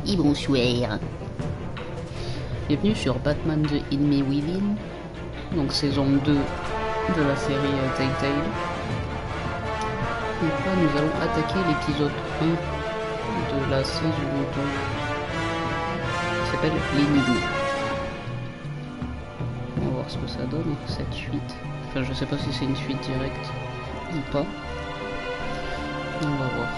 Et bonsoir. Bienvenue sur Batman The Enemy Within, donc saison 2 de la série Telltale. Donc là nous allons attaquer l'épisode 1 de la saison 2 qui s'appelle L'énigme. On va voir ce que ça donne, cette suite. Enfin je sais pas si c'est une suite directe ou pas. On va voir.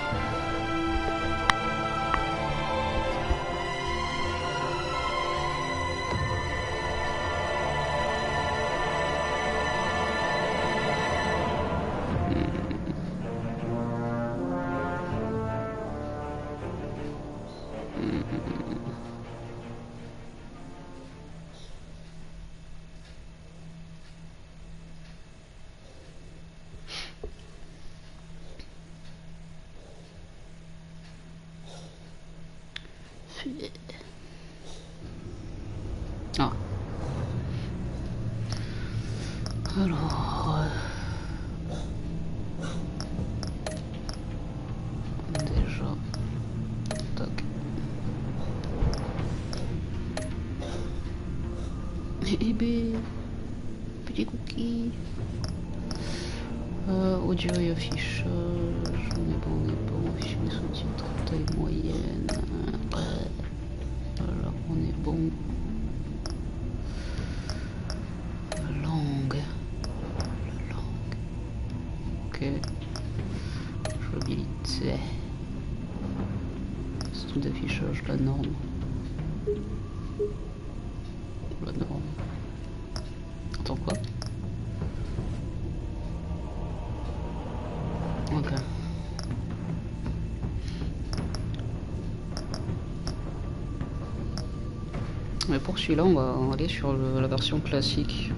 Ah. Alors... déjà... Tac. Eh ben... Petit cookie... audio et affichage... on est bon, afficher les sous-titres, taille moyenne... voilà, on est bon... Ok, jouabilité, style d'affichage, la norme, attends quoi? Ok. Mais pour celui-là on va aller sur la version classique,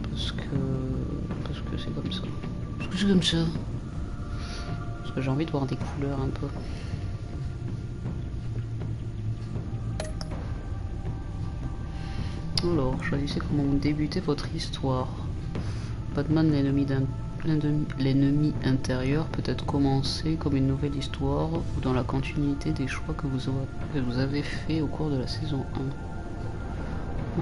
parce que c'est comme ça. Parce que j'ai envie de voir des couleurs un peu. Alors, choisissez comment débuter votre histoire. Batman, l'ennemi intérieur, peut être commencé comme une nouvelle histoire ou dans la continuité des choix que vous avez fait au cours de la saison 1.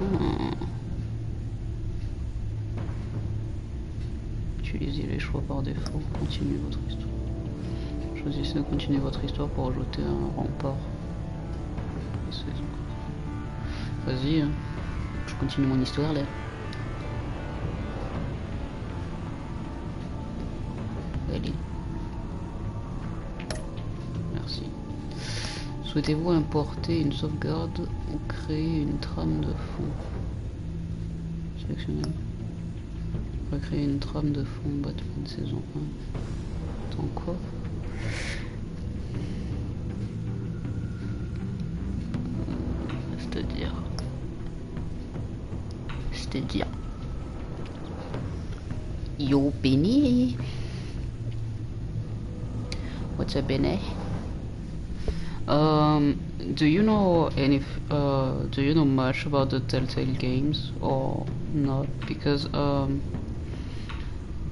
Utilisez les choix par défaut. Continuez votre histoire. Choisissez de continuer votre histoire pour ajouter un rempart. Vas-y, hein. Je continue mon histoire là. Allez. Merci. Souhaitez-vous importer une sauvegarde ou créer une trame de fond? Sélectionnez. On va créer une trame de fond Batman saison 1. Attends quoi? C'est-à-dire Yo Benny. What's up Benny? Do you know do you know much about the Telltale games or not? Because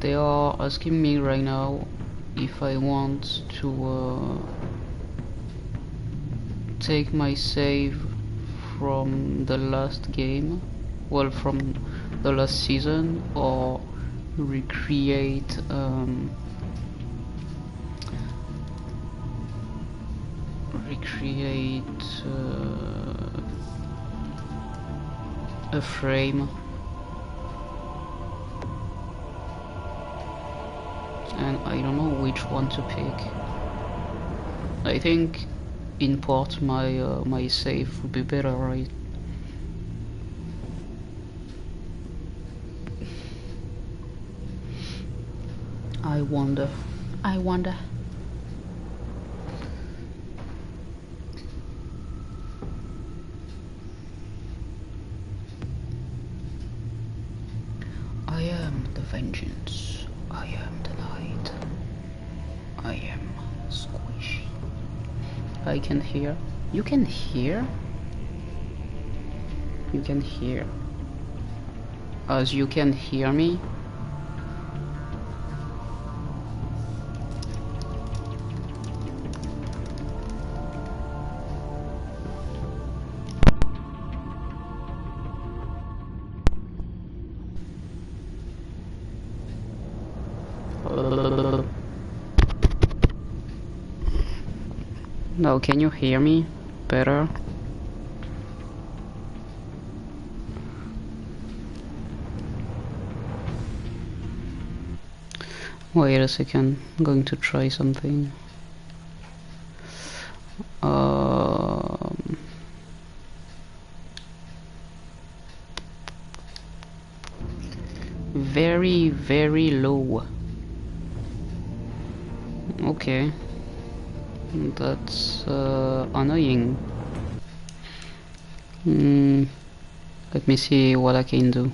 they are asking me right now if I want to take my save from the last game, well, from the last season, or recreate a frame, and I don't know which one to pick. I think import my save would be better, right? I wonder. I am the vengeance. I am the night. I am squishy. I can hear. You can hear? You can hear. As you can hear me? Now, can you hear me better? Wait a second, I'm going to try something. Very low. Okay, that's annoying. Let me see what I can do.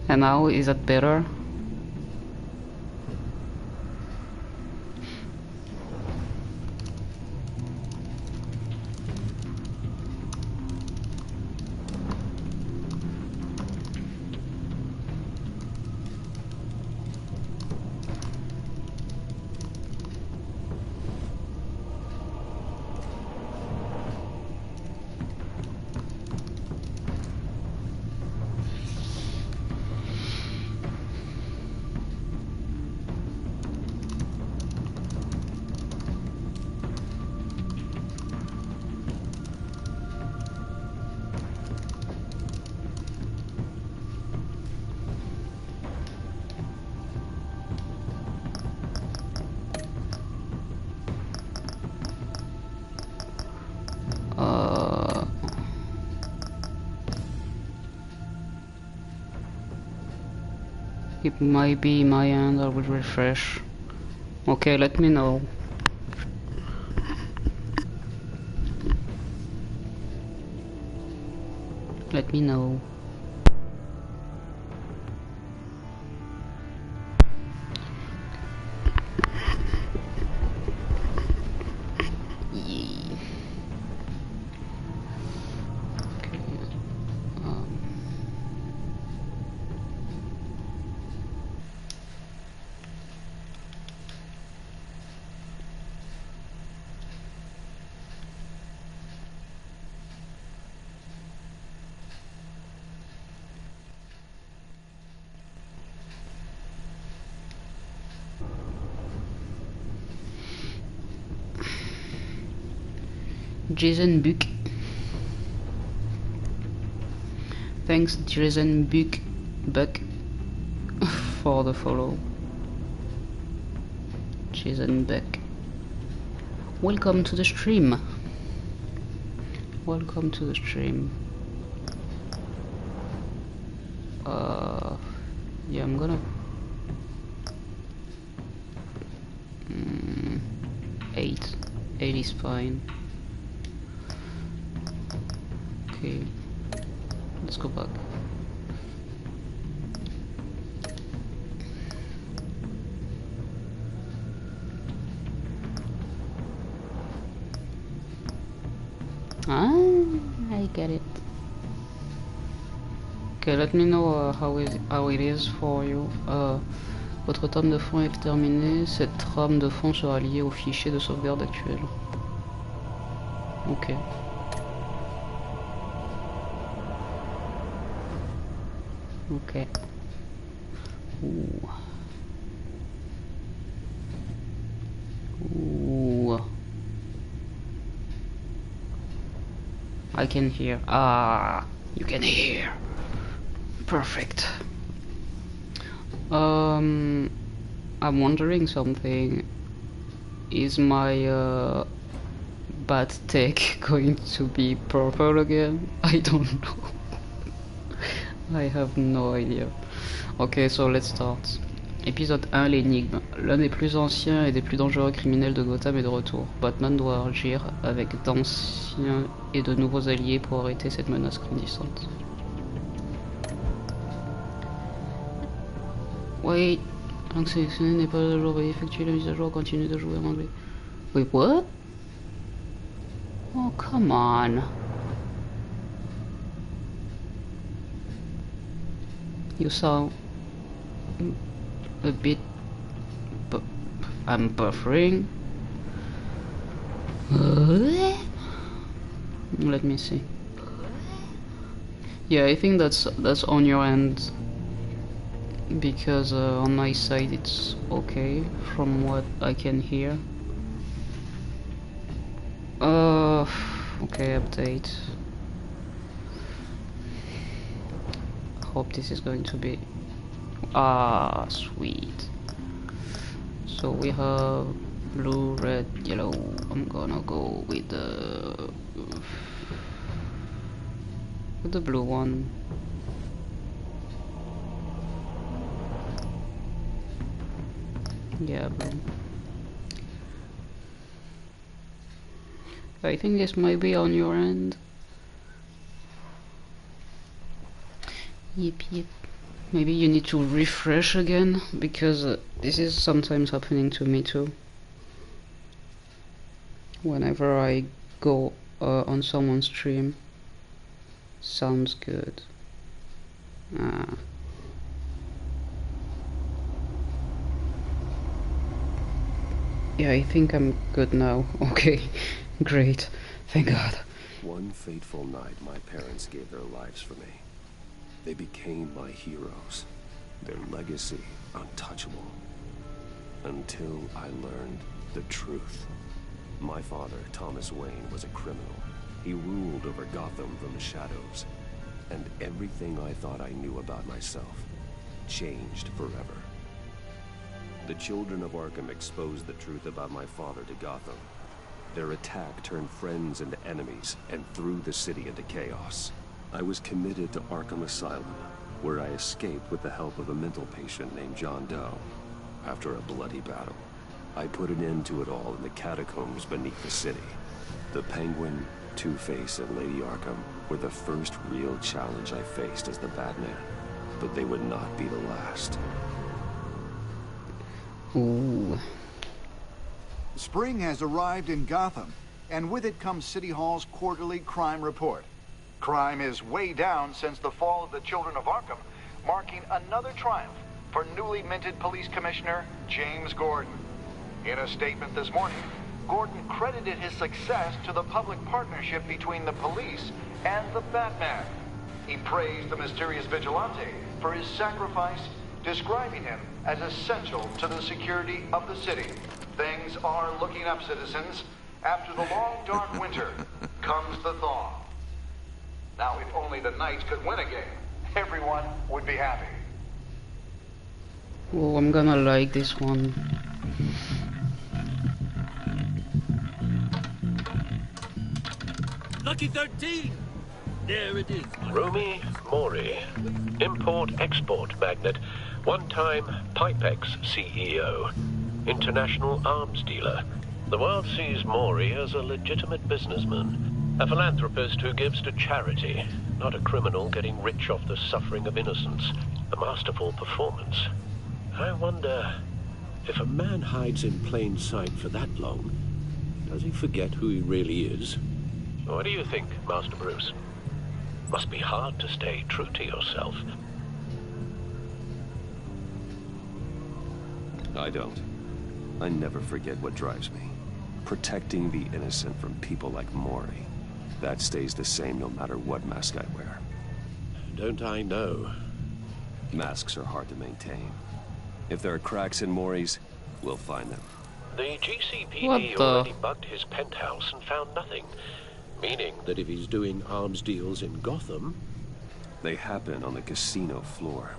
And now, is that better? It might be my end. I will refresh. Okay, let me know. Let me know. Jason Buck. Thanks, Jason Buck, for the follow. Jason Buck. Welcome to the stream. Welcome to the stream. Yeah, I'm gonna. 8 is fine. Okay, let's go back. I get it. Okay, let me know how it is for you. Votre trame de fond est terminée. Cette trame de fond sera liée au fichier de sauvegarde actuel. Ok. Ok. Ooh. Ooh. I can hear. Ah, you can hear. Perfect. I'm wondering something. Is my bat tech going to be purple again? I don't know. I have no idea. Ok, so let's start. Épisode 1, l'énigme. L'un des plus anciens et des plus dangereux criminels de Gotham est de retour. Batman doit agir avec d'anciens et de nouveaux alliés pour arrêter cette menace grandissante. Wait, tant que sélectionné n'est pas à jour, veuillez effectuer la mise à jour, continue de jouer en anglais. Wait, what? Oh, come on. You sound a bit... I'm buffering. Let me see. Yeah, I think that's on your end, because on my side it's okay from what I can hear. Okay, update. Hope this is going to be sweet. So we have blue, red, yellow. I'm gonna go with the blue one. Yeah, blue. I think this might be on your end. Yep. Maybe you need to refresh again, because this is sometimes happening to me too. Whenever I go on someone's stream. Sounds good. Yeah, I think I'm good now. Okay, great. Thank God. One fateful night, my parents gave their lives for me. They became my heroes. Their legacy untouchable. Until I learned the truth. My father, Thomas Wayne, was a criminal. He ruled over Gotham from the shadows. And everything I thought I knew about myself changed forever. The children of Arkham exposed the truth about my father to Gotham. Their attack turned friends into enemies and threw the city into chaos. I was committed to Arkham Asylum, where I escaped with the help of a mental patient named John Doe. After a bloody battle, I put an end to it all in the catacombs beneath the city. The Penguin, Two-Face, and Lady Arkham were the first real challenge I faced as the Batman, but they would not be the last. Ooh. Spring has arrived in Gotham, and with it comes City Hall's quarterly crime report. Crime is way down since the fall of the Children of Arkham, marking another triumph for newly minted Police Commissioner James Gordon. In a statement this morning, Gordon credited his success to the public partnership between the police and the Batman. He praised the mysterious vigilante for his sacrifice, describing him as essential to the security of the city. Things are looking up, citizens. After the long, dark winter comes the thaw. Now, if only the Knights could win a game, everyone would be happy. Oh, I'm gonna like this one. Lucky 13! There it is. Romy Mori, import-export magnate, one-time Pipex CEO, international arms dealer. The world sees Mori as a legitimate businessman, a philanthropist who gives to charity, not a criminal getting rich off the suffering of innocence. A masterful performance. I wonder, if a man hides in plain sight for that long, does he forget who he really is? What do you think, Master Bruce? Must be hard to stay true to yourself. I don't. I never forget what drives me. Protecting the innocent from people like Mori. That stays the same no matter what mask I wear. Don't I know? Masks are hard to maintain. If there are cracks in Mori's, we'll find them. The GCPD What the? already bugged his penthouse and found nothing. Meaning that if he's doing arms deals in Gotham... They happen on the casino floor.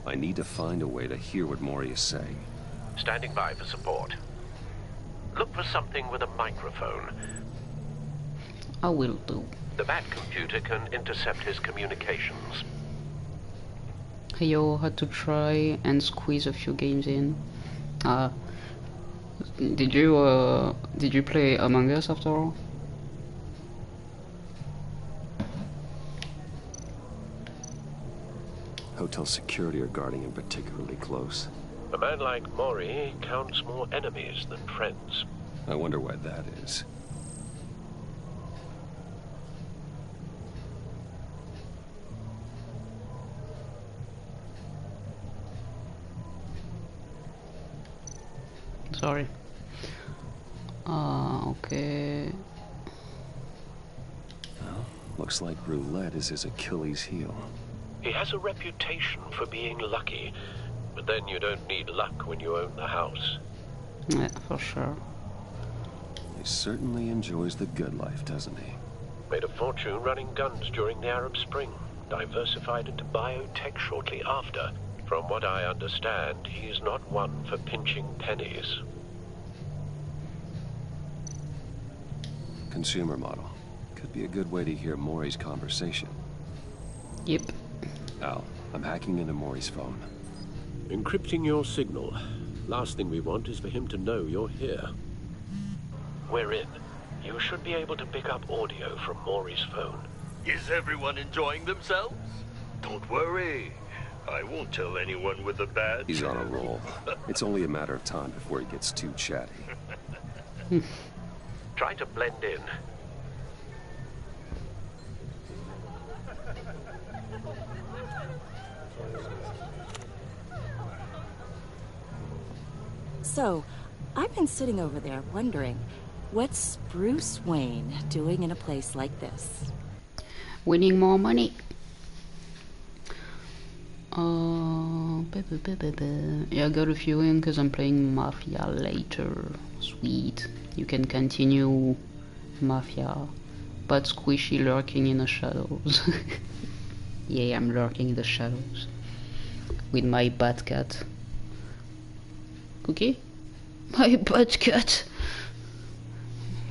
I need to find a way to hear what Mori is saying. Standing by for support. Look for something with a microphone. I will do. The Bat computer can intercept his communications. Yo, had to try and squeeze a few games in. Did you play Among Us after all? Hotel security are guarding him particularly close. A man like Mori counts more enemies than friends. I wonder why that is. Sorry. Okay. Well, looks like roulette is his Achilles heel. He has a reputation for being lucky, but then you don't need luck when you own the house. Yeah, for sure. He certainly enjoys the good life, doesn't he? Made a fortune running guns during the Arab Spring. Diversified into biotech shortly after. From what I understand, he's not one for pinching pennies. Consumer model. Could be a good way to hear Maury's conversation. Yep. Al, I'm hacking into Maury's phone. Encrypting your signal. Last thing we want is for him to know you're here. We're in. You should be able to pick up audio from Maury's phone. Is everyone enjoying themselves? Don't worry. I won't tell anyone with a badge. He's on a roll. It's only a matter of time before he gets too chatty. Try to blend in. So, I've been sitting over there wondering, what's Bruce Wayne doing in a place like this? Winning more money. Yeah, I got a few in because I'm playing Mafia later. Sweet. You can continue Mafia, but squishy lurking in the shadows. Yeah, I'm lurking in the shadows with my bat cat. Cookie? My bat cat.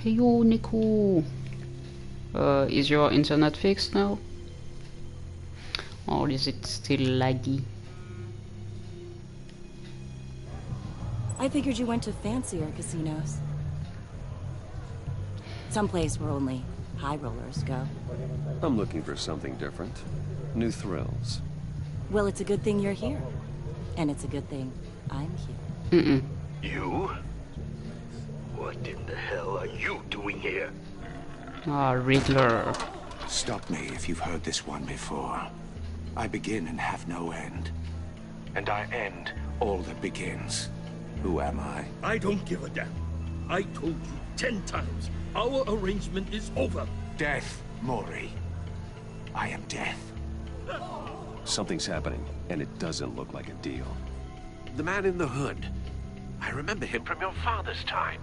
Hey yo, Nico. Is your internet fixed now? Or is it still laggy? I figured you went to fancier casinos. Someplace where only high rollers go. I'm looking for something different. New thrills. Well, it's a good thing you're here. And it's a good thing I'm here. You? What in the hell are you doing here? Ah, Riddler. Stop me if you've heard this one before. I begin and have no end. And I end all that begins. Who am I? I don't give a damn. I told you 10 times. Our arrangement is over. Death, Maury. I am death. Something's happening, and it doesn't look like a deal. The man in the hood. I remember him from your father's time.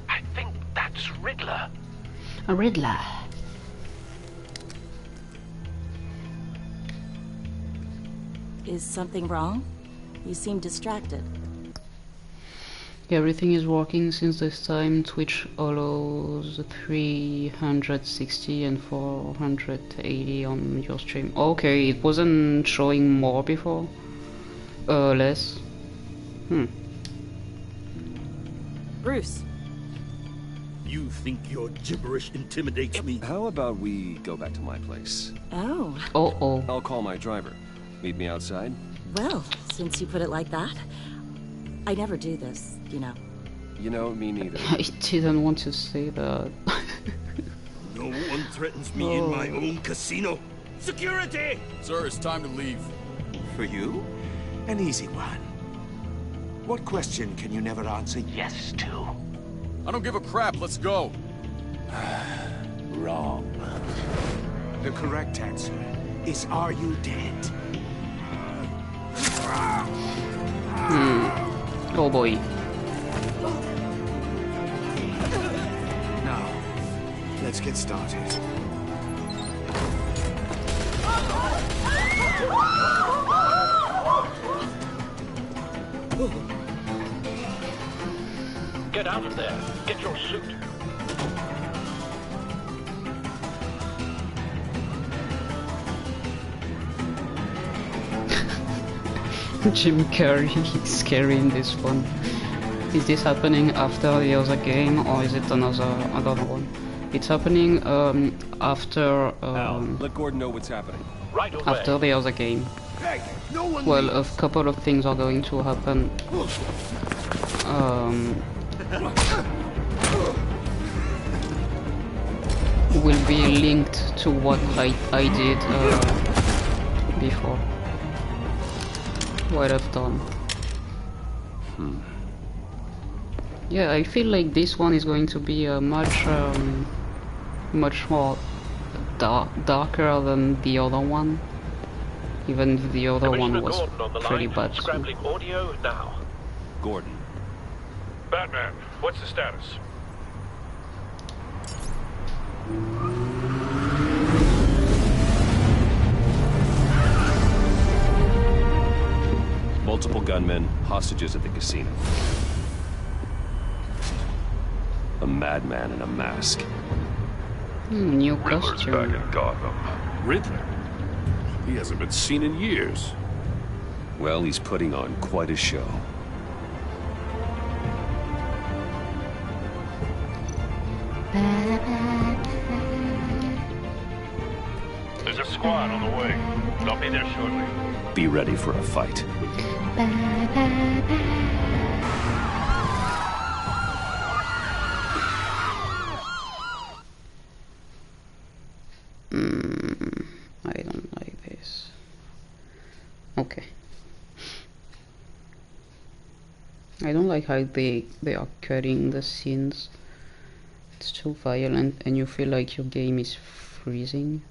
I think that's Riddler. A Riddler. Is something wrong? You seem distracted. Everything is working since this time. Twitch allows 360 and 480 on your stream. Okay, it wasn't showing more before. Less. Bruce. You think your gibberish intimidates me? How about we go back to my place? Oh, Oh. I'll call my driver. Meet me outside? well, since you put it like that. I never do this, you know. You know, me neither. I didn't want to say that. No one threatens me in my own casino. Security! Sir, it's time to leave. For you? An easy one. What question can you never answer yes to? I don't give a crap, let's go. Wrong. The correct answer is, are you dead? Oh boy. Now, let's get started. Get out of there. Get your suit. Jim Carrey is scary in this one. Is this happening after the other game, or is it another one? It's happening after Al, let Gordon know what's happening. Right away. after the other game. Hey, no one Well, a couple of things are going to happen. Will be linked to what I did before. What I've done. Yeah, I feel like this one is going to be much more darker than the other one. Even if the other one was pretty bad too. Scrambling audio now. Gordon. Batman, what's the status? Multiple gunmen, hostages at the casino. A madman in a mask. New Riddler's back costume. in Gotham. Riddler? He hasn't been seen in years. Well, he's putting on quite a show. There's a squad on the way. They'll be there shortly. Be ready for a fight. I don't like this. Okay. I don't like how they are cutting the scenes. It's too violent and you feel like your game is freezing.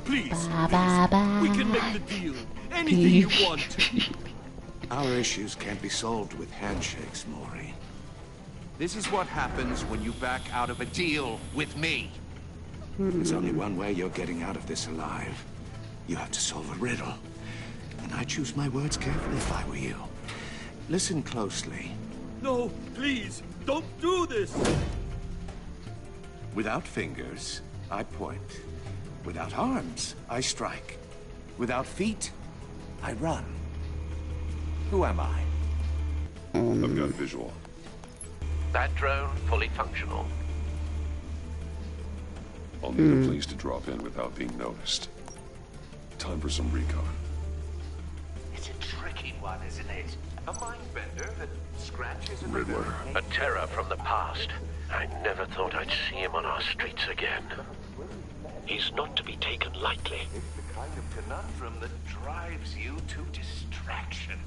Please, we can make the deal. Anything you want. Our issues can't be solved with handshakes, Maury. This is what happens when you back out of a deal with me. There's only one way you're getting out of this alive. You have to solve a riddle. And I choose my words carefully if I were you. Listen closely. No, please, don't do this. Without fingers, I point. Without arms, I strike. Without feet, I run. Who am I? I've got visual. That drone fully functional. I'll need a place to drop in without being noticed. Time for some recon. It's a tricky one, isn't it? A mind bender that scratches and Riddler. A terror from the past. I never thought I'd see him on our streets again. He's not to be taken lightly. It's the kind of conundrum that drives you to distraction.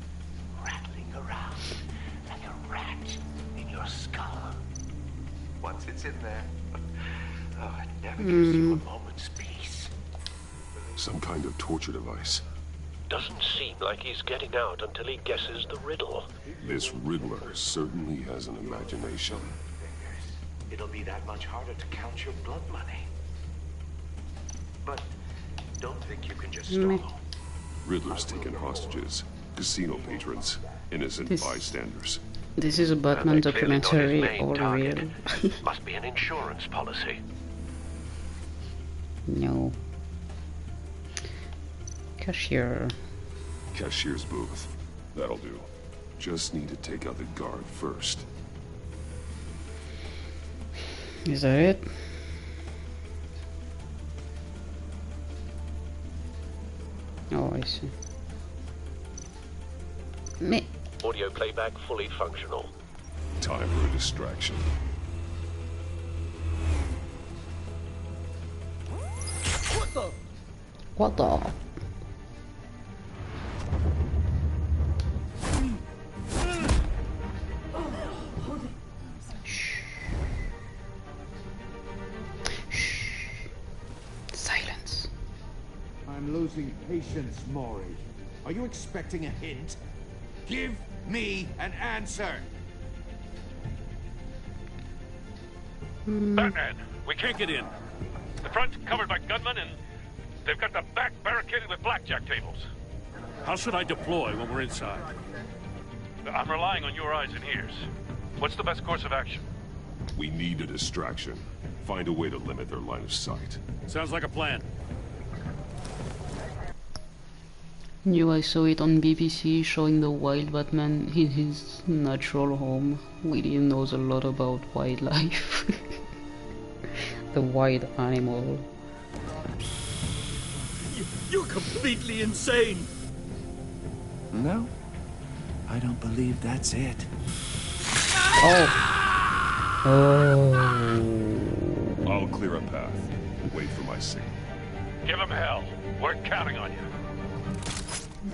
Rattling around like a rat in your skull. Once it's in there, it never gives you a moment's peace. Some kind of torture device. Doesn't seem like he's getting out until he guesses the riddle. This Riddler certainly has an imagination. It'll be that much harder to count your blood money. But don't think you can just stall. Riddler's taken hostages, casino patrons, innocent bystanders. This is a And Batman they clearly got his documentary main or target. real? Must be an insurance policy. No. Cashier. Cashier's booth. That'll do. Just need to take out the guard first. Is that it? Oh, I see. Me. Audio playback fully functional. Time for a distraction. What the? Silence. I'm losing patience, Maury. Are you expecting a hint? Give me an answer. Batman, we can't get in. The front's covered by gunmen and they've got the back barricaded with blackjack tables. How should I deploy when we're inside? I'm relying on your eyes and ears. What's the best course of action? We need a distraction. Find a way to limit their line of sight. Sounds like a plan. Knew I saw it on BBC showing the wild Batman in his natural home. Willie knows a lot about wildlife. The wild animal. You're completely insane! No, I don't believe that's it. Oh. I'll clear a path. Wait for my signal. Give him hell. We're counting on you.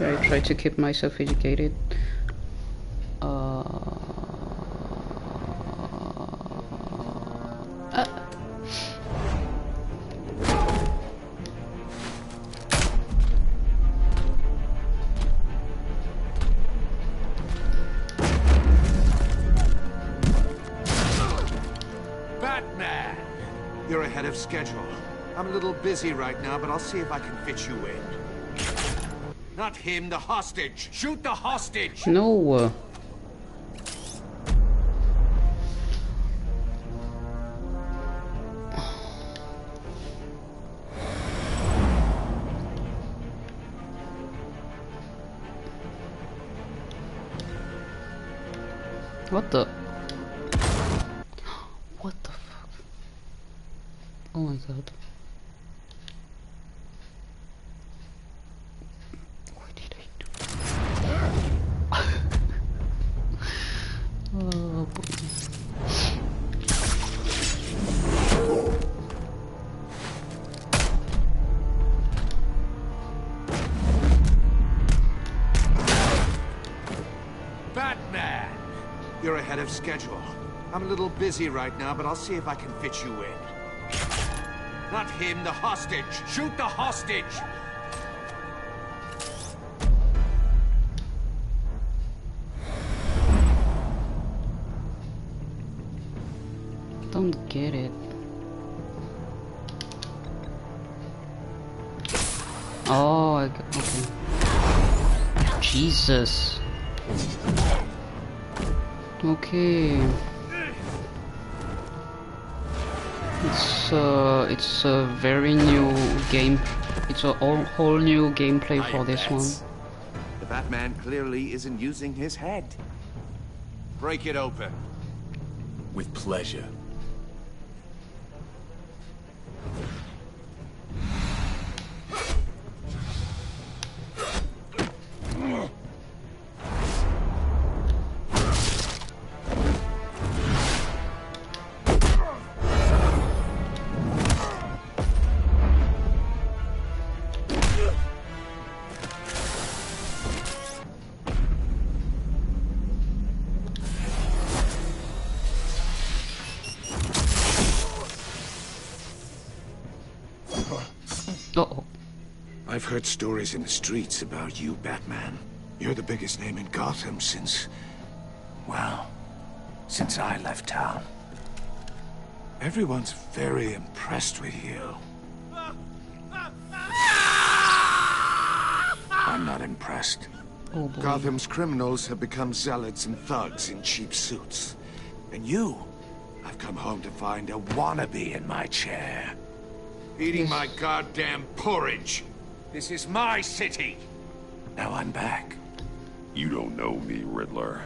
I try to keep myself educated. Batman! You're ahead of schedule. I'm a little busy right now, but I'll see if I can fit you in. Not him, the hostage! Shoot the hostage! No. What the? What the fuck? Oh my god. What did I do? Oh boy. Batman! You're ahead of schedule. I'm a little busy right now, but I'll see if I can fit you in. Not him, the hostage! Shoot the hostage! Don't get it. Oh, okay. Jesus. Okay. It's a very new game. It's a whole new gameplay for this one. The Batman clearly isn't using his head. Break it open. With pleasure. Uh-oh. I've heard stories in the streets about you, Batman. You're the biggest name in Gotham since... well, since I left town. Everyone's very impressed with you. I'm not impressed. Oh boy. Gotham's criminals have become zealots and thugs in cheap suits. And you, I've come home to find a wannabe in my chair. Eating my goddamn porridge. This is my city. Now I'm back. You don't know me, Riddler.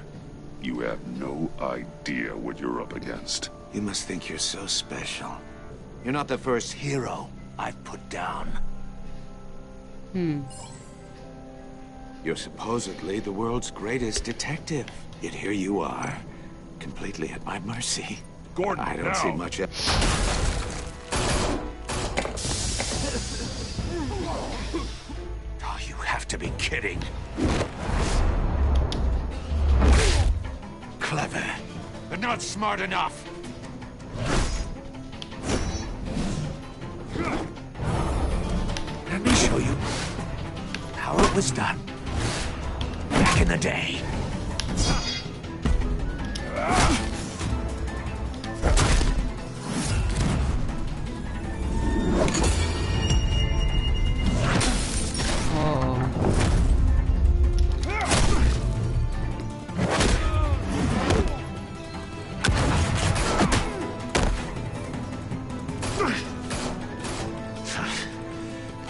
You have no idea what you're up against. You must think you're so special. You're not the first hero I've put down. You're supposedly the world's greatest detective. Yet here you are, completely at my mercy. Gordon, I don't see much Oh, you have to be kidding. Clever, but not smart enough. Let me show you how it was done back in the day.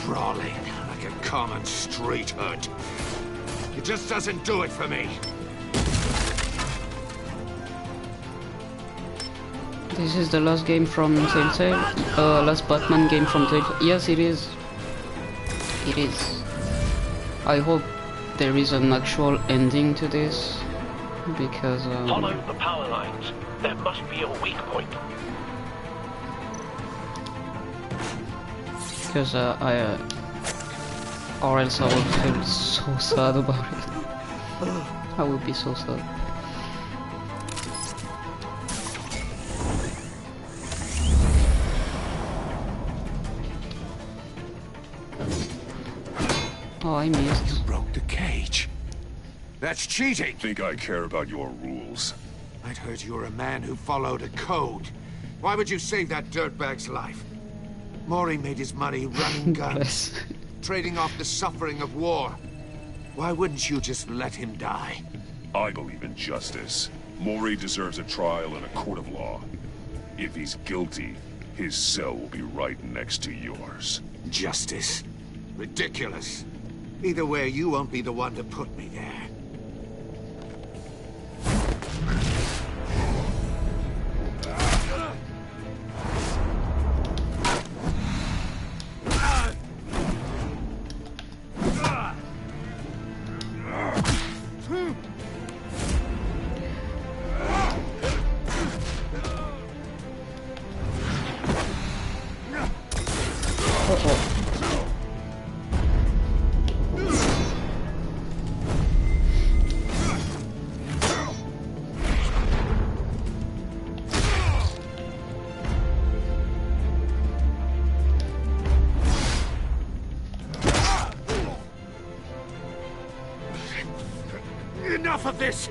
Brawling like a common street hood. It just doesn't do it for me. This is the last game from Telltale. Last Batman game from Telltale. Yes, it is. It is. I hope there is an actual ending to this, because Follow the power lines. There must be a weak point. Because or else I would feel so sad about it. I would be so sad. Oh, I missed. You broke the cage. That's cheating. Think I care about your rules? I'd heard you were a man who followed a code. Why would you save that dirtbag's life? Mori made his money running guns, trading off the suffering of war. Why wouldn't you just let him die? I believe in justice. Mori deserves a trial in a court of law. If he's guilty, his cell will be right next to yours. Justice? Ridiculous. Either way, you won't be the one to put me there. Enough of this!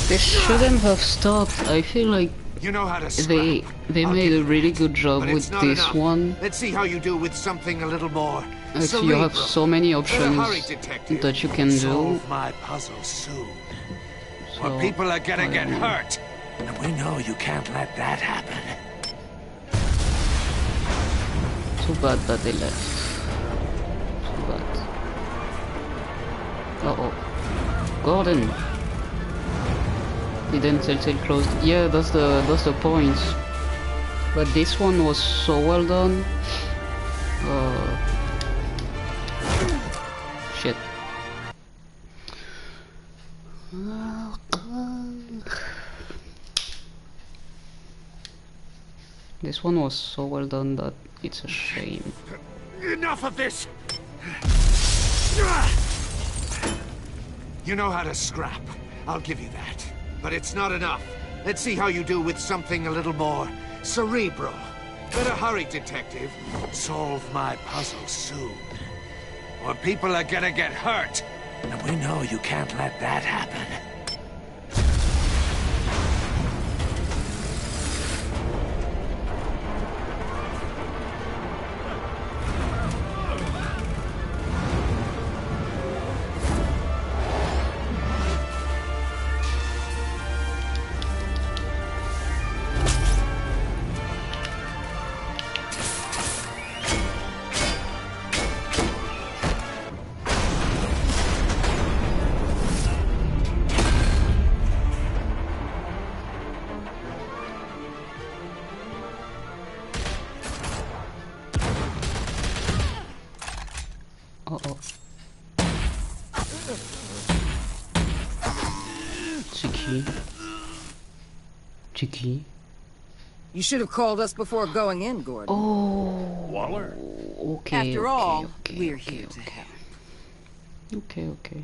They shouldn't have stopped. I feel like You know how to they I'll made give a you really that. good job But with it's not this enough. one. Let's see how you do with something a little more. Like you have cerebral. so many Better options hurry, detective. that you can do. Solve my puzzle soon. So, Or people are gonna get hurt. And we know you can't let that happen. Too bad that they left. Too bad. Uh-oh. Gordon! Didn't Telltale close? Yeah, that's the point. But this one was so well done. Shit. This one was so well done that it's a shame. Enough of this! You know how to scrap. I'll give you that. But it's not enough. Let's see how you do with something a little more cerebral. Better hurry, detective. Solve my puzzle soon. Or people are gonna get hurt. And we know you can't let that happen. Uh-oh. Cheeky. Cheeky. You should have called us before going in, Gordon. Oh. Waller? Okay. After okay, all, okay, we're okay, here to okay. help. Okay.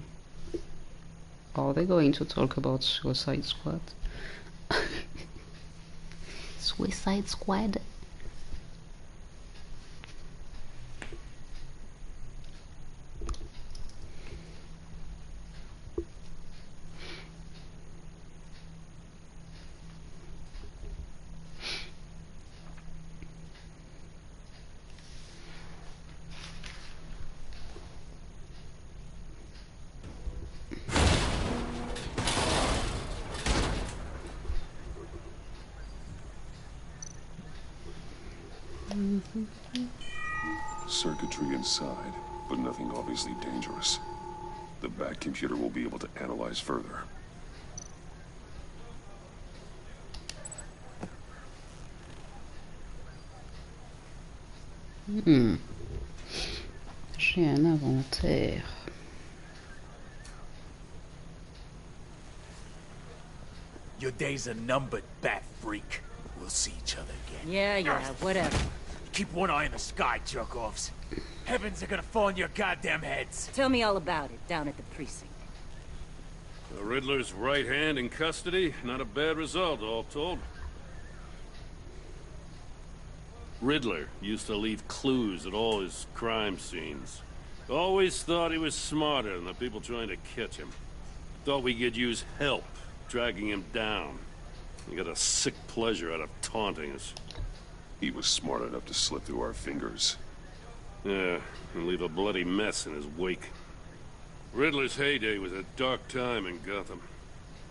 Are they going to talk about Suicide Squad? Suicide Squad? Circuitry inside, but nothing obviously dangerous. The back computer will be able to analyze further. J'ai un inventaire. Your days are numbered, bat freak. We'll see each other again. Yeah, whatever. keep one eye in the sky, jerk-offs. Heavens are gonna fall on your goddamn heads. Tell me all about it down at the precinct. The Riddler's right hand in custody. Not a bad result, all told. Riddler used to leave clues at all his crime scenes. Always thought he was smarter than the people trying to catch him. Thought we could use help dragging him down. He got a sick pleasure out of taunting us. He was smart enough to slip through our fingers. Yeah, and leave a bloody mess in his wake. Riddler's heyday was a dark time in Gotham.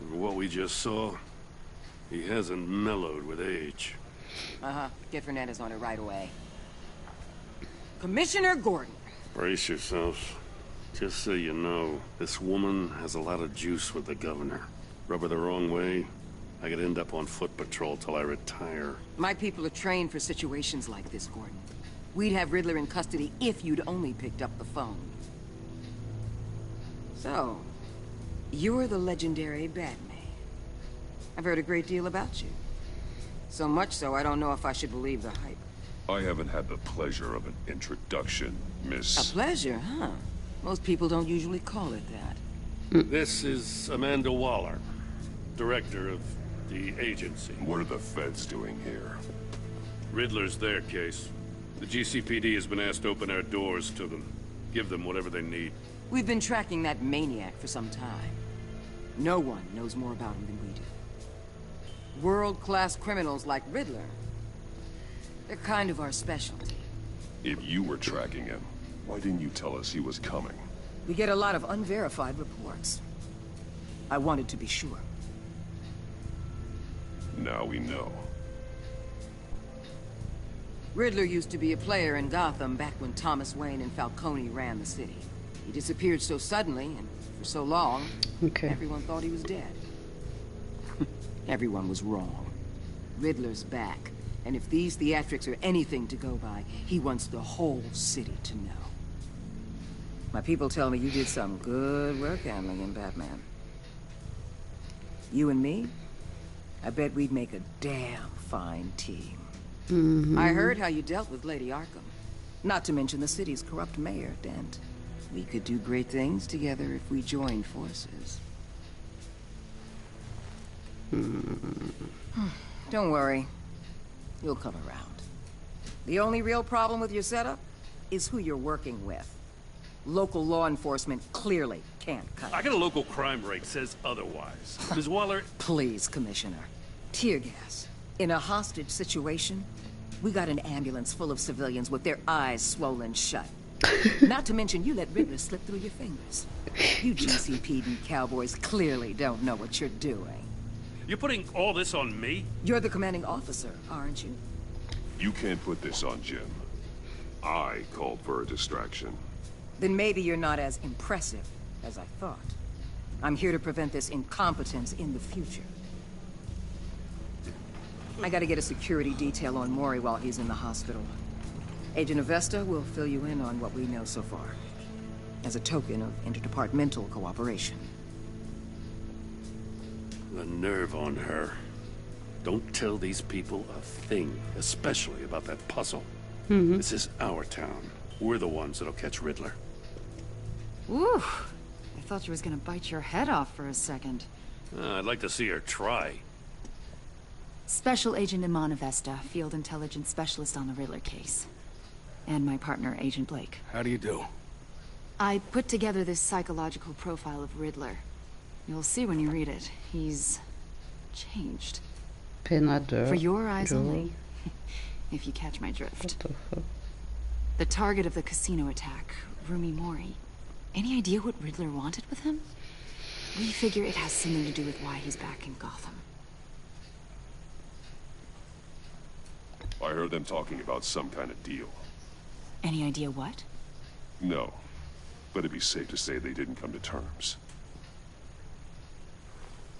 And what we just saw, he hasn't mellowed with age. Uh-huh. Get Fernandez on it right away. Commissioner Gordon. Brace yourselves. Just so you know, this woman has a lot of juice with the governor. Rub her the wrong way, I could end up on foot patrol till I retire. My people are trained for situations like this, Gordon. We'd have Riddler in custody if you'd only picked up the phone. So, you're the legendary Batman. I've heard a great deal about you. So much so, I don't know if I should believe the hype. I haven't had the pleasure of an introduction, Miss... A pleasure, huh? Most people don't usually call it that. This is Amanda Waller, director of the agency. What are the feds doing here? Riddler's their case. The GCPD has been asked to open our doors to them. Give them whatever they need. We've been tracking that maniac for some time. No one knows more about him than we do. World-class criminals like Riddler. They're kind of our specialty. If you were tracking him, why didn't you tell us he was coming? We get a lot of unverified reports. I wanted to be sure. Now we know. Riddler used to be a player in Gotham back when Thomas Wayne and Falcone ran the city. He disappeared so suddenly and for so long, everyone thought he was dead. Everyone was wrong. Riddler's back, and if these theatrics are anything to go by, he wants the whole city to know. My people tell me you did some good work handling him, Batman. You and me? I bet we'd make a damn fine team. I heard how you dealt with Lady Arkham. Not to mention the city's corrupt mayor, Dent. We could do great things together if we joined forces. Don't worry. You'll come around. The only real problem with your setup is who you're working with. Local law enforcement clearly can't cut it. I got a local crime rate says otherwise. Ms. Waller... Please, Commissioner. Tear gas. In a hostage situation, we got an ambulance full of civilians with their eyes swollen shut. Not to mention you let Riddler slip through your fingers. You GCPD cowboys clearly don't know what you're doing. You're putting all this on me? You're the commanding officer, aren't you? You can't put this on Jim. I called for a distraction. Then maybe you're not as impressive as I thought. I'm here to prevent this incompetence in the future. I gotta get a security detail on Mori while he's in the hospital. Agent Avesta will fill you in on what we know so far, as a token of interdepartmental cooperation. The nerve on her. Don't tell these people a thing, especially about that puzzle. This is our town. We're the ones that'll catch Riddler. Ooh, I thought you was gonna bite your head off for a second. I'd like to see her try. Special Agent Iman Avesta, Field Intelligence Specialist on the Riddler case. And my partner, Agent Blake. How do you do? I put together this psychological profile of Riddler. You'll see when you read it. He's... changed. For your eyes only. If you catch my drift. The target of the casino attack, Rumi Mori. Any idea what Riddler wanted with him? We figure it has something to do with why he's back in Gotham. I heard them talking about some kind of deal. Any idea what? No, but it'd be safe to say they didn't come to terms.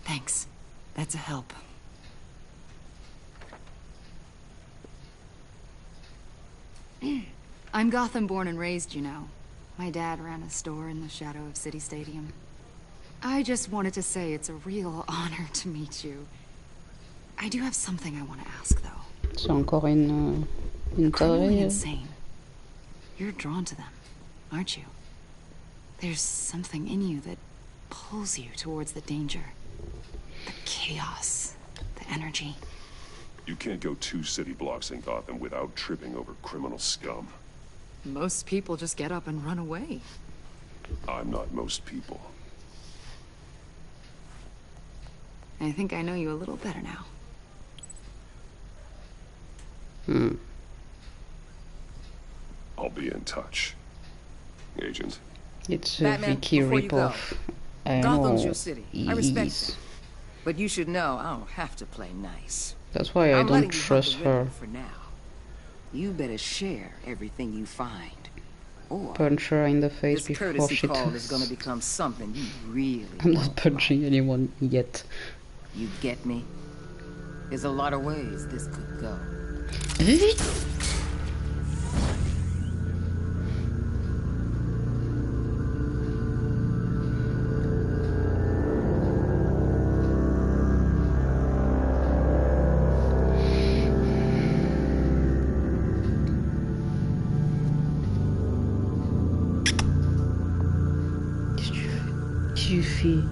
Thanks. That's a help. I'm Gotham born and raised, you know. My dad ran a store in the shadow of City Stadium. I just wanted to say it's a real honor to meet you. I do have something I want to ask, though. C'est encore une Une criminally tarée. insane. You're drawn to them, aren't you? There's something in you that pulls you towards the danger. The chaos, the energy. You can't go 2 city blocks in Gotham without tripping over criminal scum. Most people just get up and run away. I'm not most people. I think I know you a little better now. I'll be in touch. Agent. It's a Batman, Vicky before you go, ripoff. I Gotham's know. your city. I respect it. But you should know I don't have to play nice. That's why I I'm don't letting you hunt trust the Riddler her. for now. You better share everything you find. Or Punch her in the face this before courtesy she call is does. going to become something you really I'm won't not punching anyone yet. You get me? There's a lot of ways this could go. Qu'est-ce que tu fais?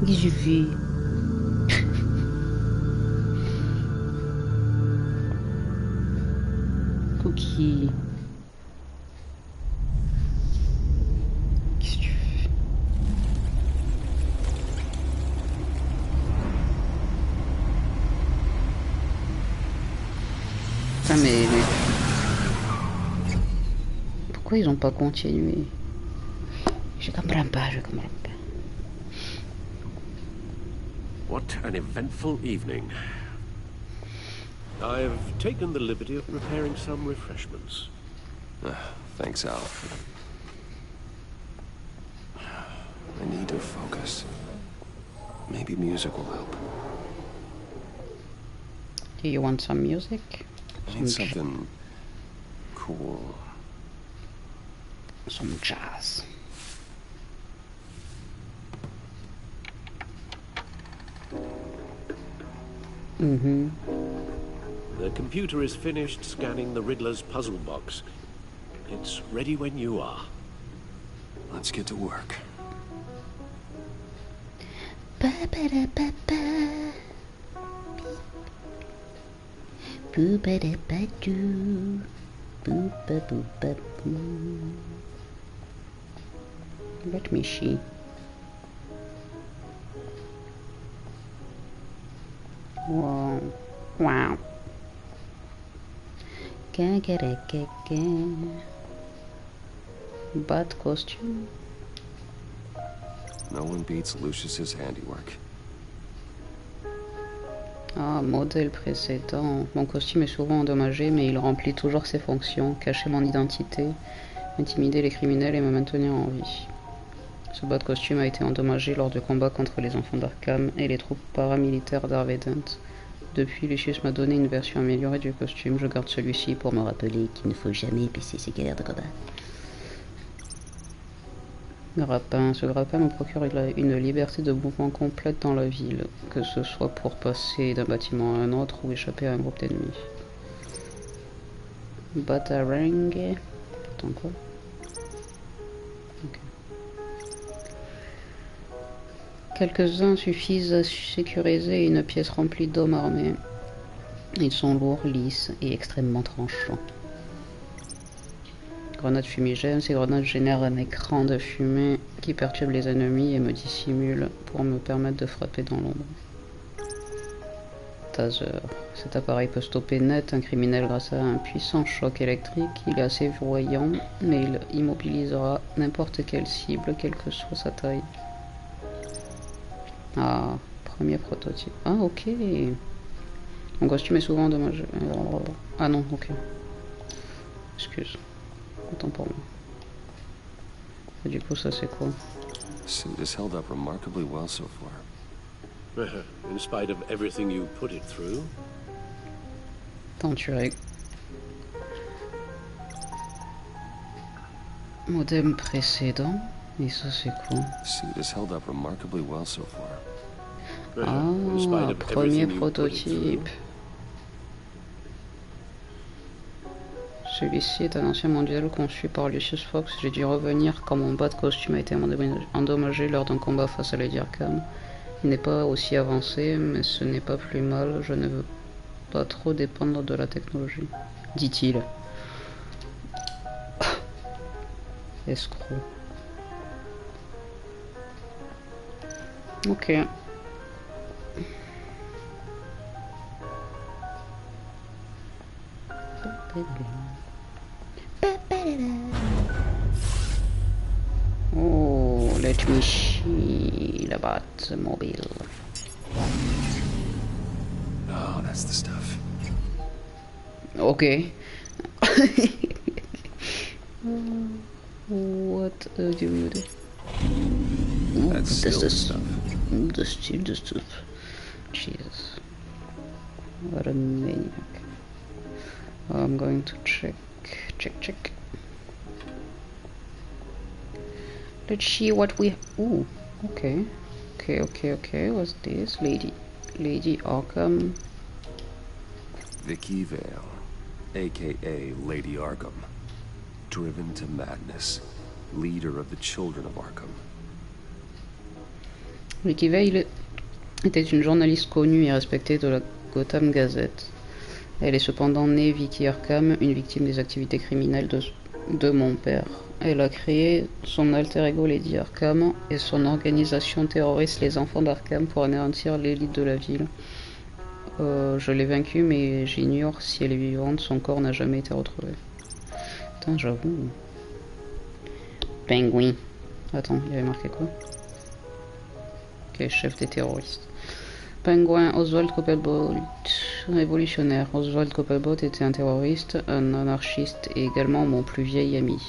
Qu'est-ce que tu fais? Cookie. Qu'est-ce que tu fais? Ah mais... Pourquoi ils ont pas continué? Je comprends pas, je comprends pas. What an eventful evening. I've taken the liberty of preparing some refreshments. Thanks, Al. I need to focus. Maybe music will help. Do you want some music? I need something cool. Some jazz. The computer is finished scanning the Riddler's puzzle box. It's ready when you are. Let's get to work. Let me see. Wow. Wow. Bad costume. No one beats Lucius's handiwork. Ah, modèle précédent. Mon costume est souvent endommagé, mais il remplit toujours ses fonctions. Cacher mon identité, intimider les criminels et me maintenir en vie. Ce bas de costume a été endommagé lors de combats contre les enfants d'Arkham et les troupes paramilitaires d'Harvey Dent. Depuis, Lucius m'a donné une version améliorée du costume. Je garde celui-ci pour me rappeler qu'il ne faut jamais baisser ses galères de combat. Grappin. Ce grappin me procure une liberté de mouvement complète dans la ville, que ce soit pour passer d'un bâtiment à un autre ou échapper à un groupe d'ennemis. Batarang. Attends quoi? Ok. Quelques-uns suffisent à sécuriser une pièce remplie d'hommes armés. Ils sont lourds, lisses et extrêmement tranchants. Grenades fumigènes, ces grenades génèrent un écran de fumée qui perturbe les ennemis et me dissimule pour me permettre de frapper dans l'ombre. Taser. Cet appareil peut stopper net un criminel grâce à un puissant choc électrique. Il est assez voyant, mais il immobilisera n'importe quelle cible, quelle que soit sa taille. Ah, premier prototype. Ah, ok. Mon costume est souvent endommagé. Ah non, ok. Excuse. Autant pour moi. Et du coup, ça c'est quoi? Suit has held up remarkably well so far. In spite of everything you put it through. Attends, tu règles. Modem précédent. Et ça c'est quoi? Suit has held up remarkably well so far. Ah, premier prototype. Celui-ci est un ancien mondial conçu par Lucius Fox. J'ai dû revenir quand mon bas de costume a été endommagé lors d'un combat face à Lady Arkham. Il n'est pas aussi avancé, mais ce n'est pas plus mal. Je ne veux pas trop dépendre de la technologie, dit-il. Escroc. Ok. Oh, let me see the Batmobile. Oh, that's the stuff. Okay. What a dude. That's still the stuff. The stuff. Jesus. What a maniac. I'm going to check. Let's see what we... Ooh, okay. Okay. What's this? Lady Arkham. Vicky Vale, aka Lady Arkham. Driven to madness. Leader of the children of Arkham. Vicky Vale était une journaliste connue et respectée de la Gotham Gazette. Elle est cependant née Vicky Arkham, une victime des activités criminelles de mon père. Elle a créé son alter ego Lady Arkham et son organisation terroriste les enfants d'Arkham pour anéantir l'élite de la ville. Je l'ai vaincue, mais j'ignore si elle est vivante, son corps n'a jamais été retrouvé. Putain, j'avoue. Penguin. Attends, il y avait marqué quoi? Ok, chef des terroristes. Penguin, Oswald Cobblepot, révolutionnaire. Oswald Cobblepot était un terroriste, un anarchiste et également mon plus vieil ami.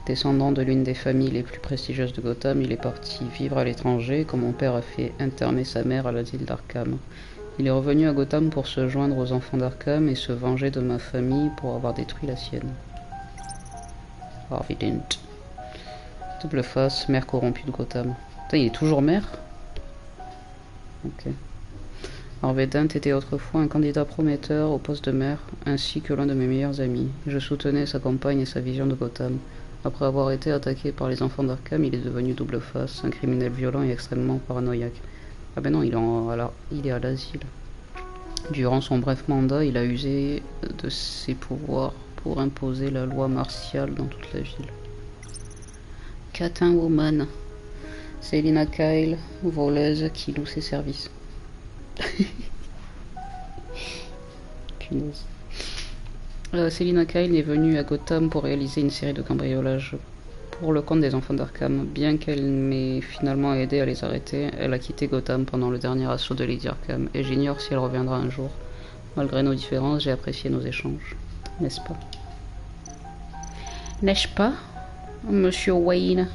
Descendant de l'une des familles les plus prestigieuses de Gotham, il est parti vivre à l'étranger quand mon père a fait interner sa mère à l'asile d'Arkham. Il est revenu à Gotham pour se joindre aux enfants d'Arkham et se venger de ma famille pour avoir détruit la sienne. Harvey Dent. Double face, maire corrompu de Gotham. Putain, il est toujours maire? Ok. Harvey Dent était autrefois un candidat prometteur au poste de maire, ainsi que l'un de mes meilleurs amis. Je soutenais sa campagne et sa vision de Gotham. Après avoir été attaqué par les enfants d'Arkham, il est devenu double face, un criminel violent et extrêmement paranoïaque. Ah ben non, il est à l'asile. Durant son bref mandat, il a usé de ses pouvoirs pour imposer la loi martiale dans toute la ville. Catwoman. Selina Kyle, voleuse qui loue ses services. Punaise. Selina Kyle est venue à Gotham pour réaliser une série de cambriolages pour le compte des enfants d'Arkham. Bien qu'elle m'ait finalement aidé à les arrêter, elle a quitté Gotham pendant le dernier assaut de Lady Arkham et j'ignore si elle reviendra un jour. Malgré nos différences, j'ai apprécié nos échanges. N'est-ce pas? N'est-ce pas, Monsieur Wayne?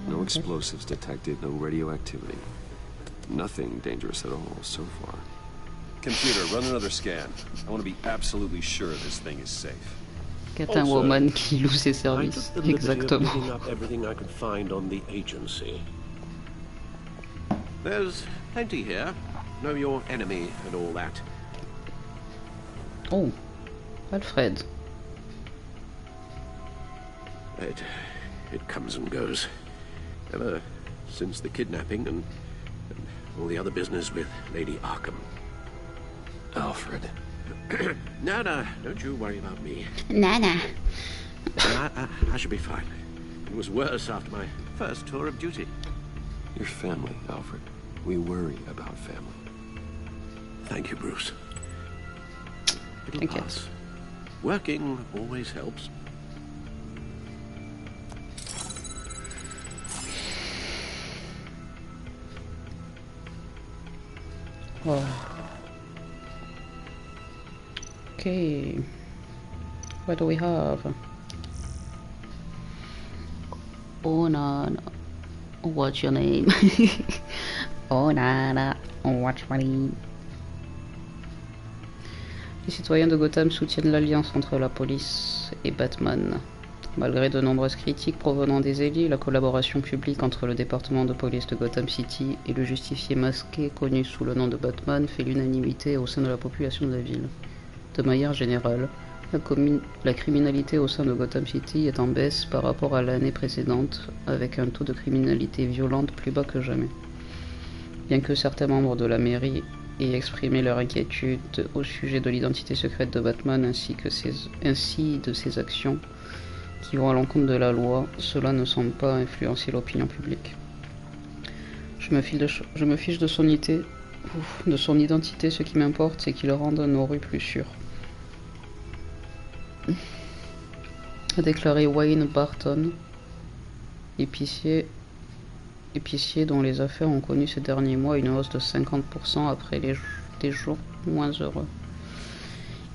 No explosives detected, no radioactivity. Nothing dangerous at all so far. Computer, run another scan. I want to be absolutely sure this thing is safe. Catwoman qui loue ses services. Exactement. Everything I could find on the agency. There's plenty here. Know your enemy and all that. Oh, Alfred. It comes and goes. Ever since the kidnapping and all the other business with Lady Arkham. Alfred. No, don't you worry about me. Nana. I should be fine. It was worse after my first tour of duty. Your family, Alfred. We worry about family. Thank you, Bruce. It'll pass. Working always helps. Oh. Okay. What do we have? Oh Nana, what's your name? Oh Nana, what's my name? Les citoyens de Gotham soutiennent l'alliance entre la police et Batman. Malgré de nombreuses critiques provenant des élites, la collaboration publique entre le département de police de Gotham City et le justicier masqué connu sous le nom de Batman fait l'unanimité au sein de la population de la ville. De manière générale, la criminalité au sein de Gotham City est en baisse par rapport à l'année précédente, avec un taux de criminalité violente plus bas que jamais. Bien que certains membres de la mairie aient exprimé leur inquiétude au sujet de l'identité secrète de Batman ainsi de ses actions, qui vont à l'encontre de la loi, cela ne semble pas influencer l'opinion publique. Je me fiche de son identité, ce qui m'importe, c'est qu'il rende nos rues plus sûres. A déclaré Wayne Barton, épicier dont les affaires ont connu ces derniers mois une hausse de 50% après des jours moins heureux.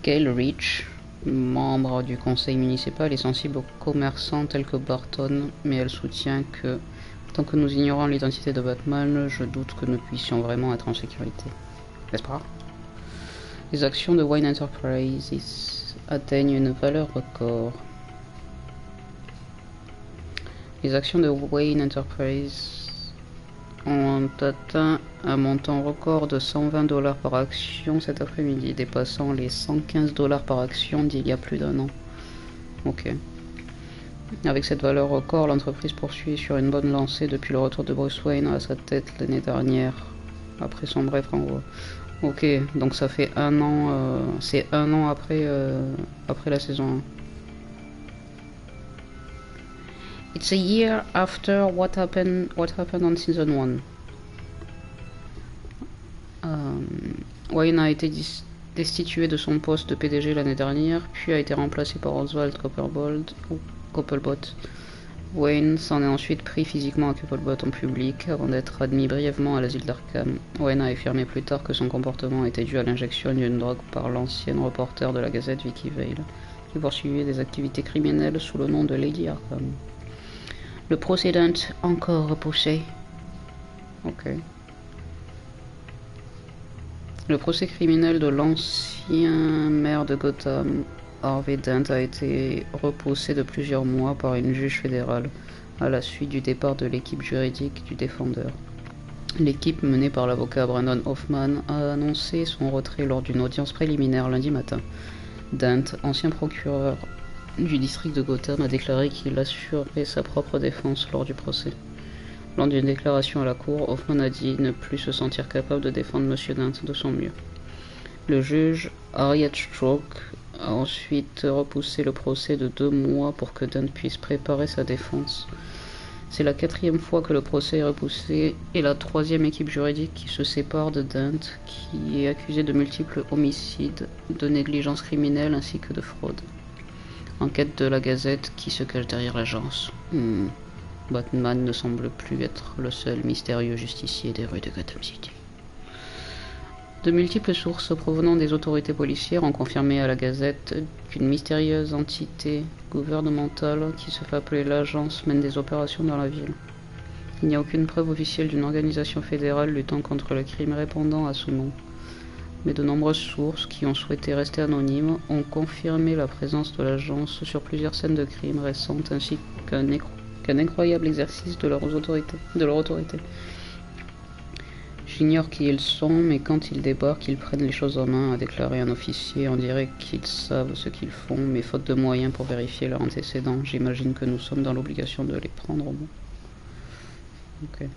Gail Rich, membre du conseil municipal, est sensible aux commerçants tels que Barton, mais elle soutient que, tant que nous ignorons l'identité de Batman, je doute que nous puissions vraiment être en sécurité. N'est-ce pas? Les actions de Wayne Enterprises atteignent une valeur record. Les actions de Wayne Enterprises ont atteint un montant record de $120 par action cet après-midi, dépassant les $115 par action d'il y a plus d'un an. Ok. Avec cette valeur record, l'entreprise poursuit sur une bonne lancée depuis le retour de Bruce Wayne à sa tête l'année dernière, après son bref renvoi. Ok, donc ça fait un an, c'est un an après la saison 1. It's a year after what happened on season 1. Wayne a été destitué de son poste de PDG l'année dernière, puis a été remplacé par Oswald Cobblepot. Wayne s'en est ensuite pris physiquement à Cobblepot en public, avant d'être admis brièvement à l'asile d'Arkham. Wayne a affirmé plus tard que son comportement était dû à l'injection d'une drogue par l'ancienne reporter de la Gazette Vicky Vale, qui poursuivait des activités criminelles sous le nom de Lady Arkham. Le procès Dent encore repoussé. Ok. Le procès criminel de l'ancien maire de Gotham, Harvey Dent, a été repoussé de plusieurs mois par une juge fédérale à la suite du départ de l'équipe juridique du défendeur. L'équipe menée par l'avocat Brandon Hoffman a annoncé son retrait lors d'une audience préliminaire lundi matin. Dent, ancien procureur du district de Gotham, a déclaré qu'il assurerait sa propre défense lors du procès. Lors d'une déclaration à la cour, Hoffman a dit ne plus se sentir capable de défendre M. Dent de son mieux. Le juge Harriet Stroke a ensuite repoussé le procès de 2 mois pour que Dent puisse préparer sa défense. C'est la 4e fois que le procès est repoussé et la 3e équipe juridique qui se sépare de Dent, qui est accusé de multiples homicides, de négligence criminelle ainsi que de fraude. Enquête de la Gazette qui se cache derrière l'agence. Batman ne semble plus être le seul mystérieux justicier des rues de Gotham City. De multiples sources provenant des autorités policières ont confirmé à la Gazette qu'une mystérieuse entité gouvernementale qui se fait appeler l'agence mène des opérations dans la ville. Il n'y a aucune preuve officielle d'une organisation fédérale luttant contre le crime répondant à ce nom. Mais de nombreuses sources, qui ont souhaité rester anonymes, ont confirmé la présence de l'agence sur plusieurs scènes de crimes récentes ainsi qu'un incroyable exercice de leur autorité. J'ignore qui ils sont, mais quand ils débarquent, ils prennent les choses en main, a déclaré un officier. On dirait qu'ils savent ce qu'ils font, mais faute de moyens pour vérifier leurs antécédents, j'imagine que nous sommes dans l'obligation de les prendre au mot. Ok.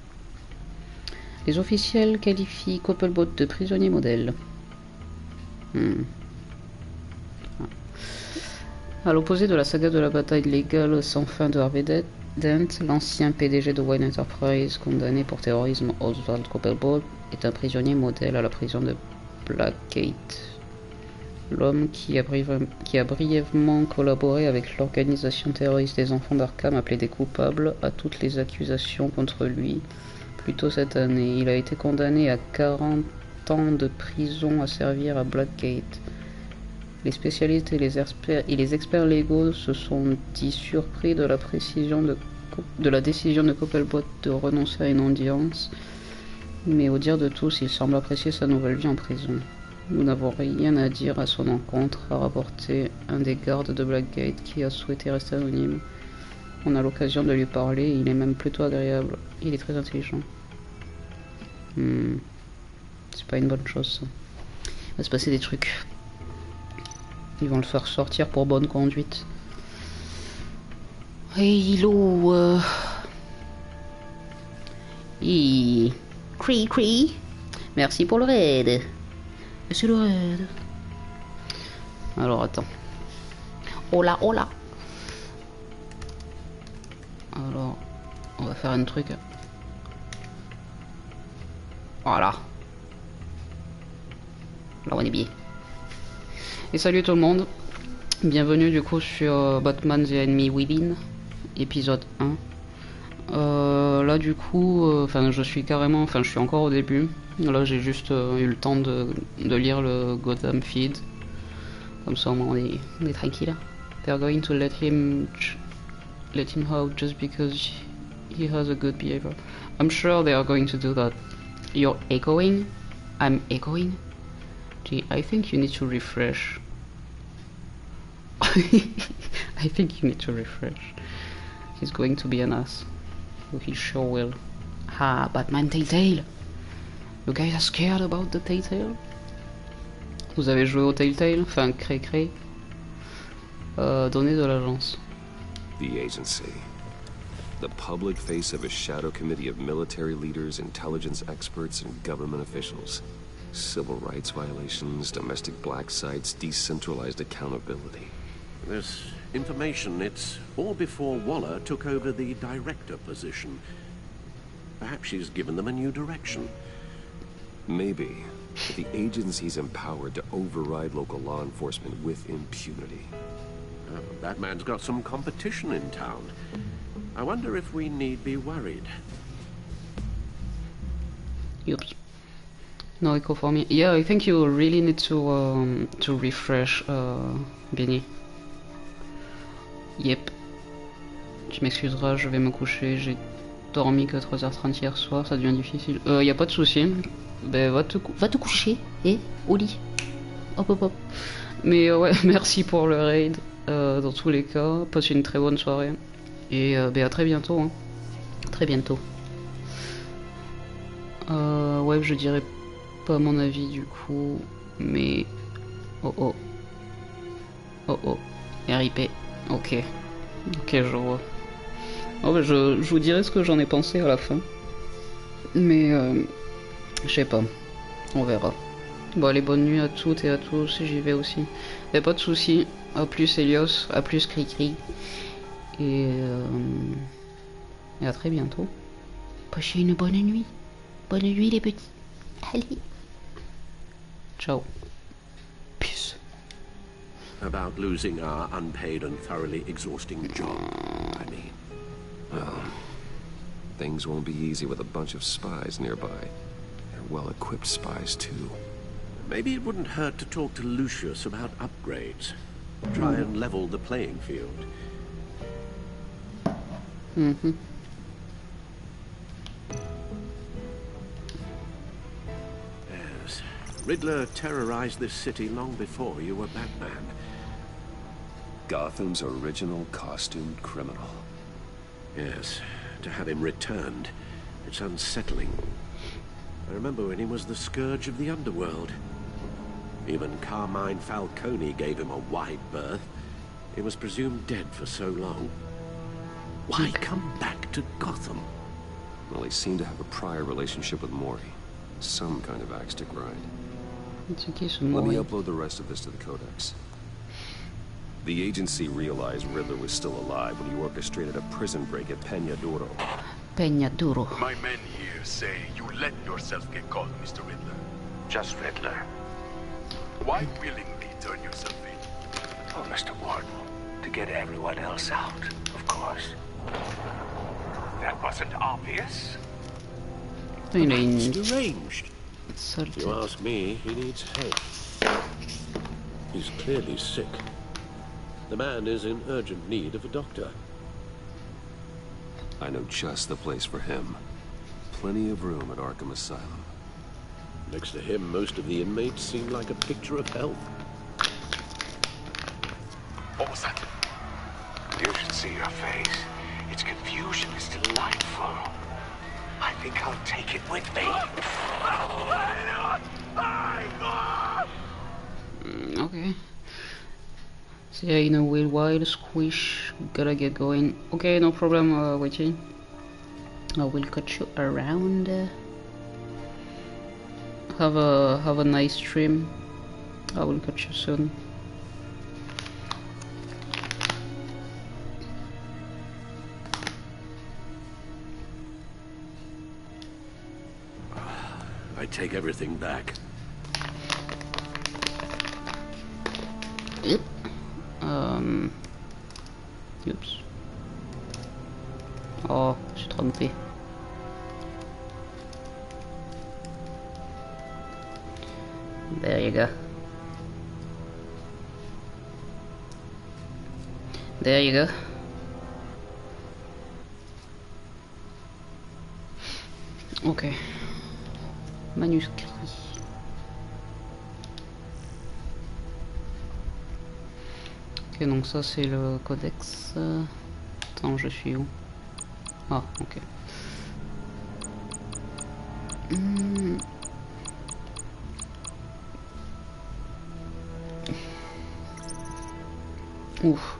Les officiels qualifient Cobblepot de prisonnier modèle. À l'opposé de la saga de la bataille légale sans fin de Harvey Dent, l'ancien PDG de Wayne Enterprise, condamné pour terrorisme, Oswald Cobblepot, est un prisonnier modèle à la prison de Blackgate. L'homme qui a brièvement collaboré avec l'organisation terroriste des enfants d'Arkham a plaidé coupable à toutes les accusations contre lui plus tôt cette année. Il a été condamné à 40 ans de prison à servir à Blackgate. Les spécialistes et les experts légaux se sont dit surpris de la décision de Cobblepot de renoncer à une audience, mais au dire de tous, il semble apprécier sa nouvelle vie en prison. Nous n'avons rien à dire à son encontre, a rapporté un des gardes de Blackgate qui a souhaité rester anonyme. On a l'occasion de lui parler, il est même plutôt agréable. Il est très intelligent. C'est pas une bonne chose ça. Il va se passer des trucs. Ils vont le faire sortir pour bonne conduite. Hey, hello. Cree. Merci pour le raid. Monsieur le raid. Alors attends. Hola. Alors, on va faire un truc. Voilà. Là on est bien. Et salut tout le monde. Bienvenue du coup sur Batman The Enemy Within, épisode 1. Là du coup, je suis encore au début. Là j'ai juste eu le temps de lire le Gotham feed. Comme ça au moins on est tranquille. They're going to let him out just because he has a good behavior. I'm sure they are going to do that. You're echoing? I'm echoing? Gee, I think you need to refresh. I think you need to refresh. He's going to be an ass. He sure will. Ah, Batman Telltale. You guys are scared about the Telltale? Vous avez joué au Telltale? Enfin, cré. Données de l'agence. The agency. The public face of a shadow committee of military leaders, intelligence experts, and government officials. Civil rights violations, domestic black sites, decentralized accountability. This information, it's all before Waller took over the director position. Perhaps she's given them a new direction. Maybe. But the agency's empowered to override local law enforcement with impunity. Batman's got some competition in town. I wonder if we need be worried. Oops. No echo for me. Yeah, I think you really need to refresh, Benny. Yep. Tu m'excuseras, je vais me coucher. J'ai dormi que 3h30 hier soir, ça devient difficile. Y a pas de souci. Ben va te coucher, au lit. Hop. Mais ouais, merci pour le raid. Dans tous les cas, passe une très bonne soirée. Et à très bientôt. Hein. Très bientôt. Ouais, je dirais pas mon avis du coup. Mais... Oh. RIP. Ok, je vois. Je vous dirai ce que j'en ai pensé à la fin. Mais... je sais pas. On verra. Bon, allez, bonne nuit à toutes et à tous. J'y vais aussi. Y'a pas de soucis. A plus Elios, à plus Cri. Et à très bientôt. Passez une bonne nuit. Bonne nuit les petits. Allez. Ciao. Peace. About losing our unpaid and thoroughly exhausting job, I mean. Well, things won't be easy with a bunch of spies nearby. They're well-equipped spies, too. Maybe it wouldn't hurt to talk to Lucius about upgrades. Try and level the playing field. Yes. Riddler terrorized this city long before you were Batman. Gotham's original costumed criminal. Yes. To have him returned, it's unsettling. I remember when he was the scourge of the underworld. Even Carmine Falcone gave him a wide berth. He was presumed dead for so long. Why come back to Gotham? Well, he seemed to have a prior relationship with Morty. Some kind of axe to grind. Let me upload the rest of this to the Codex. The agency realized Riddler was still alive when he orchestrated a prison break at Peñaduro. My men here say you let yourself get caught, Mr. Riddler. Just Riddler. Why willingly turn yourself in? Oh, Mr. Warden, to get everyone else out, of course. That wasn't obvious. It's deranged. If you ask me, he needs help. He's clearly sick. The man is in urgent need of a doctor. I know just the place for him. Plenty of room at Arkham Asylum. Next to him, most of the inmates seem like a picture of health. What was that? You should see your face. Its confusion is delightful. I think I'll take it with me. Okay. So yeah, in a wild squish, gotta get going. Okay, no problem, waiting. I will catch you around. Have a nice stream. I will catch you soon. I take everything back. Yep. Oups. Oh, je suis trompé. There you go. There you go. Ok. Manuscrit. Ok, donc ça c'est le codex. Attends, je suis où? Ah, ok. Ouf.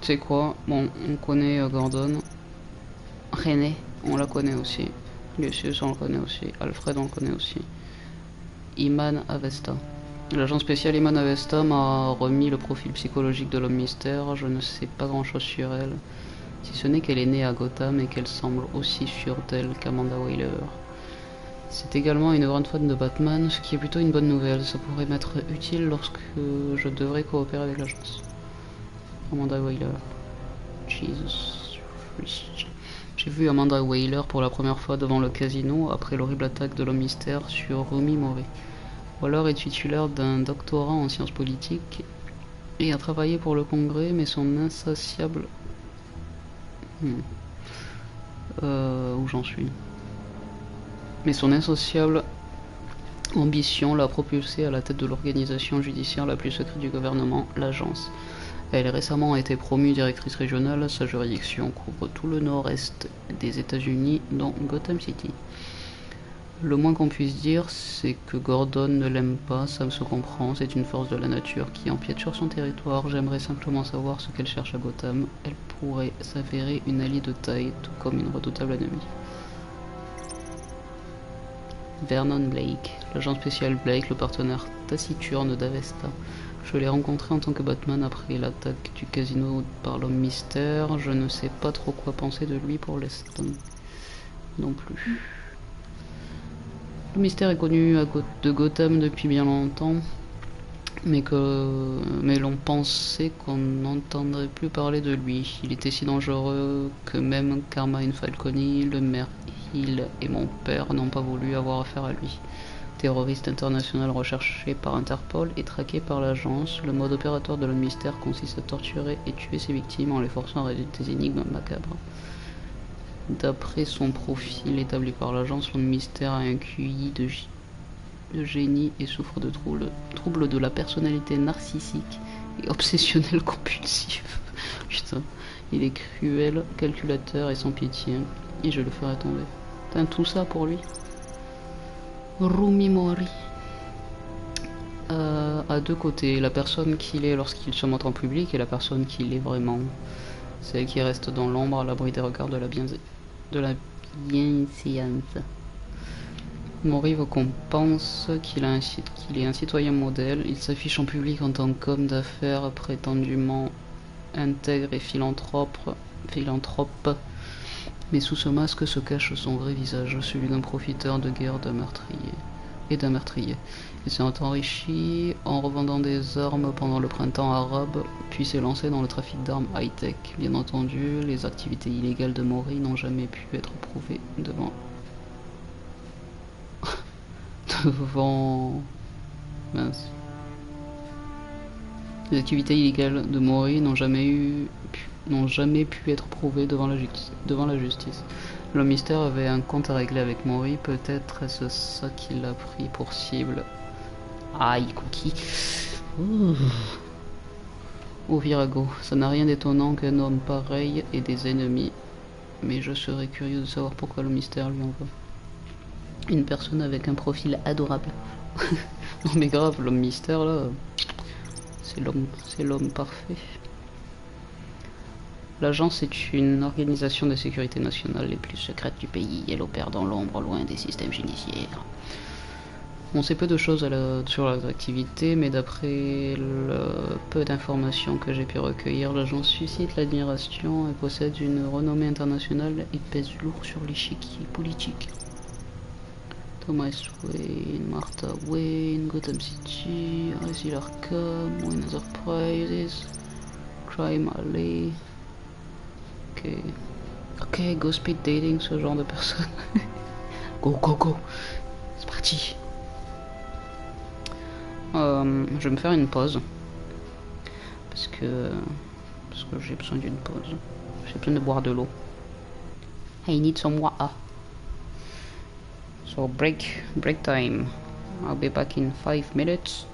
Tu sais quoi? Bon, on connaît Gordon. René, on la connaît aussi. Lucius, on le connaît aussi. Alfred, on le connaît aussi. Iman Avesta. L'agent spécial Iman Avesta m'a remis le profil psychologique de l'homme mystère. Je ne sais pas grand chose sur elle, si ce n'est qu'elle est née à Gotham et qu'elle semble aussi sûre d'elle qu'Amanda Waller. C'est également une grande fan de Batman, ce qui est plutôt une bonne nouvelle. Ça pourrait m'être utile lorsque je devrais coopérer avec l'agence. Amanda Waller. Jesus Christ. J'ai vu Amanda Waller pour la première fois devant le casino après l'horrible attaque de l'homme mystère sur Rumi Mori. Waller est titulaire d'un doctorat en sciences politiques et a travaillé pour le Congrès, mais son insatiable... où j'en suis? Mais son insatiable ambition l'a propulsée à la tête de l'organisation judiciaire la plus secrète du gouvernement, l'agence. Elle a récemment été promue directrice régionale. Sa juridiction couvre tout le nord-est des États-Unis, dont Gotham City. Le moins qu'on puisse dire, c'est que Gordon ne l'aime pas, ça se comprend, c'est une force de la nature qui empiète sur son territoire. J'aimerais simplement savoir ce qu'elle cherche à Gotham. Elle pourrait s'avérer une alliée de taille, tout comme une redoutable ennemie. Vernon Blake, l'agent spécial Blake, le partenaire taciturne d'Avesta. Je l'ai rencontré en tant que Batman après l'attaque du casino par l'homme mystère. Je ne sais pas trop quoi penser de lui pour l'instant. Non plus. Le mystère est connu de Gotham depuis bien longtemps, mais l'on pensait qu'on n'entendrait plus parler de lui. Il était si dangereux que même Carmine Falcone, le maire Hill et mon père n'ont pas voulu avoir affaire à lui. Terroriste international recherché par Interpol et traqué par l'agence, le mode opératoire de l'homme mystère consiste à torturer et tuer ses victimes en les forçant à résoudre des énigmes macabres. D'après son profil établi par l'agence, l'homme mystère a un QI de génie et souffre de troubles de la personnalité narcissique et obsessionnel compulsif. Putain, il est cruel, calculateur et sans pitié, et je le ferai tomber. Putain, tout ça pour lui. Rumi Mori. À deux côtés, la personne qu'il est lorsqu'il se montre en public et la personne qu'il est vraiment. Celle qui reste dans l'ombre à l'abri des regards de la bienséance. Mori veut qu'on pense qu'il est un citoyen modèle. Il s'affiche en public en tant qu'homme d'affaires prétendument intègre et philanthrope. Mais sous ce masque se cache son vrai visage, celui d'un profiteur de guerre d'un meurtrier. Il s'est enrichi en revendant des armes pendant le printemps arabe, puis s'est lancé dans le trafic d'armes high-tech. Bien entendu, les activités illégales de Mori n'ont jamais pu être prouvées Mince. Les activités illégales de Mori n'ont jamais pu être prouvées devant la justice. Le mystère avait un compte à régler avec Mori, peut-être est-ce ça qui l'a pris pour cible. Aïe, Cookie. Ouh. Oh Virago, ça n'a rien d'étonnant qu'un homme pareil ait des ennemis. Mais je serais curieux de savoir pourquoi le mystère lui en veut. Une personne avec un profil adorable. Non mais grave, l'homme mystère là, c'est l'homme parfait. L'agence est une organisation de sécurité nationale les plus secrètes du pays. Elle opère dans l'ombre, loin des systèmes judiciaires. On sait peu de choses sur leurs activités, mais d'après le peu d'informations que j'ai pu recueillir, l'agence suscite l'admiration et possède une renommée internationale et pèse lourd sur l'échiquier politique. Thomas Wayne, Martha Wayne, Gotham City, Asile Arkham, Wayne Enterprises, Crime Alley. Ok, go speed dating, ce genre de personne. Go, c'est parti. Je vais me faire une pause parce que j'ai besoin d'une pause. J'ai besoin de boire de l'eau. I need some water. So break time. I'll be back in 5 minutes.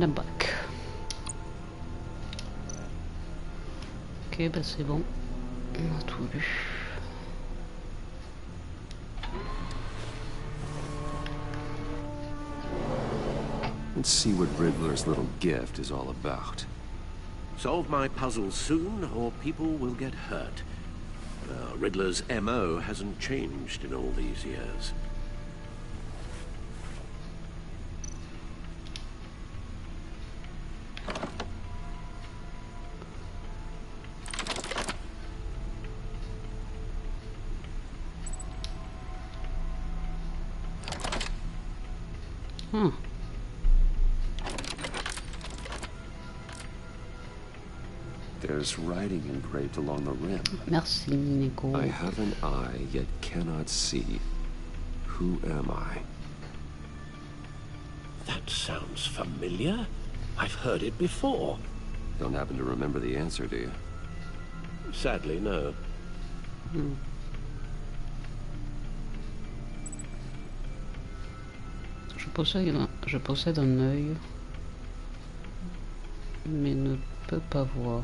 La bac. Ok, bah c'est bon. On a tout lu. Let's see what Riddler's little gift is all about. Solve my puzzle soon, or people will get hurt. Riddler's MO hasn't changed in all these years. There's writing engraved along the rim. Merci, Nico. I have an eye, yet cannot see. Who am I? That sounds familiar. I've heard it before. Don't happen to remember the answer, do you? Sadly, no. Je possède un œil, mais ne peux pas voir.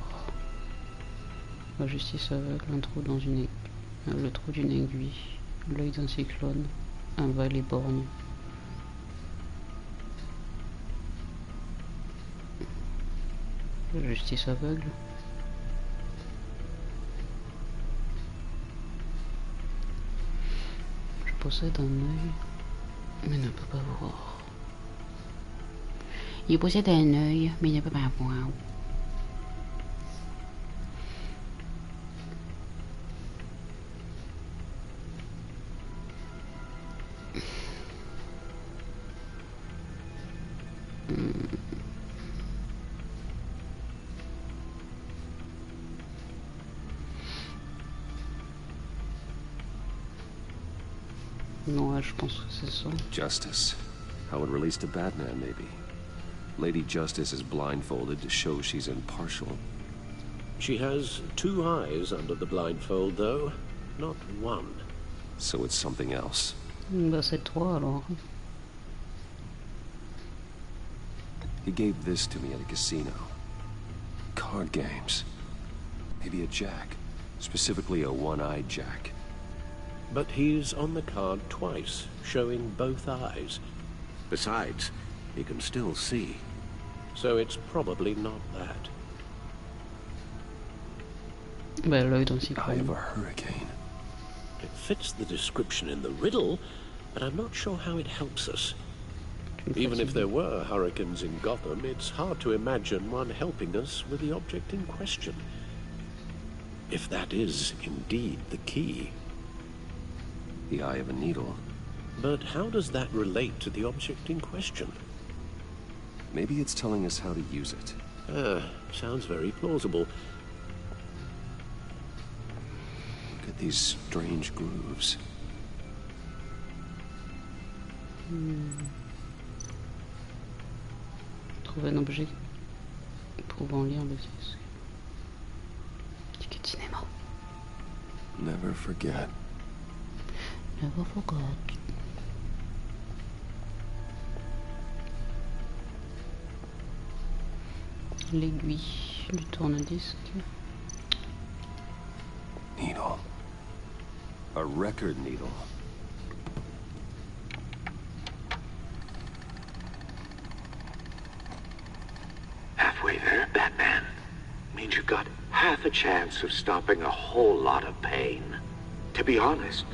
La justice aveugle, un trou dans une le trou d'une aiguille, l'œil d'un cyclone, un valet borgne. La justice aveugle. Je possède un œil, mais ne peux pas voir. Il possède un œil, mais ne peut pas voir. Ouais, je pense que c'est ça. Justice. How it relates to Batman, maybe. Lady Justice is blindfolded to show she's impartial. She has 2 eyes under the blindfold, though, not 1. So it's something else. Bah c'est 3 alors. He gave this to me at a casino. Card games. Maybe a jack. Specifically a one-eyed jack. But he's on the card twice, showing both eyes. Besides, he can still see. So it's probably not that. Bah l'œil d'un cyclone. Eye of a hurricane. It fits the description in the riddle, but I'm not sure how it helps us. Even if there were hurricanes in Gotham, it's hard to imagine one helping us with the object in question. If that is indeed the key. The eye of a needle. But how does that relate to the object in question? Maybe it's telling us how to use it. Sounds very plausible. Look at these strange grooves. Trouver un objet pouvant lire le disque. Ticket de cinéma. Never forget. Never forgot. L'aiguille du tourne-disque. Needle. A record needle. Halfway there, Batman. Means you've got half a chance of stopping a whole lot of pain. To be honest,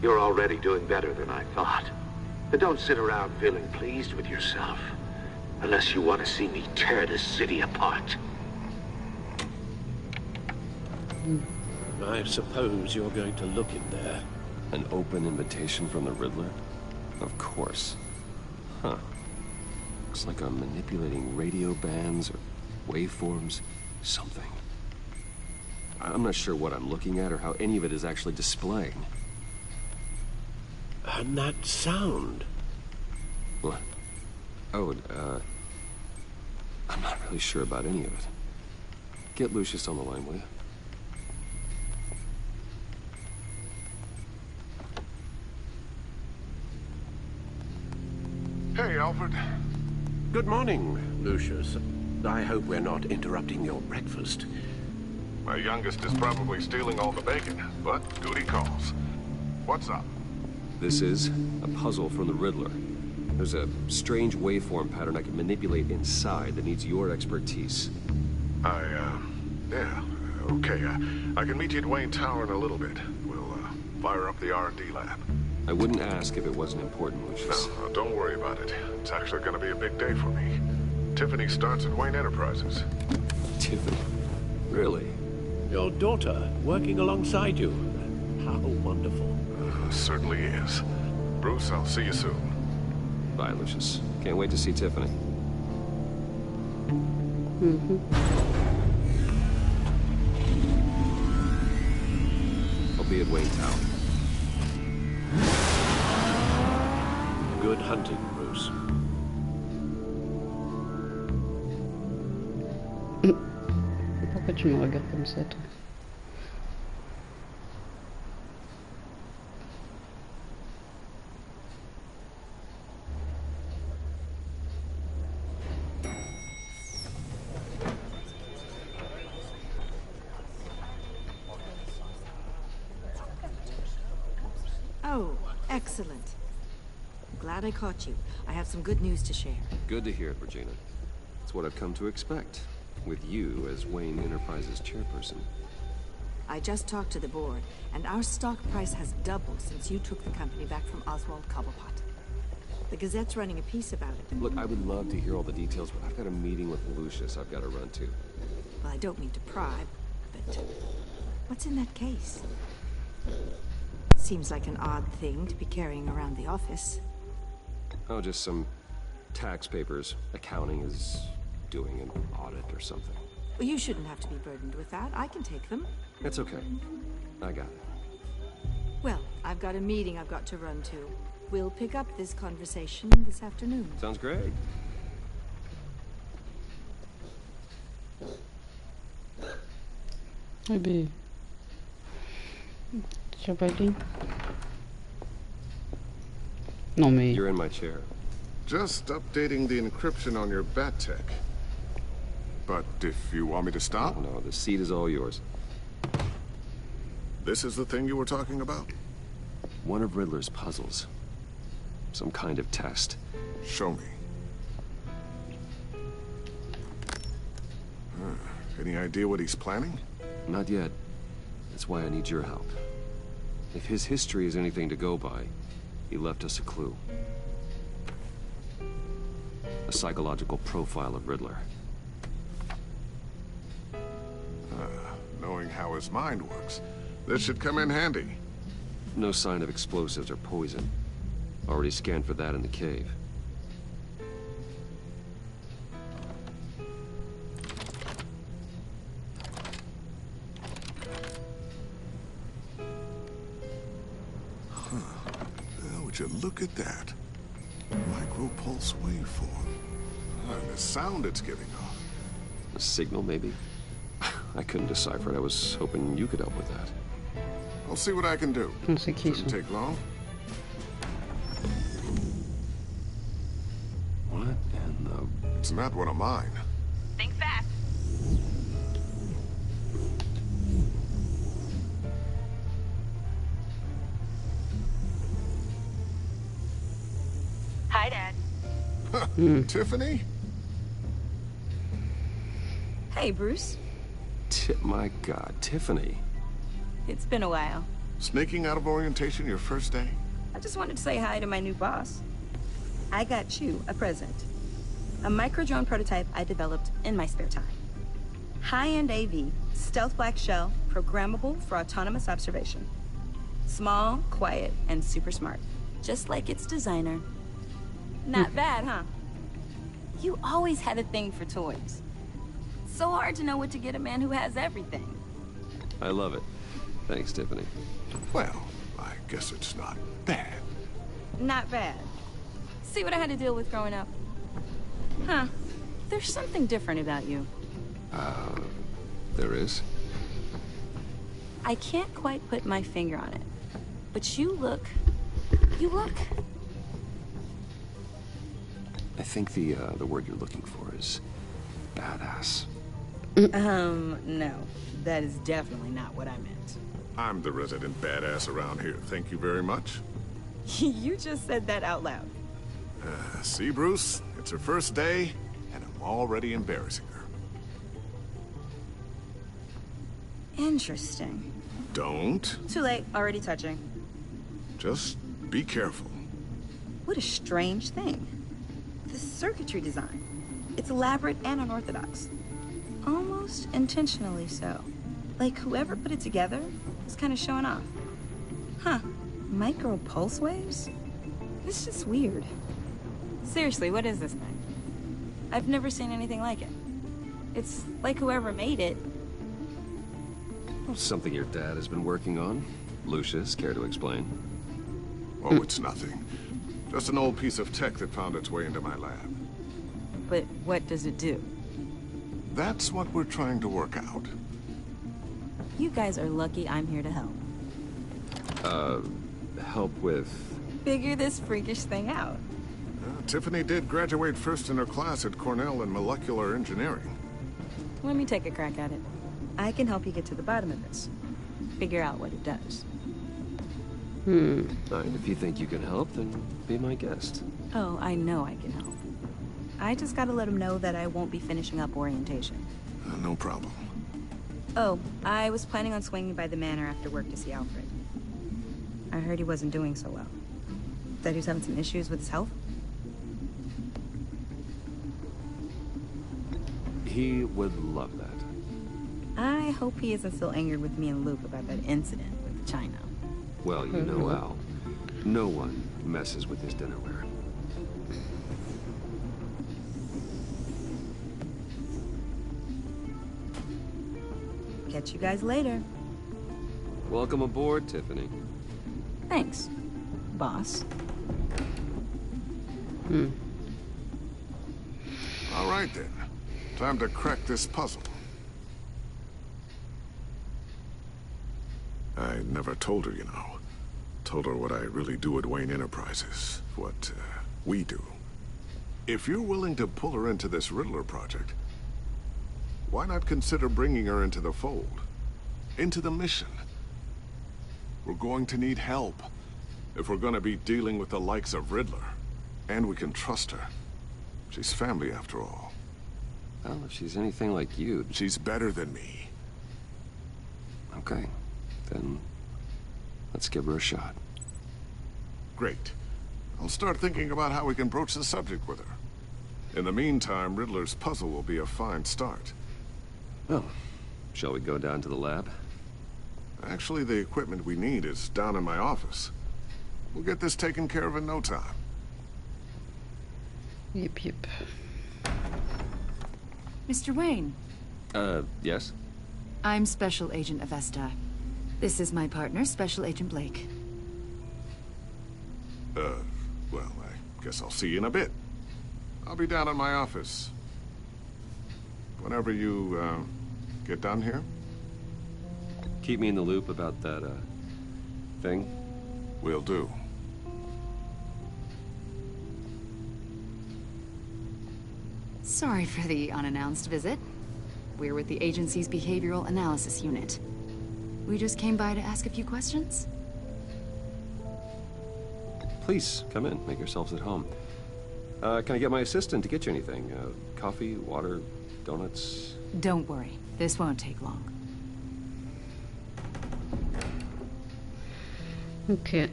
you're already doing better than I thought. But don't sit around feeling pleased with yourself. Unless you want to see me tear this city apart. I suppose you're going to look in there. An open invitation from the Riddler? Of course. Huh. Looks like I'm manipulating radio bands or waveforms. Something. I'm not sure what I'm looking at or how any of it is actually displaying. And that sound. What? Oh, I'm not really sure about any of it. Get Lucius on the line, will you? Hey, Alfred. Good morning, Lucius, I hope we're not interrupting your breakfast. My youngest is probably stealing all the bacon, but duty calls. What's up? This is a puzzle from the Riddler. There's a strange waveform pattern I can manipulate inside that needs your expertise. Yeah, okay. I can meet you at Wayne Tower in a little bit. We'll, fire up the R&D lab. I wouldn't ask if it wasn't important, Lucius. No, don't worry about it. It's actually gonna be a big day for me. Tiffany starts at Wayne Enterprises. Tiffany? Really? Your daughter working alongside you. How wonderful. Certainly is. Bruce, I'll see you soon. Bye, Lucius. Can't wait to see Tiffany. I'll be at Wayne Tower. Good hunting, Bruce. Pourquoi tu me regardes comme ça, toi? Oh, excellent. Glad I caught you. I have some good news to share. Good to hear it, Regina. It's what I've come to expect, with you as Wayne Enterprises chairperson. I just talked to the board, and our stock price has doubled since you took the company back from Oswald Cobblepot. The Gazette's running a piece about it. Look, I would love to hear all the details, but I've got a meeting with Lucius I've got to run to. Well, I don't mean to pry, but what's in that case? Seems like an odd thing to be carrying around the office. Oh, just some tax papers. Accounting is doing an audit or something. Well, you shouldn't have to be burdened with that. I can take them. It's okay. I got it. Well, I've got a meeting I've got to run to. We'll pick up this conversation this afternoon. Sounds great. Maybe. Somebody. No, me. You're in my chair. Just updating the encryption on your bat tech. But if you want me to stop? Oh, no, the seat is all yours. This is the thing you were talking about? One of Riddler's puzzles. Some kind of test. Show me. Any idea what he's planning? Not yet. That's why I need your help. If his history is anything to go by, he left us a clue. A psychological profile of Riddler. Knowing how his mind works, this should come in handy. No sign of explosives or poison. Already scanned for that in the cave. Would you look at that? Micropulse waveform. And the sound it's giving off. A signal, maybe? I couldn't decipher it. I was hoping you could help with that. I'll see what I can do. Shouldn't take long. What in the... It's not one of mine. Think fast. Hi, Dad. Tiffany? Hey, Bruce. My God, Tiffany. It's been a while. Sneaking out of orientation your first day? I just wanted to say hi to my new boss. I got you a present. A micro-drone prototype I developed in my spare time. High-end AV, stealth black shell, programmable for autonomous observation. Small, quiet, and super smart. Just like its designer. Not bad, huh? You always had a thing for toys. So hard to know what to get a man who has everything. I love it. Thanks, Tiffany. Well, I guess it's not bad. Not bad. See what I had to deal with growing up? Huh. There's something different about you. There is? I can't quite put my finger on it. But you look... I think the word you're looking for is badass. No. That is definitely not what I meant. I'm the resident badass around here. Thank you very much. You just said that out loud. See, Bruce? It's her first day, and I'm already embarrassing her. Interesting. Don't. Too late. Already touching. Just be careful. What a strange thing. The circuitry design. It's elaborate and unorthodox. Almost intentionally so. Like whoever put it together was kind of showing off. Huh. Micro pulse waves? It's just weird. Seriously, what is this thing? I've never seen anything like it. It's like whoever made it. Something your dad has been working on. Lucius, care to explain? Oh, it's nothing. Just an old piece of tech that found its way into my lab. But what does it do? That's what we're trying to work out. You guys are lucky I'm here to help. Help with... Figure this freakish thing out. Tiffany did graduate first in her class at Cornell in molecular engineering. Let me take a crack at it. I can help you get to the bottom of this. Figure out what it does. And if you think you can help, then be my guest. Oh, I know I can help. I just gotta let him know that I won't be finishing up orientation. No problem. Oh, I was planning on swinging by the manor after work to see Alfred. I heard he wasn't doing so well. That he was having some issues with his health? He would love that. I hope he isn't still angered with me and Luke about that incident with China. Well, you know Al. No one messes with his dinnerware. Catch you guys later. Welcome aboard, Tiffany. Thanks, boss. All right, then. Time to crack this puzzle. I never told her, you know. Told her what I really do at Wayne Enterprises. What, we do. If you're willing to pull her into this Riddler project, why not consider bringing her into the fold? Into the mission? We're going to need help if we're going to be dealing with the likes of Riddler. And we can trust her. She's family, after all. Well, if she's anything like you... She's better than me. Okay. Then let's give her a shot. Great. I'll start thinking about how we can broach the subject with her. In the meantime, Riddler's puzzle will be a fine start. Well, shall we go down to the lab? Actually, the equipment we need is down in my office. We'll get this taken care of in no time. Yep. Mr. Wayne. Yes? I'm Special Agent Avesta. This is my partner, Special Agent Blake. Well, I guess I'll see you in a bit. I'll be down in my office. Whenever you, get done here. Keep me in the loop about that, thing. Will do. Sorry for the unannounced visit. We're with the agency's behavioral analysis unit. We just came by to ask a few questions. Please, come in. Make yourselves at home. Can I get my assistant to get you anything? Coffee, water, donuts? Don't worry. This won't take long. Ok.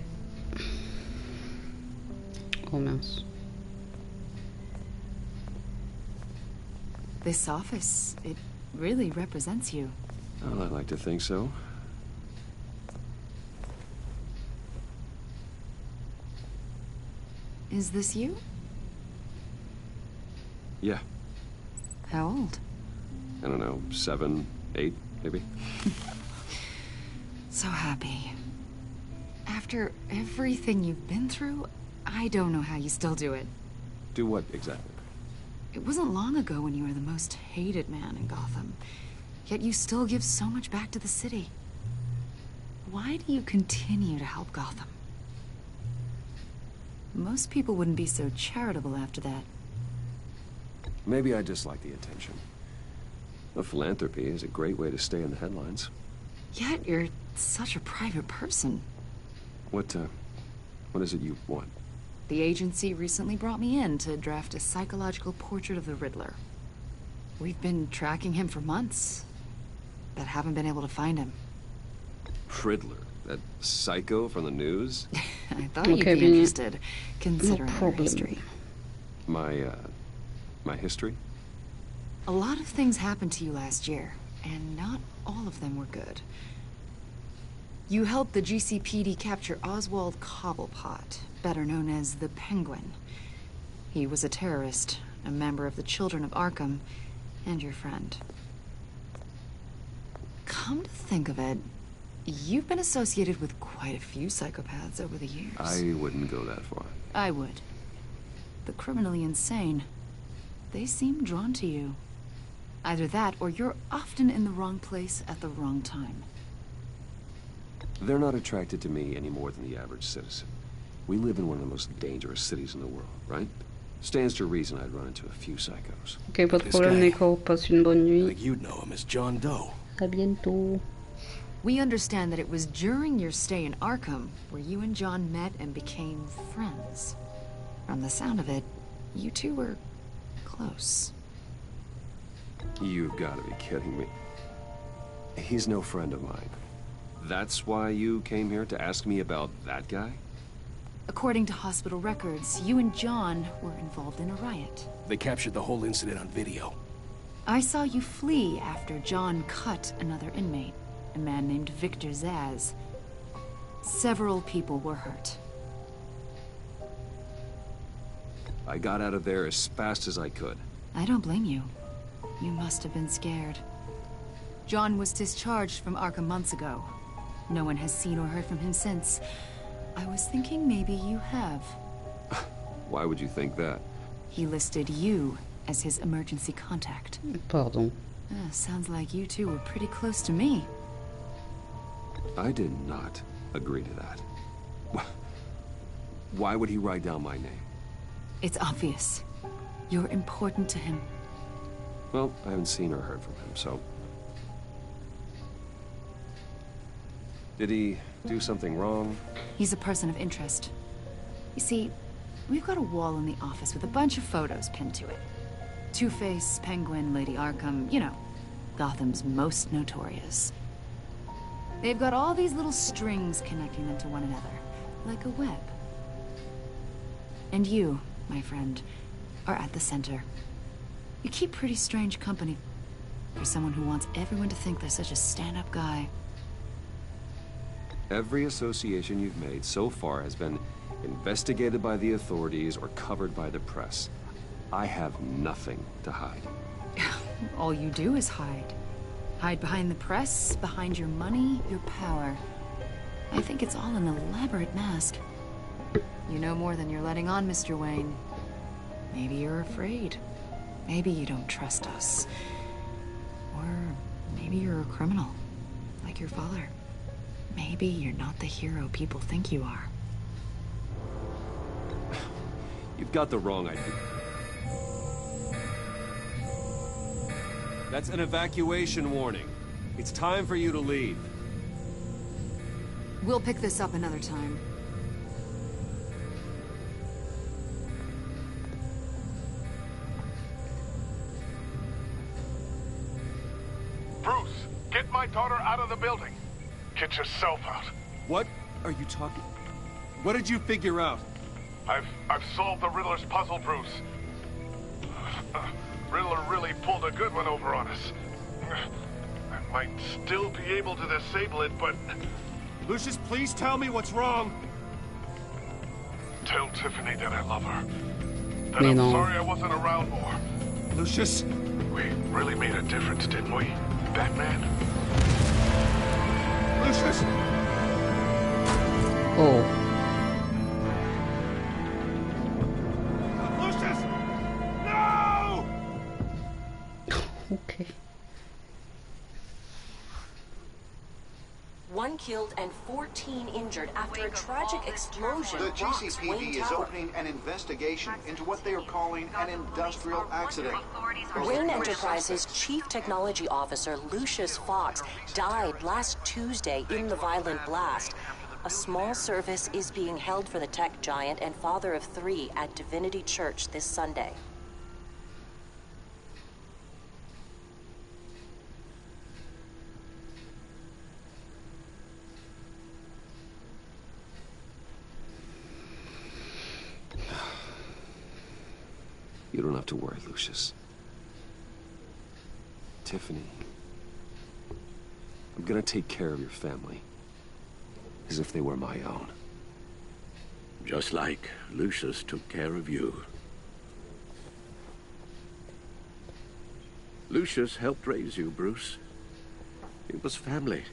Oh mince. This office, it really represents you. Well, I'd like to think so. Is this you? Yeah. How old? I don't know, 7, 8, maybe? So happy. After everything you've been through, I don't know how you still do it. Do what, exactly? It wasn't long ago when you were the most hated man in Gotham. Yet you still give so much back to the city. Why do you continue to help Gotham? Most people wouldn't be so charitable after that. Maybe I just like the attention. The philanthropy is a great way to stay in the headlines. Yet you're such a private person. What is it you want? The agency recently brought me in to draft a psychological portrait of the Riddler. We've been tracking him for months, but haven't been able to find him. Riddler? That psycho from the news? I thought you'd be interested, considering your history. My history? A lot of things happened to you last year, and not all of them were good. You helped the GCPD capture Oswald Cobblepot, better known as the Penguin. He was a terrorist, a member of the Children of Arkham, and your friend. Come to think of it, you've been associated with quite a few psychopaths over the years. I wouldn't go that far. I would. The criminally insane. They seem drawn to you. Either that, or you're often in the wrong place at the wrong time. They're not attracted to me any more than the average citizen. We live in one of the most dangerous cities in the world, right? Stands to reason I'd run into a few psychos. Ok, pas de problème, Nico. Passe une bonne nuit. Like you'd know him as John Doe. À bientôt. We understand that it was during your stay in Arkham where you and John met and became friends. From the sound of it, you two were close. You've got to be kidding me. He's no friend of mine. That's why you came here to ask me about that guy? According to hospital records, you and John were involved in a riot. They captured the whole incident on video. I saw you flee after John cut another inmate, a man named Victor Zaz. Several people were hurt. I got out of there as fast as I could. I don't blame you. You must have been scared. John was discharged from Arkham months ago. No one has seen or heard from him since. I was thinking maybe you have. Why would you think that? He listed you as his emergency contact. Pardon. Sounds like you two were pretty close to me. I did not agree to that. Why would he write down my name? It's obvious. You're important to him. Well, I haven't seen or heard from him, so... Did he do something wrong? He's a person of interest. You see, we've got a wall in the office with a bunch of photos pinned to it. Two-Face, Penguin, Lady Arkham, you know, Gotham's most notorious. They've got all these little strings connecting them to one another, like a web. And you, my friend, are at the center. You keep pretty strange company for someone who wants everyone to think they're such a stand-up guy. Every association you've made so far has been investigated by the authorities or covered by the press. I have nothing to hide. All you do is hide. Hide behind the press, behind your money, your power. I think it's all an elaborate mask. You know more than you're letting on, Mr. Wayne. Maybe you're afraid. Maybe you don't trust us. Or maybe you're a criminal, like your father. Maybe you're not the hero people think you are. You've got the wrong idea. That's an evacuation warning. It's time for you to leave. We'll pick this up another time. Bruce, get my daughter out of the building. Get yourself out. What are you talking? What did you figure out? I've solved the Riddler's puzzle, Bruce. Riddler really pulled a good one over on us. I might still be able to disable it, but... Lucius, please tell me what's wrong. Tell Tiffany that I love her. That I'm sorry I wasn't around more. Lucius! We really made a difference, didn't we, Batman? Lucius! Oh. Lucius! No! Okay. 1 killed and 14 injured after a tragic explosion. The rocks Wayne GCPD is Tower. opening an investigation into what they are calling an industrial accident. Wayne Enterprises' Chief Technology Officer, Lucius Fox, died last Tuesday in the violent blast. A small service is being held for the tech giant and father of 3 at Divinity Church this Sunday. You don't have to worry, Lucius. Tiffany, I'm gonna take care of your family as if they were my own. Just like Lucius took care of you. Lucius helped raise you, Bruce. It was family.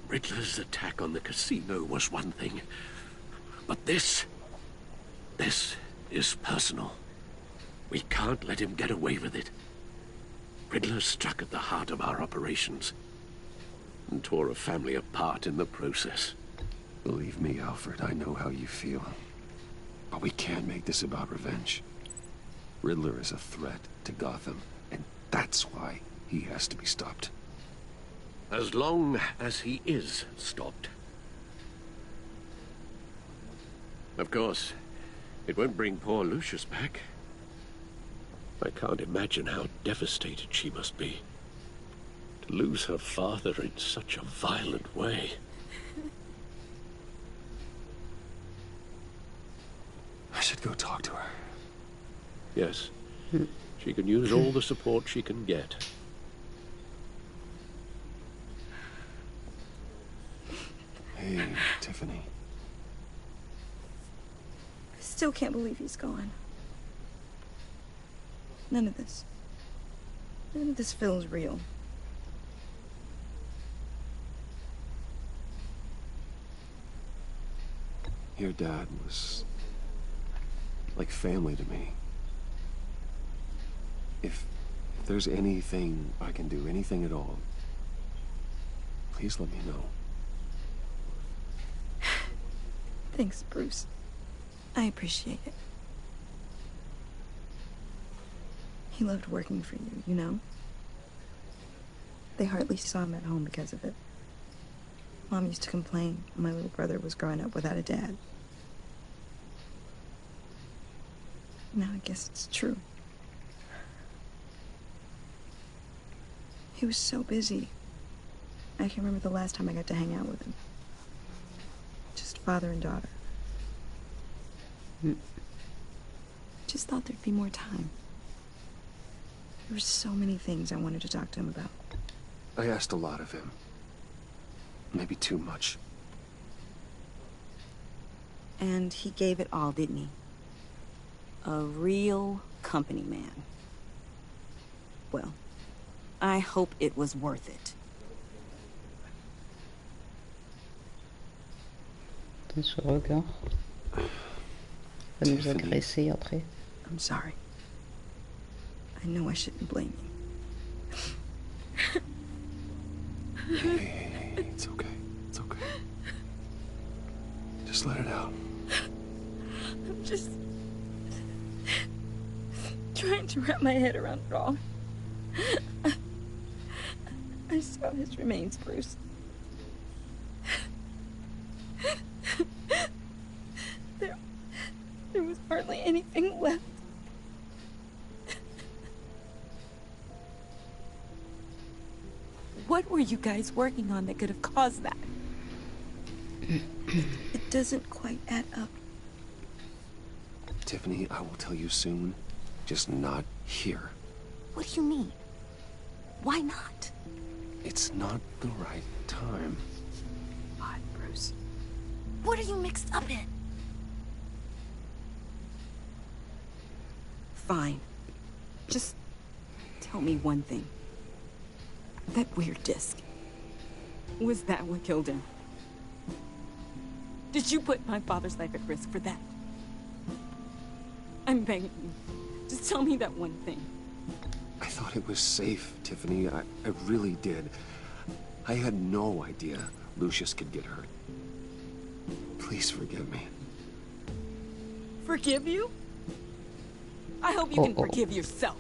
Riddler's attack on the casino was one thing, but this is personal. We can't let him get away with it. Riddler struck at the heart of our operations and tore a family apart in the process. Believe me, Alfred, I know how you feel. But we can't make this about revenge. Riddler is a threat to Gotham, and that's why he has to be stopped. As long as he is stopped. Of course, it won't bring poor Lucius back. I can't imagine how devastated she must be. To lose her father in such a violent way. I should go talk to her. Yes. She can use all the support she can get. Hey, Tiffany. I still can't believe he's gone. None of this feels real. Your dad was like family to me. If there's anything I can do, anything at all, please let me know. Thanks, Bruce. I appreciate it. He loved working for you, you know? They hardly saw him at home because of it. Mom used to complain my little brother was growing up without a dad. Now I guess it's true. He was so busy. I can remember the last time I got to hang out with him. Just father and daughter. Just thought there'd be more time. There were so many things I wanted to talk to him about. I asked a lot of him. Maybe too much. And he gave it all, didn't he? A real company man. Well, I hope it was worth it. Ce regard va nous agresser après. I'm sorry. I know I shouldn't blame you. Hey, it's okay. It's okay. Just let it out. I'm just trying to wrap my head around it all. I saw his remains, Bruce. There was hardly anything left. What were you guys working on that could have caused that? It doesn't quite add up. Tiffany, I will tell you soon. Just not here. What do you mean? Why not? It's not the right time. God, Bruce. What are you mixed up in? Fine. Just tell me one thing. That weird disc. Was that what killed him? Did you put my father's life at risk for that? I'm begging you. Just tell me that one thing. I thought it was safe, Tiffany. I really did. I had no idea Lucius could get hurt. Please forgive me. Forgive you? I hope you can forgive yourself.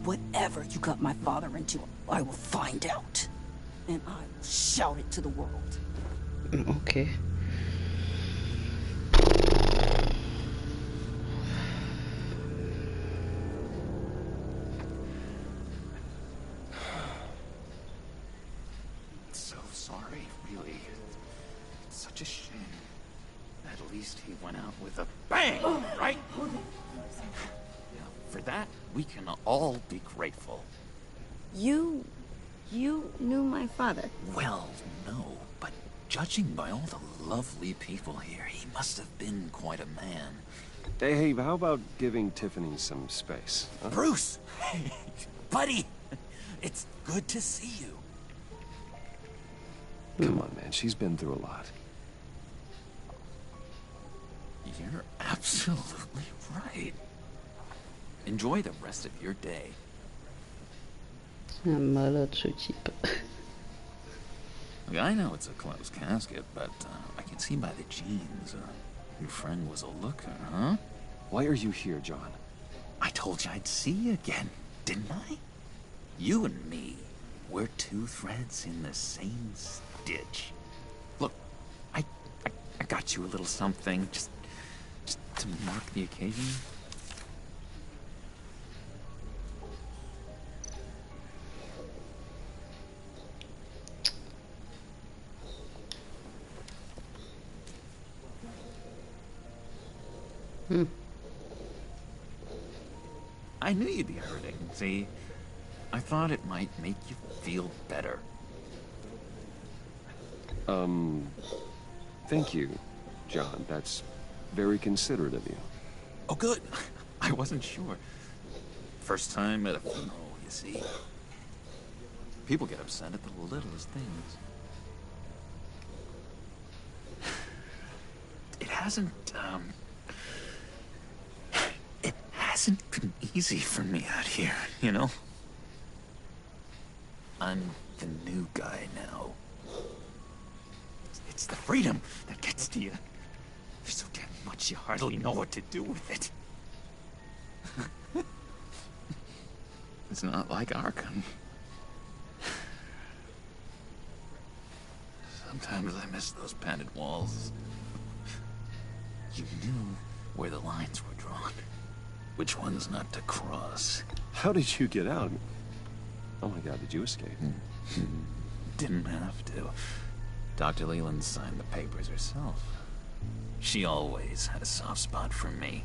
Whatever you got my father into, I will find out. And I will shout it to the world. Okay. So sorry, really. It's such a shame. At least he went out with a bang, right? For that, we can all be grateful. You knew my father? Well, no, but judging by all the lovely people here, he must have been quite a man. Hey, how about giving Tiffany some space? Huh? Bruce! Buddy! It's good to see you. Come on, man. She's been through a lot. You're absolutely right. Enjoy the rest of your day. Un malade, ce type. I know it's a closed casket, but I can see by the jeans. Your friend was a looker, huh? Why are you here, John? I told you I'd see you again, didn't I? You and me, we're two threads in the same stitch. Look, I got you a little something, just to mark the occasion. I knew you'd be hurting, see? I thought it might make you feel better. Thank you, John. That's very considerate of you. Oh, good. I wasn't sure. First time at a funeral, you see. People get upset at the littlest things. It hasn't been easy for me out here, you know? I'm the new guy now. It's the freedom that gets to you. There's so damn much you hardly know what to do with it. It's not like Arkham. Sometimes I miss those padded walls. You knew where the lines were drawn. Which ones not to cross. How did you get out? Oh my god, did you escape? Didn't have to. Dr. Leland signed the papers herself. She always had a soft spot for me.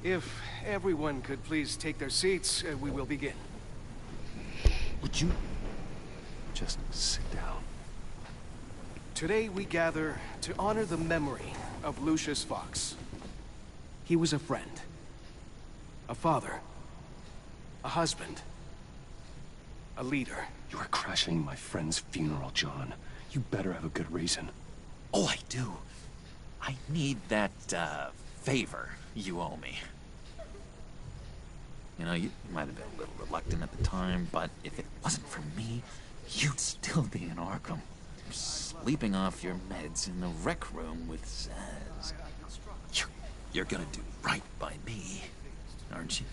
If everyone could please take their seats, we will begin. Would you just sit down? Today we gather to honor the memory of Lucius Fox. He was a friend, a father, a husband, a leader. You are crashing my friend's funeral, John. You better have a good reason. Oh, I do. I need that, favor you owe me. You know, you might have been a little reluctant at the time, but if it wasn't for me, you'd still be in Arkham. Sleeping off your meds in the rec room with Zaz. You're gonna do right by me, aren't you?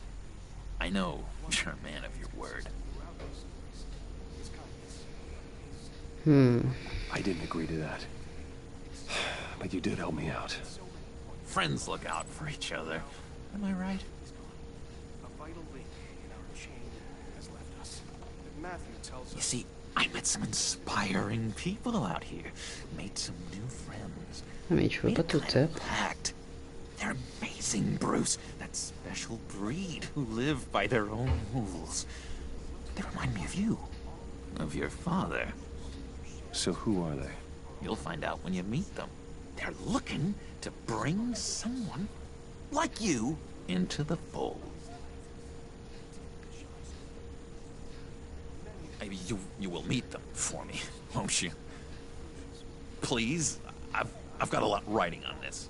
I know you're a man of your word. I didn't agree to that. But you did help me out. Friends look out for each other. Am I right? A vital link in our chain has left us. Matthew tells us. You see, I met some inspiring people out here. Made some new friends. Ah mais tu veux pas tout taire. Pact. They're amazing, Bruce. That special breed who live by their own rules. They remind me of you. Of your father. So who are they? You'll find out when you meet them. They're looking to bring someone like you into the fold. Maybe you will meet them for me, won't you? Please? I've got a lot riding on this.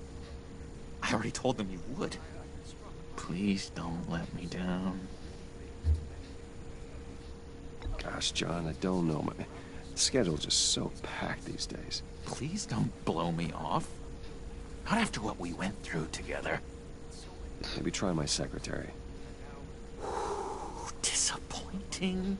I already told them you would. Please don't let me down. Gosh, John, I don't know. My schedule's just so packed these days. Please don't blow me off. Not after what we went through together. Maybe try my secretary. Disappointing.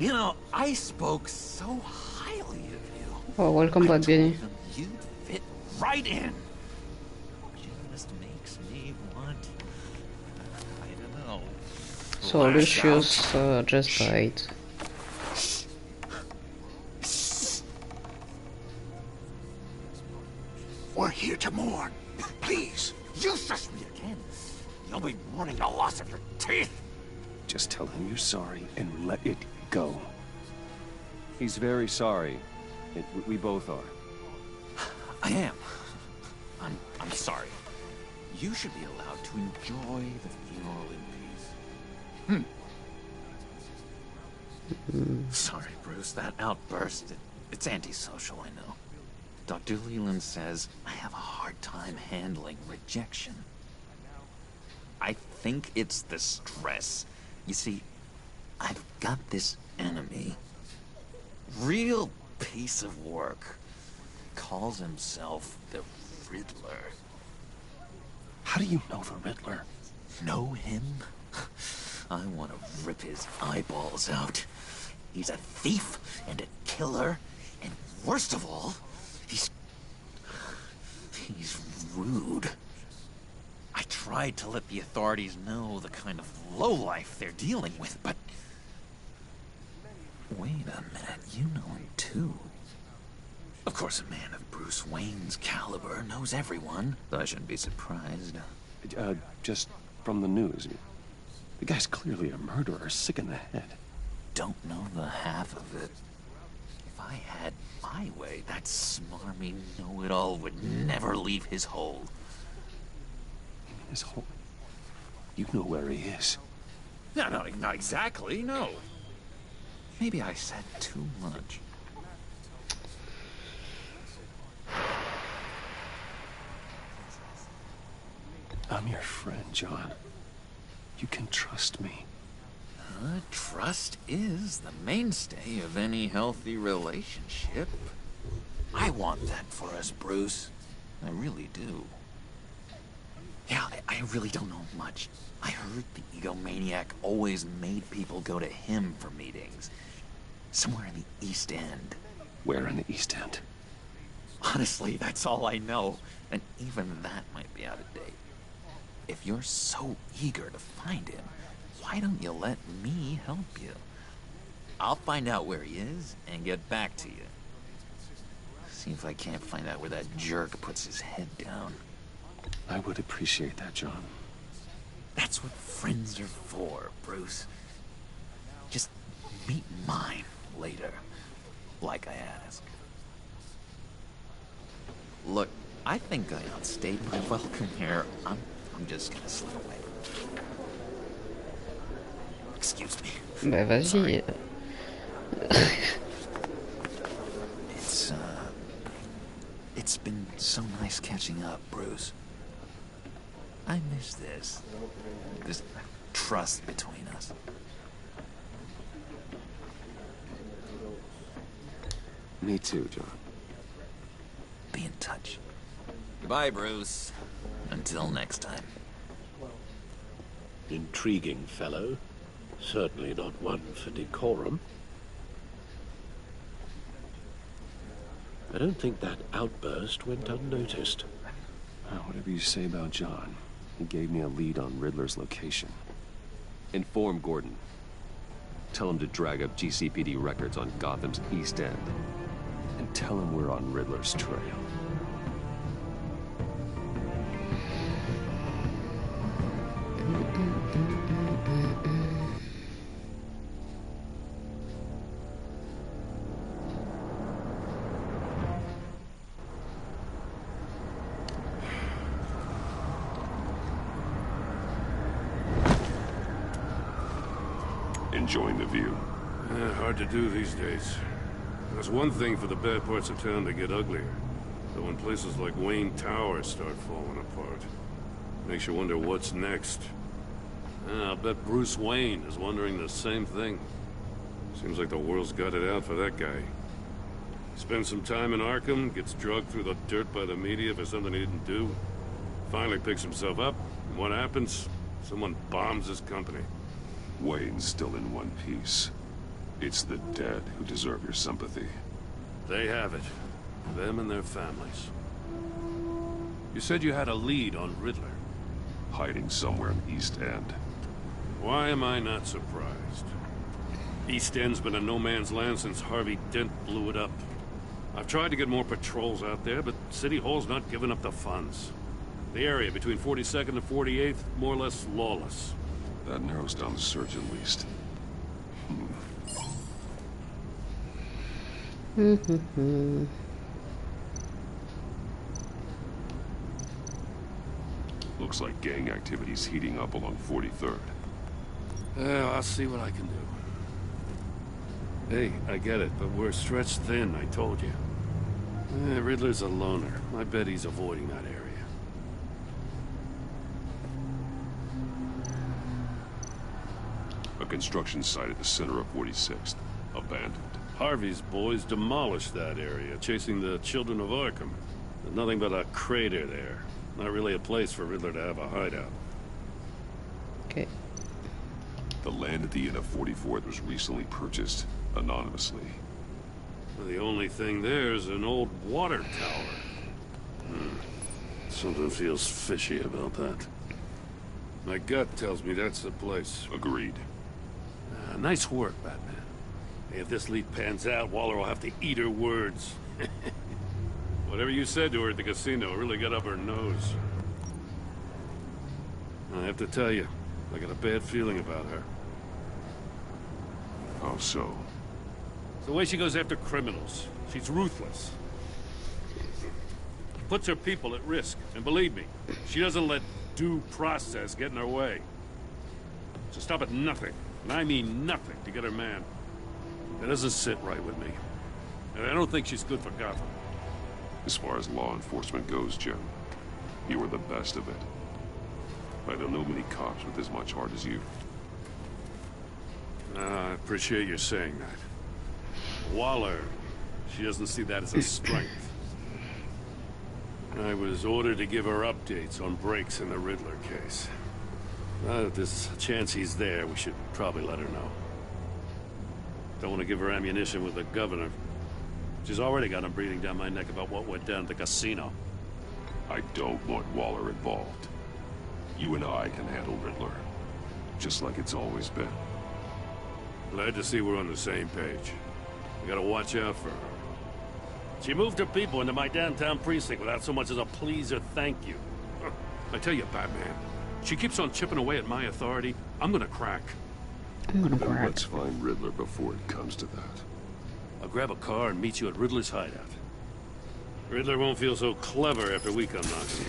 You know, I spoke so highly of you. Oh, welcome back, Benny. You fit right in. Just makes me want... I don't know. So Lucius just died. We're here to mourn. Please. You shush me again. You'll be mourning the loss of your teeth. Just tell him you're sorry and let it go. He's very sorry. We both are. I am. I'm sorry. You should be allowed to enjoy the funeral in peace. Sorry, Bruce. That outburst, it's antisocial, I know. Dr. Leland says I have a hard time handling rejection. I think it's the stress. You see, I've got this enemy. Real piece of work. Calls himself the Riddler. How do you know the Riddler? Know him? I want to rip his eyeballs out. He's a thief and a killer, and worst of all, he's rude. I tried to let the authorities know the kind of lowlife they're dealing with, but... Wait a minute, you know him too. Of course, a man of Bruce Wayne's caliber knows everyone, so I shouldn't be surprised. Just from the news. The guy's clearly a murderer, sick in the head. Don't know the half of it. If I had my way, that smarmy know-it-all would never leave his hole. You mean his hole? You know where he is. No, not exactly, no. Maybe I said too much. I'm your friend, John. You can trust me. Trust is the mainstay of any healthy relationship. I want that for us, Bruce. I really do. Yeah, I really don't know much. I heard the egomaniac always made people go to him for meetings. Somewhere in the East End. Where in the East End? Honestly, that's all I know. And even that might be out of date. If you're so eager to find him, why don't you let me help you? I'll find out where he is and get back to you. See if I can't find out where that jerk puts his head down. I would appreciate that, John. That's what friends are for, Bruce. Just meet mine later, like I asked. Look, I think I outstayed my welcome here. I'm just gonna slip away. Excuse me. Bah vas-y. It's been so nice catching up, Bruce. I miss this trust between us. Me too, John. Be in touch. Goodbye, Bruce. Until next time. Intriguing fellow. Certainly not one for decorum. I don't think that outburst went unnoticed. Whatever you say about John, he gave me a lead on Riddler's location. Inform Gordon. Tell him to drag up GCPD records on Gotham's East End. And tell him we're on Riddler's trail. Enjoying the view? Hard to do these days. There's one thing for the bad parts of town to get uglier. So when places like Wayne Tower start falling apart, makes you wonder what's next. I'll bet Bruce Wayne is wondering the same thing. Seems like the world's got it out for that guy. Spends some time in Arkham, gets drugged through the dirt by the media for something he didn't do. Finally picks himself up, and what happens? Someone bombs his company. Wayne's still in one piece. It's the dead who deserve your sympathy. They have it. Them and their families. You said you had a lead on Riddler. Hiding somewhere in East End. Why am I not surprised? East End's been a no-man's land since Harvey Dent blew it up. I've tried to get more patrols out there, but City Hall's not giving up the funds. The area between 42nd and 48th, more or less lawless. That narrows down the search at least. Looks like gang activity's heating up along 43rd. I'll see what I can do. Hey, I get it, but we're stretched thin, I told you. Riddler's a loner. I bet he's avoiding that area. A construction site at the center of 46th. Abandoned. Harvey's boys demolished that area, chasing the children of Arkham. There's nothing but a crater there. Not really a place for Riddler to have a hideout. Okay. The land at the end of 44th was recently purchased, anonymously. The only thing there is an old water tower. Something feels fishy about that. My gut tells me that's the place. Agreed. Nice work, Batman. If this lead pans out, Waller will have to eat her words. Whatever you said to her at the casino really got up her nose. I have to tell you, I got a bad feeling about her. How so? It's the way she goes after criminals. She's ruthless. Puts her people at risk. And believe me, she doesn't let due process get in her way. She'll stop at nothing, and I mean nothing, to get her man. That doesn't sit right with me. And I don't think she's good for Gotham. As far as law enforcement goes, Jim, you are the best of it. I don't know many cops with as much heart as you. I appreciate you saying that. Waller, she doesn't see that as a strength. I was ordered to give her updates on breaks in the Riddler case. If there's a chance he's there, we should probably let her know. Don't want to give her ammunition with the governor. She's already got him breathing down my neck about what went down at the casino. I don't want Waller involved. You and I can handle Riddler, just like it's always been. Glad to see we're on the same page. We gotta watch out for her. She moved her people into my downtown precinct without so much as a please or thank you. I tell you, Batman, she keeps on chipping away at my authority. I'm gonna crack. Then let's find Riddler before it comes to that. I'll grab a car and meet you at Riddler's hideout. Riddler won't feel so clever after we come knocking.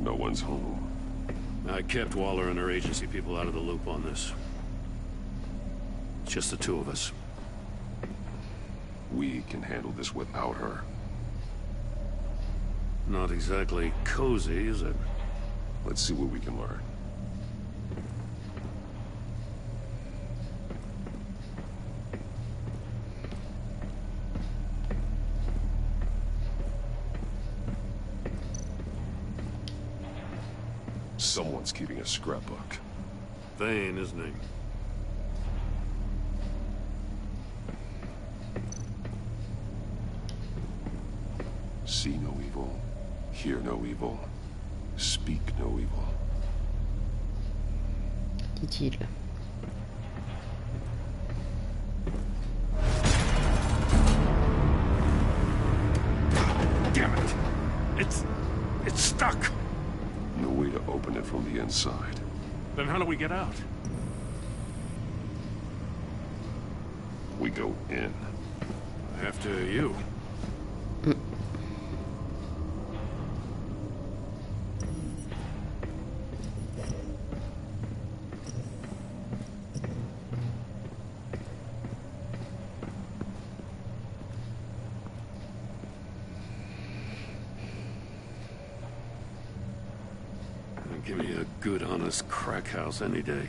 No one's home. I kept Waller and her agency people out of the loop on this. Just the two of us. We can handle this without her. Not exactly cozy, is it? Let's see what we can learn. Someone's keeping a scrapbook. Vane, isn't he? See no evil, hear no evil, speak no evil. dit-il. Damn it! It's stuck! No way to open it from the inside. Then how do we get out? We go in. After you. Give me a good, honest crack house any day.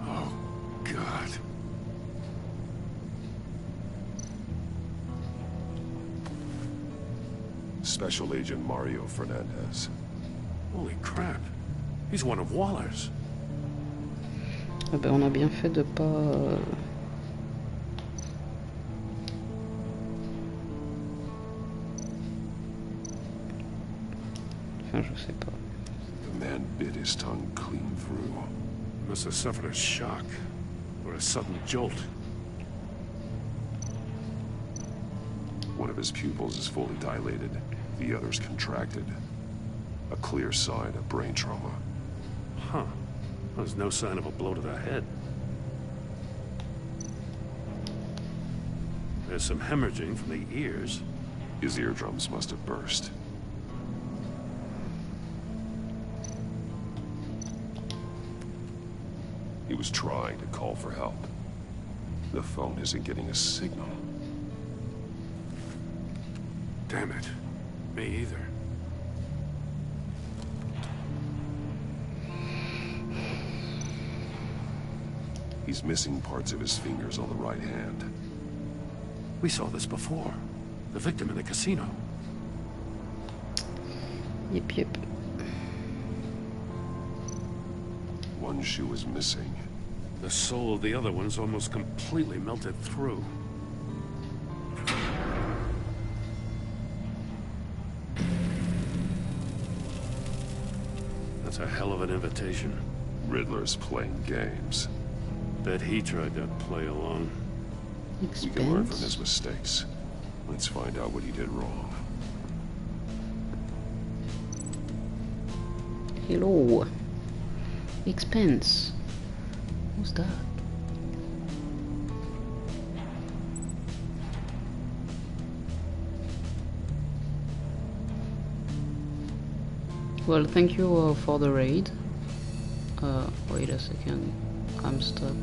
Oh, God. Special Agent Mario Fernandez. Holy crap. He's one of Waller's. Ah ben, on a bien fait de pas... Enfin, je sais pas. The man bit his tongue clean through. Must have suffered a shock or a sudden jolt. One of his pupils is fully dilated. The other's contracted. A clear sign of brain trauma. Huh. There's no sign of a blow to the head. There's some hemorrhaging from the ears. His eardrums must have burst. He was trying to call for help. The phone isn't getting a signal. Damn it. Me either. He's missing parts of his fingers on the right hand. We saw this before. The victim in the casino. Yep. One shoe is missing. The sole of the other one's almost completely melted through. That's a hell of an invitation. Riddler's playing games. Bet he tried to play along. We can learn from his mistakes. Let's find out what he did wrong. Hello. Expense. Who's that? Well, thank you for the raid. Wait a second. I'm stuck.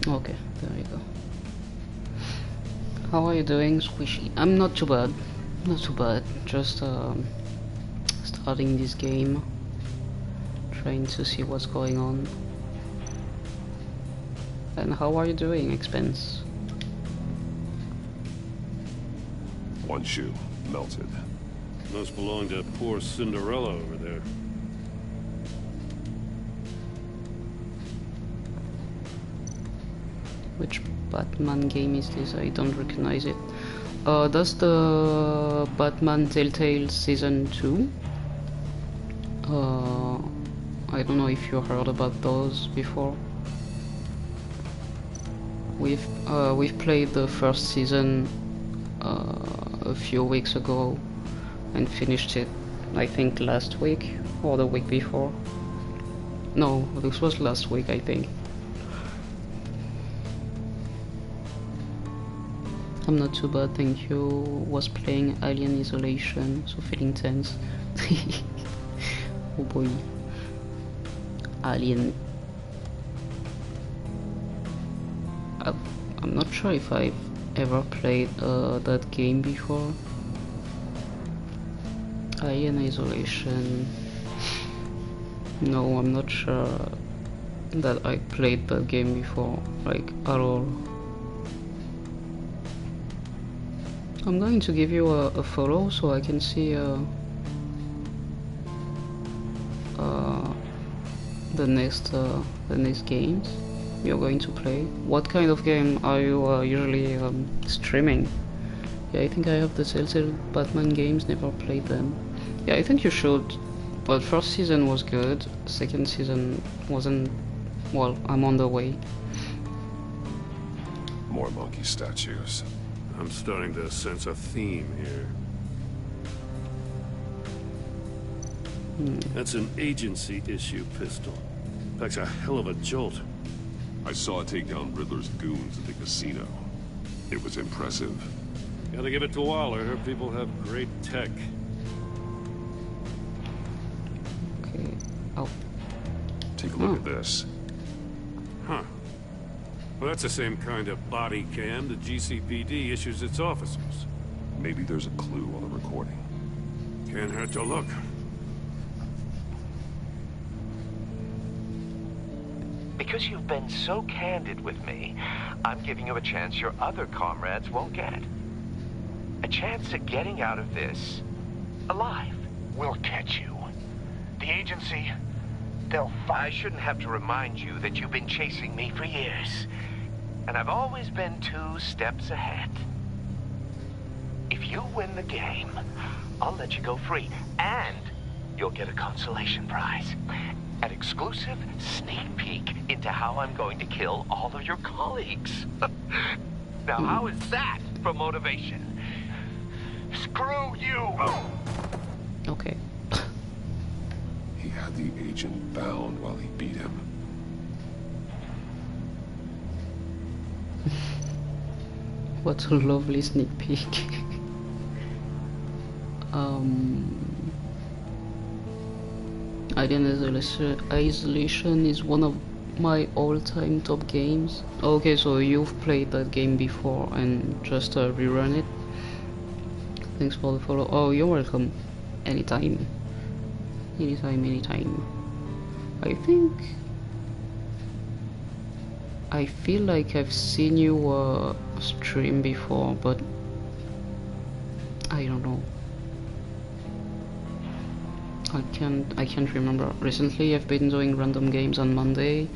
Okay, there you go. How are you doing, Squishy? I'm not too bad. Not too bad. Just starting this game. Trying to see what's going on. And how are you doing, Expense? One shoe, melted. Must belong to poor Cinderella over there. Which Batman game is this? I don't recognize it. That's the Batman Telltale Season 2. I don't know if you heard about those before. We've played the first season a few weeks ago and finished it, I think, last week or the week before. No, this was last week, I think. I'm not too bad, thank you. Was playing Alien Isolation, so feeling tense. Oh boy. Alien. I'm not sure if I've ever played that game before. Alien Isolation. No, I'm not sure that I played that game before, like, at all. I'm going to give you a follow so I can see the next games you're going to play. What kind of game are you usually streaming? Yeah, I think I have the Telltale Batman games, never played them. Yeah, I think you should. But first season was good, second season wasn't. Well, I'm on the way. More monkey statues. I'm starting to sense a theme here. That's an agency issue pistol. Packs a hell of a jolt. I saw it take down Riddler's goons at the casino. It was impressive. Gotta give it to Waller. Her people have great tech. Okay. Oh. Take a look at this. Huh. Well, that's the same kind of body cam the GCPD issues its officers. Maybe there's a clue on the recording. Can't hurt to look. Because you've been so candid with me, I'm giving you a chance your other comrades won't get. A chance at getting out of this alive. We'll catch you. The agency, they'll find... I shouldn't have to remind you that you've been chasing me for years. And I've always been 2 steps ahead. If you win the game, I'll let you go free. And you'll get a consolation prize. An exclusive sneak peek into how I'm going to kill all of your colleagues. Now, how is that for motivation? Screw you! Okay. He had the agent bound while he beat him. What a lovely sneak peek. Alien Isolation is one of my all-time top games. Okay, so you've played that game before and just rerun it. Thanks for the follow. Oh, you're welcome. Anytime. Anytime. I feel like I've seen you stream before, but I don't know. I can't remember. Recently I've been doing random games on Monday,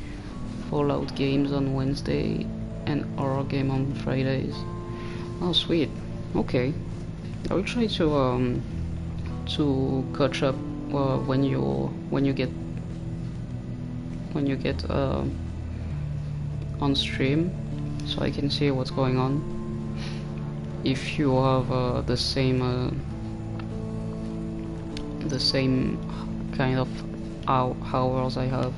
Fallout games on Wednesday, and horror game on Fridays. Oh sweet. Okay. I will try to catch up when you get on stream, so I can see what's going on. If you have the same kind of hours I have.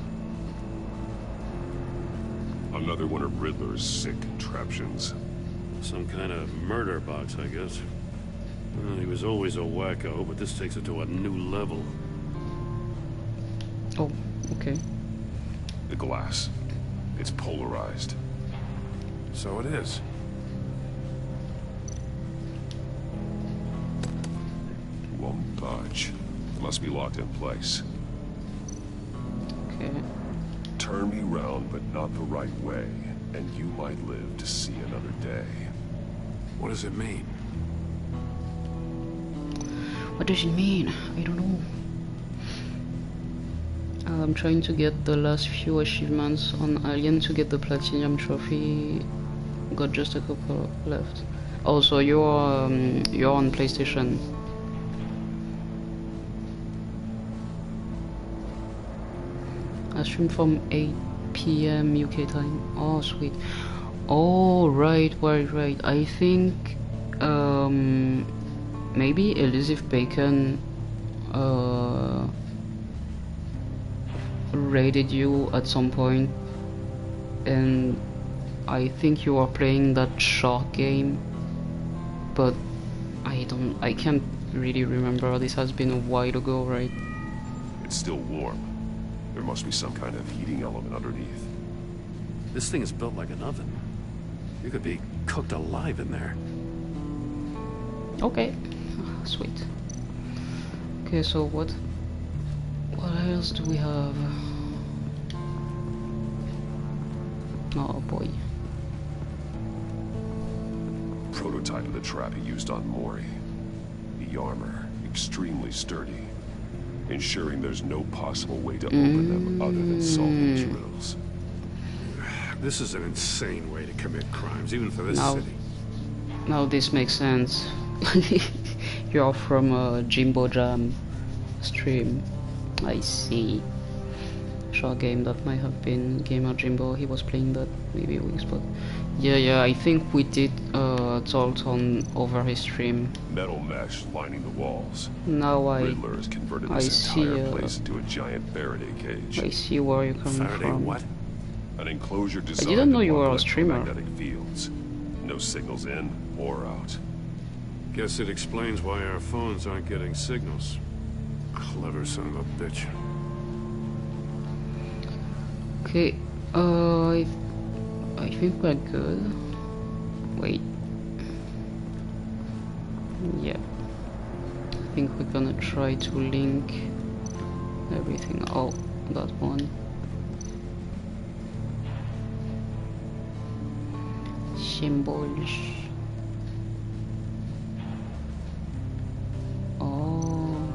Another one of Riddler's sick contraptions. Some kind of murder box, I guess. Well, he was always a wacko, but this takes it to a new level. Oh, okay. The glass. It's polarized. So it is. Won't budge. Must be locked in place. Okay. Turn me round, but not the right way, and you might live to see another day. What does it mean? What does it mean? I don't know. I'm trying to get the last few achievements on Alien to get the Platinum Trophy. Got just a couple left. Also, you're on PlayStation. I stream from 8 PM UK time. Oh, sweet. Oh, right. I think maybe Elizabeth Bacon raided you at some point, and I think you are playing that shark game, but I can't really remember. This has been a while ago, right? It's still warm. There must be some kind of heating element underneath. This thing is built like an oven. You could be cooked alive in there. Okay. Oh, sweet. Okay, so what else do we have? Oh boy. prototype of the trap he used on Mori. The armor, extremely sturdy, ensuring there's no possible way to open them other than solving these riddles. This is an insane way to commit crimes, even for this city. Now this makes sense. You're from a Jimbo Jam stream. I see. Short game that might have been Gamer Jimbo. He was playing that maybe weeks, but yeah. I think we did talk on over his stream. Metal mesh lining the walls. Now Riddler has converted this entire place into a giant Faraday cage. I see where you're coming from. What? An enclosure designed I didn't know to you were block a streamer. electromagnetic fields. No signals in or out. Guess it explains why our phones aren't getting signals. Clever son of a bitch. Okay, I think we're good. Wait. Yeah. I think we're gonna try to link everything. Oh, that one. Symbols. Oh.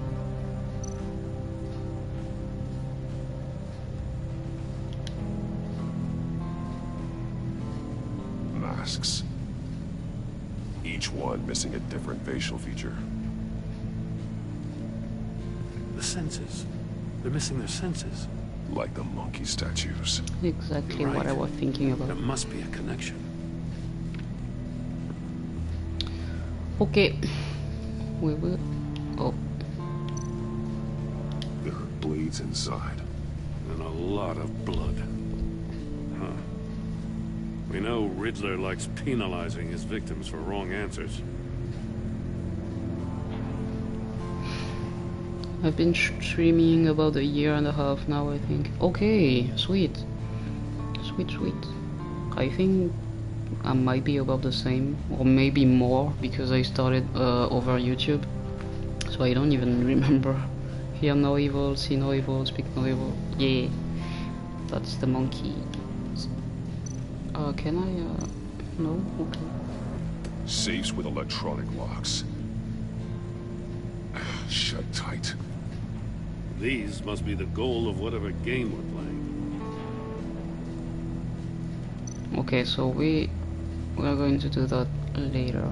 Masks. Each one missing a different facial feature. The senses. They're missing their senses. Like the monkey statues. Exactly what I was thinking about. There must be a connection. Okay. We will... Oh. There are bleeds inside. And a lot of blood. Huh. We know Riddler likes penalizing his victims for wrong answers. I've been streaming about a year and a half now, I think. Okay, sweet. Sweet. I think I might be about the same, or maybe more, because I started over YouTube. So I don't even remember. Hear no evil, see no evil, speak no evil. Yeah, that's the monkey. Can I, no? Okay. Safes with electronic locks. Shut tight. These must be the goal of whatever game we're playing. Okay, so we're going to do that later.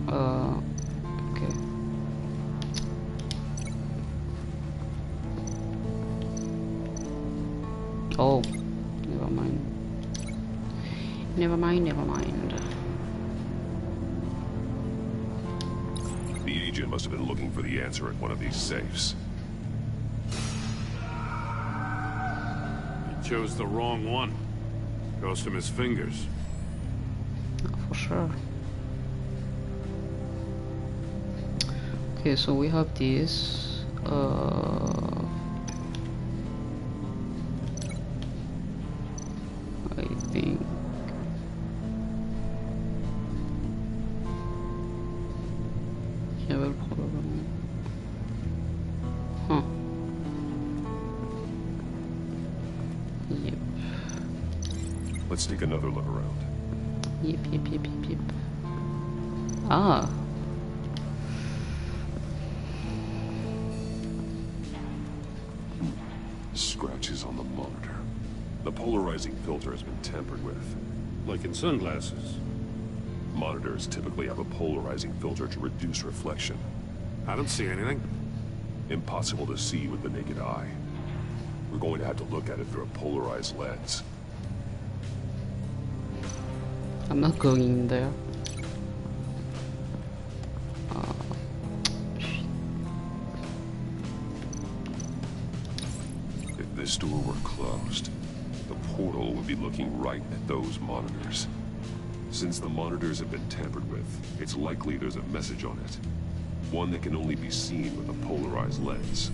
Okay. Oh, never mind. Never mind. The agent must have been looking for the answer at one of these safes. He chose the wrong one. Cost him his fingers. For sure. Okay, so we have this. I think. Yeah, well, probably. Huh. Yep. Let's take another look around. Yep. Ah. Scratches on the monitor. The polarizing filter has been tampered with. Like in sunglasses. Monitors typically have a polarizing filter to reduce reflection. I don't see anything. Impossible to see with the naked eye. We're going to have to look at it through a polarized lens. I'm not going in there. If this door were closed, the portal would be looking right at those monitors. Since the monitors have been tampered with, it's likely there's a message on it. One that can only be seen with a polarized lens.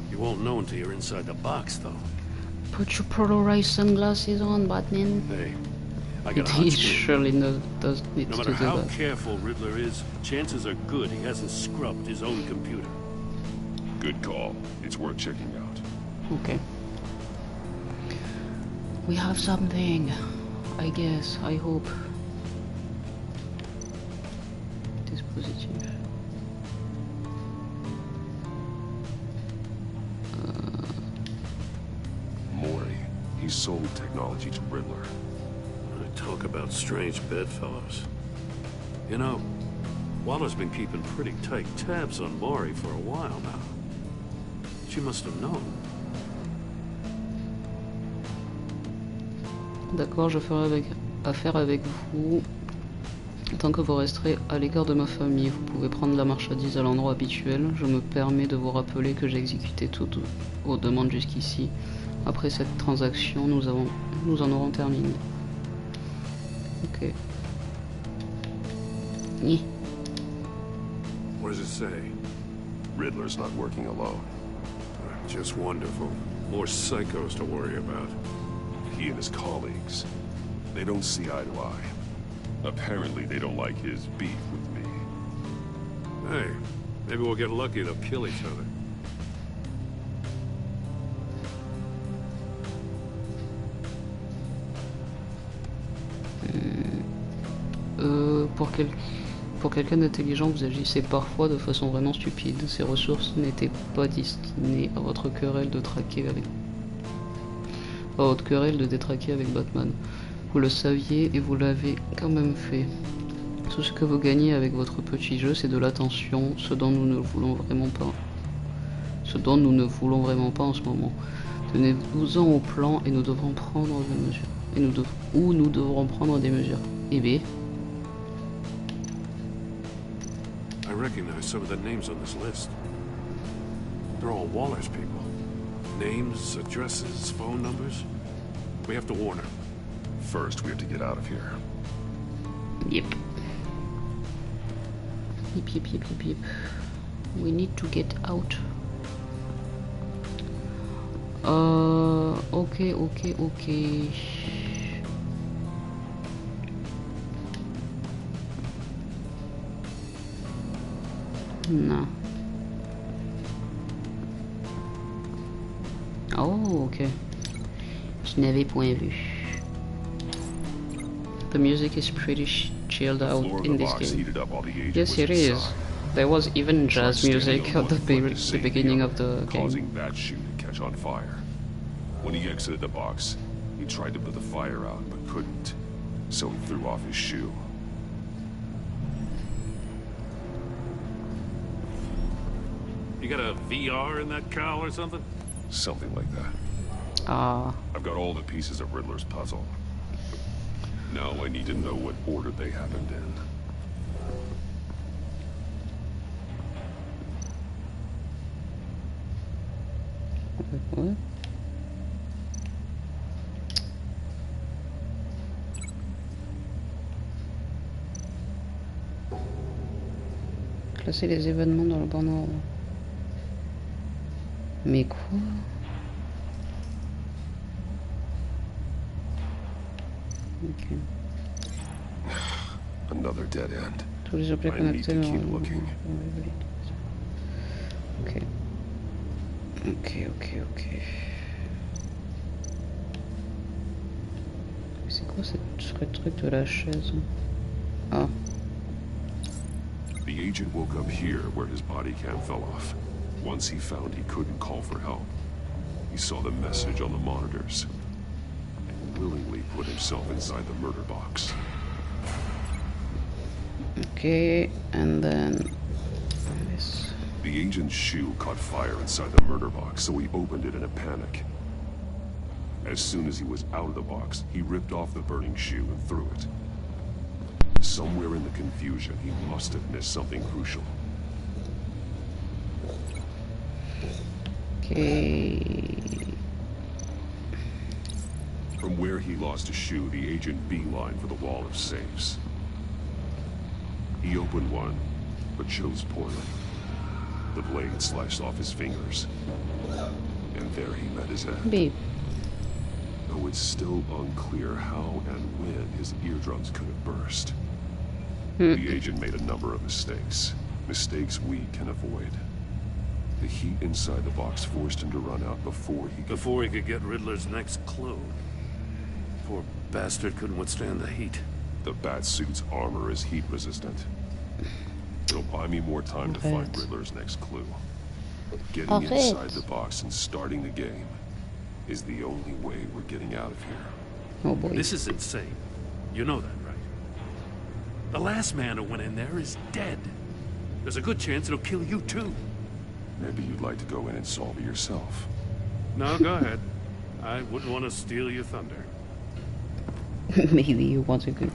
You won't know until you're inside the box, though. Put your polarized sunglasses on, Batman. Hey, I got a He hunch. surely does need No to matter do how that. careful Riddler is, chances are good he hasn't scrubbed his own computer. Good call. It's worth checking out. Okay. We have something. I guess. I hope. positif. Mori, he sold technology to Riddler. Talk about strange bedfellows. You know, Waller's been keeping pretty tight tabs on Mori for a while now. She must have known. D'accord, je ferai affaire avec vous. Tant que vous resterez à l'égard de ma famille, vous pouvez prendre la marchandise à l'endroit habituel. Je me permets de vous rappeler que j'ai exécuté toutes vos demandes jusqu'ici. Après cette transaction, nous en aurons terminé. Ok. Oui. What does it say? Riddler's not working alone. Just wonderful. More psychos to worry about. He and his colleagues, they don't see eye to eye. Apparently they don't like his beef with me. Hey, maybe we'll get lucky, they'll kill each other. Pour quelqu'un d'intelligent, vous agissez parfois de façon vraiment stupide. Ces ressources n'étaient pas destinées à votre querelle de détraquer avec Batman. Vous le saviez et vous l'avez quand même fait. Tout ce que vous gagnez avec votre petit jeu, c'est de l'attention, ce dont nous ne voulons vraiment pas en ce moment. Tenez-vous-en au plan et nous devrons prendre des mesures. Nous devrons prendre des mesures. Et B. I recognize some of the names on this list. They're all Waller's people. Names, addresses, phone numbers. We have to warn her. First, we have to get out of here. Yep. Yep. We need to get out. Okay. Non. Oh, ok. Je n'avais point vu. The music is pretty chilled out in this game. Yes, it is. There was even jazz music at the beginning of the game. Causing that shoe to catch on fire. When he exited the box, he tried to put the fire out, but couldn't. So he threw off his shoe. You got a VR in that cowl or something? Something like that. I've got all the pieces of Riddler's puzzle. Now I need to know what order they happened in. What? Classer les événements dans le bon ordre. Mais quoi? Okay. Another dead end. Tous les objets connectés. Ok. C'est quoi ce truc de la chaise? Ah. The agent woke up here where his body cam fell off. Once he found he couldn't call for help, he saw the message on the monitors and willingly put himself inside the murder box. Okay, and then this. The agent's shoe caught fire inside the murder box, so he opened it in a panic. As soon as he was out of the box, he ripped off the burning shoe and threw it. Somewhere in the confusion, he must have missed something crucial. Okay. From where he lost a shoe, the agent beelined for the wall of safes. He opened one, but chose poorly. The blade sliced off his fingers. And there he met his end. Babe. Though it's still unclear how and when his eardrums could have burst. The agent made a number of mistakes. Mistakes we can avoid. The heat inside the box forced him to run out before he could get Riddler's next clue. Poor bastard couldn't withstand the heat. The Batsuit's armor is heat resistant. Buy me more time to find Riddler's next clue. Getting inside the box and starting the game is the only way we're getting out of here. Oh boy. This is insane. You know that, right? The last man who went in there is dead. There's a good chance it'll kill you too. Maybe you'd like to go in and solve it yourself. No, go ahead. I wouldn't want to steal your thunder. Maybe you want to go.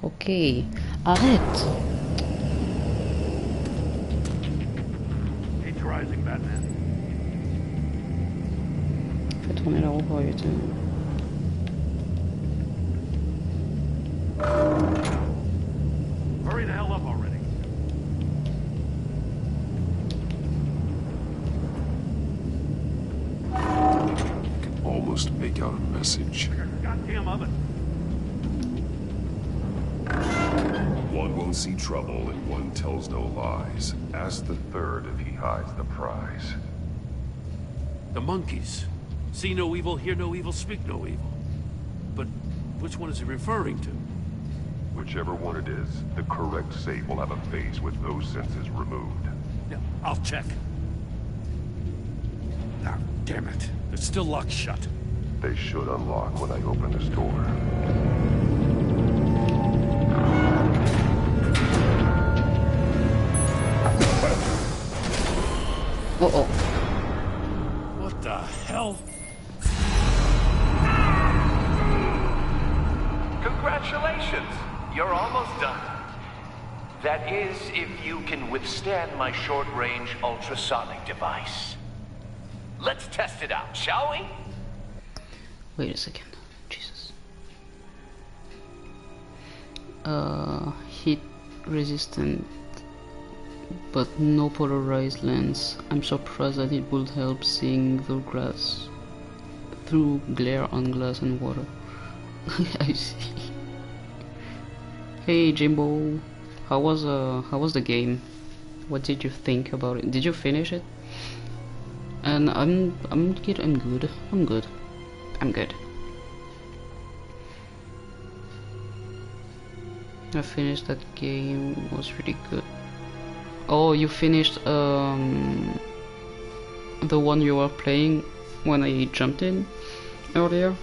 Ok, arrête. Keep rising, Batman. Fais tourner la roue pour éviter. Hurry the hell up already. I can almost make out a message. Goddamn oven. One won't see trouble and one tells no lies. Ask the third if he hides the prize. The monkeys. See no evil, hear no evil, speak no evil. But which one is he referring to? Whichever one it is, the correct safe will have a face with those senses removed. Yeah, I'll check. Ah, damn it. It's still locked shut. They should unlock when I open this door. Uh-oh. What the hell? Congratulations! You're almost done. That is, if you can withstand my short-range ultrasonic device. Let's test it out, shall we? Wait a second. Jesus. Heat resistant, but no polarized lens. I'm surprised that it would help seeing the glass through glare on glass and water. I see. Hey Jimbo, how was the game? What did you think about it? Did you finish it? And I'm good. I finished that game. It was really good. Oh, you finished the one you were playing when I jumped in earlier?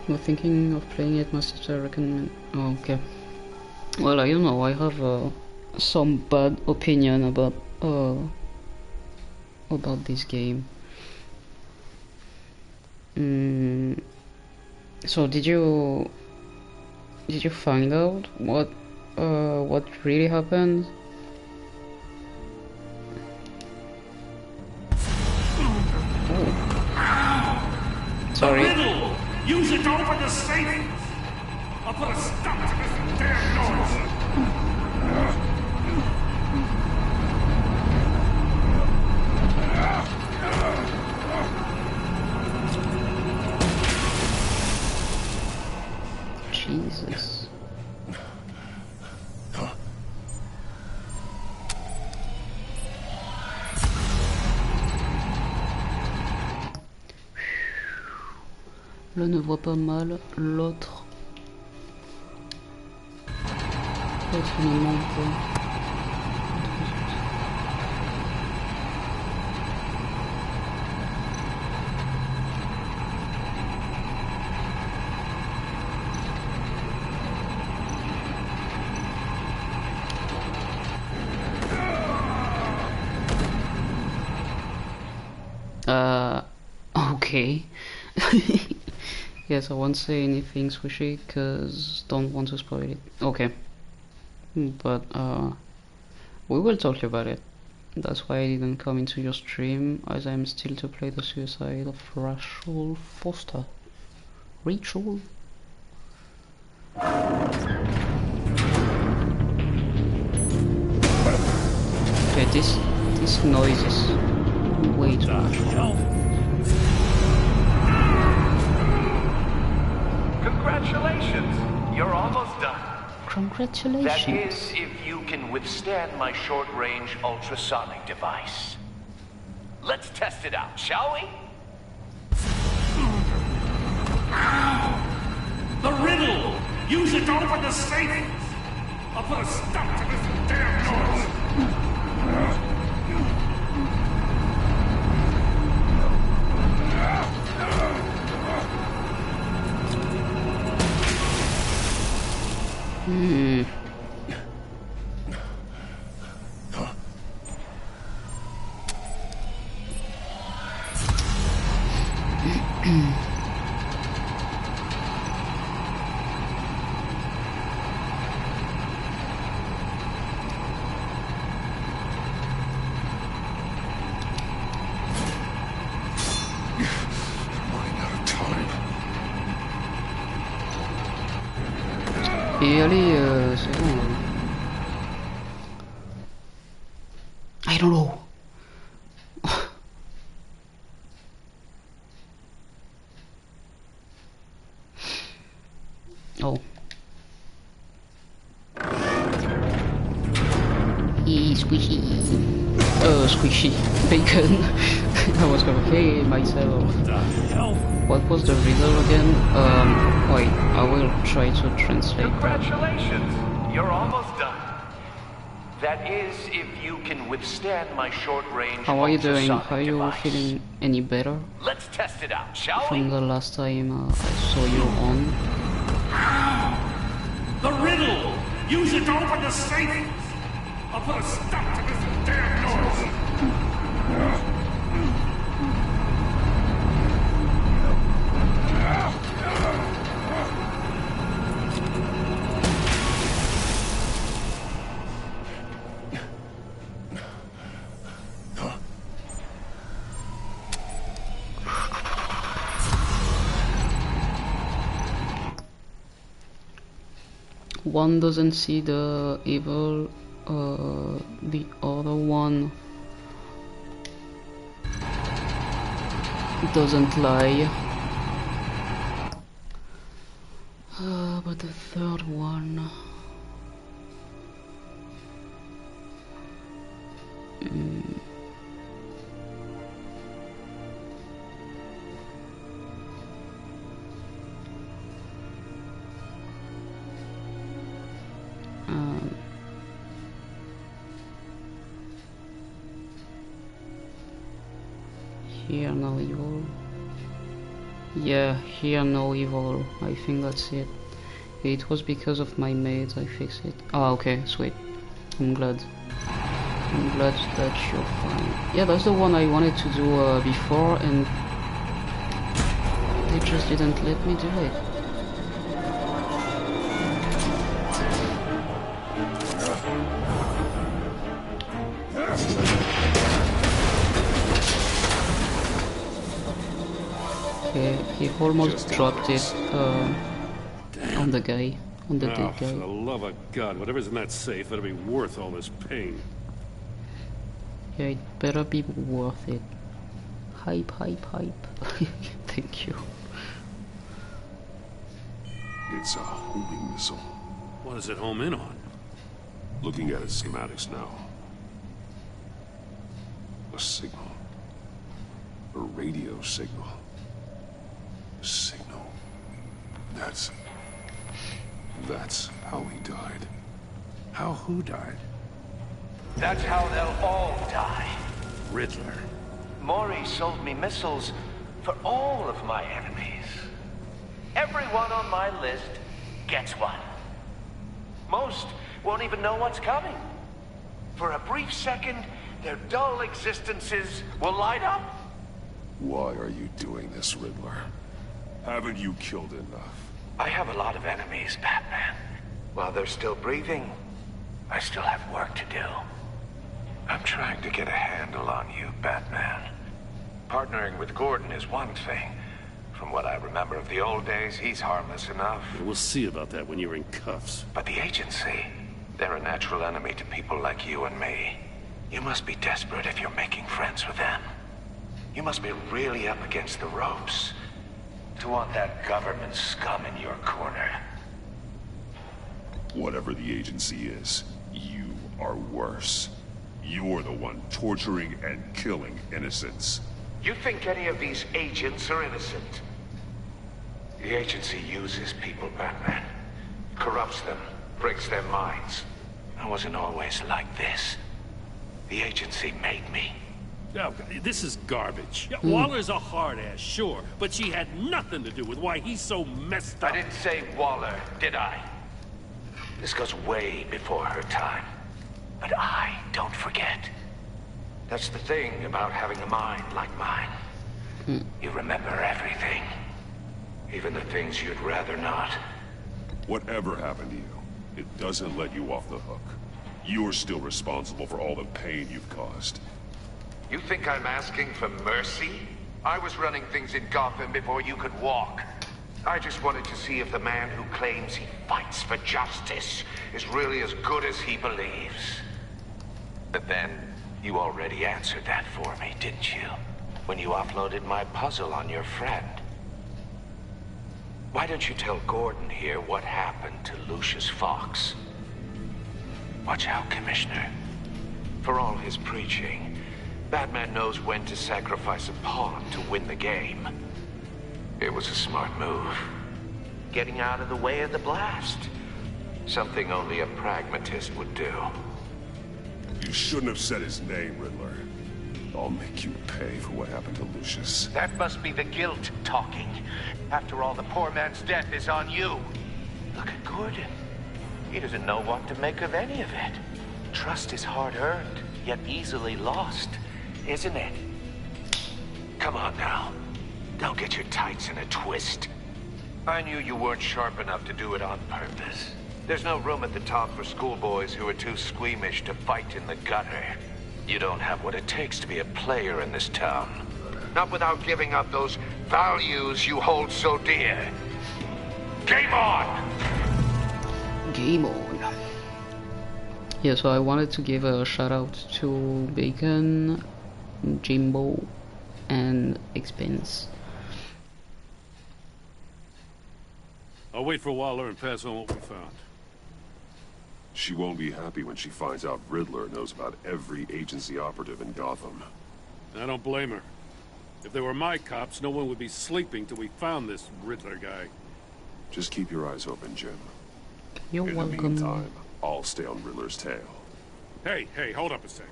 You're thinking of playing it, must I recommend? Oh, okay. Well, I don't know. I have some bad opinion about this game. So did you find out what really happened? Oh. Sorry. Use it to open the safe! I'll put a stop to this damn noise! Jesus. L'un ne voit pas mal, l'autre ne ment pas. Okay. Yes, I won't say anything swishy because don't want to spoil it. Okay. But we will talk about it. That's why I didn't come into your stream, as I'm still to play the suicide of Rachel Foster. Rachel? Okay, this noise is way too much. Congratulations! You're almost done. Congratulations. That is, if you can withstand my short-range ultrasonic device. Let's test it out, shall we? it to open the safe! I'll put a stop to this damn noise! Et allez, c'est bon. I don't know. Oh. Squishy. Squishy. Bacon. I was going, hey, myself. What was the riddle again? Wait, I will try to translate that. Congratulations! You're almost done. That is, if you can withstand my short-range. How are you doing? Are you feeling any better? Let's test it out, shall From the last time I saw you on. The riddle! Use it to open the safe! I'll put a stop to this damn noise! One doesn't see the evil, the other one doesn't lie. But the third one... Here no evil. Yeah, here no evil. I think that's it. It was because of my mate I fixed it. Oh, okay, sweet. I'm glad. I'm glad that you're fine. Yeah, that's the one I wanted to do before, and they just didn't let me do it. Okay, he almost dropped it on the guy, on the dead guy. For the love of God, whatever's in that safe better be worth all this pain. Yeah, it better be worth it. Hype, hype, hype. Thank you. It's a homing missile. What does it home in on? Looking at its schematics now. A signal. A radio signal. A signal. That's how he died. How who died? That's how they'll all die. Riddler. Maury sold me missiles for all of my enemies. Everyone on my list gets one. Most won't even know what's coming. For a brief second, their dull existences will light up. Why are you doing this, Riddler? Haven't you killed enough? I have a lot of enemies, Batman. While they're still breathing, I still have work to do. I'm trying to get a handle on you, Batman. Partnering with Gordon is one thing. From what I remember of the old days, he's harmless enough. We'll see about that when you're in cuffs. But the agency, they're a natural enemy to people like you and me. You must be desperate if you're making friends with them. You must be really up against the ropes to want that government scum in your corner. Whatever the agency is, you are worse. You're the one torturing and killing innocents. You think any of these agents are innocent? The agency uses people, Batman. corrupts them, breaks their minds. I wasn't always like this. The agency made me. Oh, this is garbage. Yeah, Waller's a hard-ass, sure, but she had nothing to do with why he's so messed up. I didn't say Waller, did I? This goes way before her time. But I don't forget. That's the thing about having a mind like mine. You remember everything. Even the things you'd rather not. Whatever happened to you, it doesn't let you off the hook. You're still responsible for all the pain you've caused. You think I'm asking for mercy? I was running things in Gotham before you could walk. I just wanted to see if the man who claims he fights for justice is really as good as he believes. But then, you already answered that for me, didn't you? When you offloaded my puzzle on your friend. Why don't you tell Gordon here what happened to Lucius Fox? Watch out, Commissioner. For all his preaching, Batman knows when to sacrifice a pawn to win the game. It was a smart move. Getting out of the way of the blast. Something only a pragmatist would do. You shouldn't have said his name, Riddler. I'll make you pay for what happened to Lucius. That must be the guilt talking. After all, the poor man's death is on you. Look at Gordon. He doesn't know what to make of any of it. Trust is hard-earned, yet easily lost, isn't it? Come on now. Don't get your tights in a twist. I knew you weren't sharp enough to do it on purpose. There's no room at the top for schoolboys who are too squeamish to fight in the gutter. You don't have what it takes to be a player in this town. Not without giving up those values you hold so dear. Game on! Game on. Yeah, so I wanted to give a shout out to Bacon, Jimbo, and Expense. I'll wait for Waller and pass on what we found. She won't be happy when she finds out Riddler knows about every agency operative in Gotham. I don't blame her. If they were my cops, no one would be sleeping till we found this Riddler guy. Just keep your eyes open, Jim. You're welcome. In the meantime, I'll stay on Riddler's tail. Hey, hold up a sec.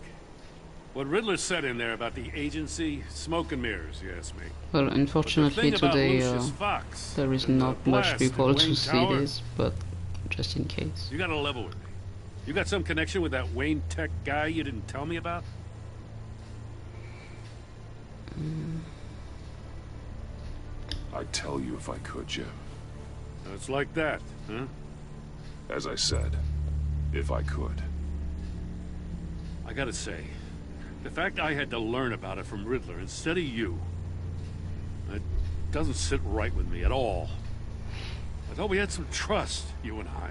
What Riddler said in there about the agency, smoke and mirrors, you ask me. Well, unfortunately today Fox, there is not much people to see Tower, this, but just in case. You gotta level with me. You got some connection with that Wayne Tech guy you didn't tell me about? I'd tell you if I could, Jim. It's like that, huh? As I said, if I could. I gotta say, the fact I had to learn about it from Riddler instead of you, it doesn't sit right with me at all. I thought we had some trust, you and I.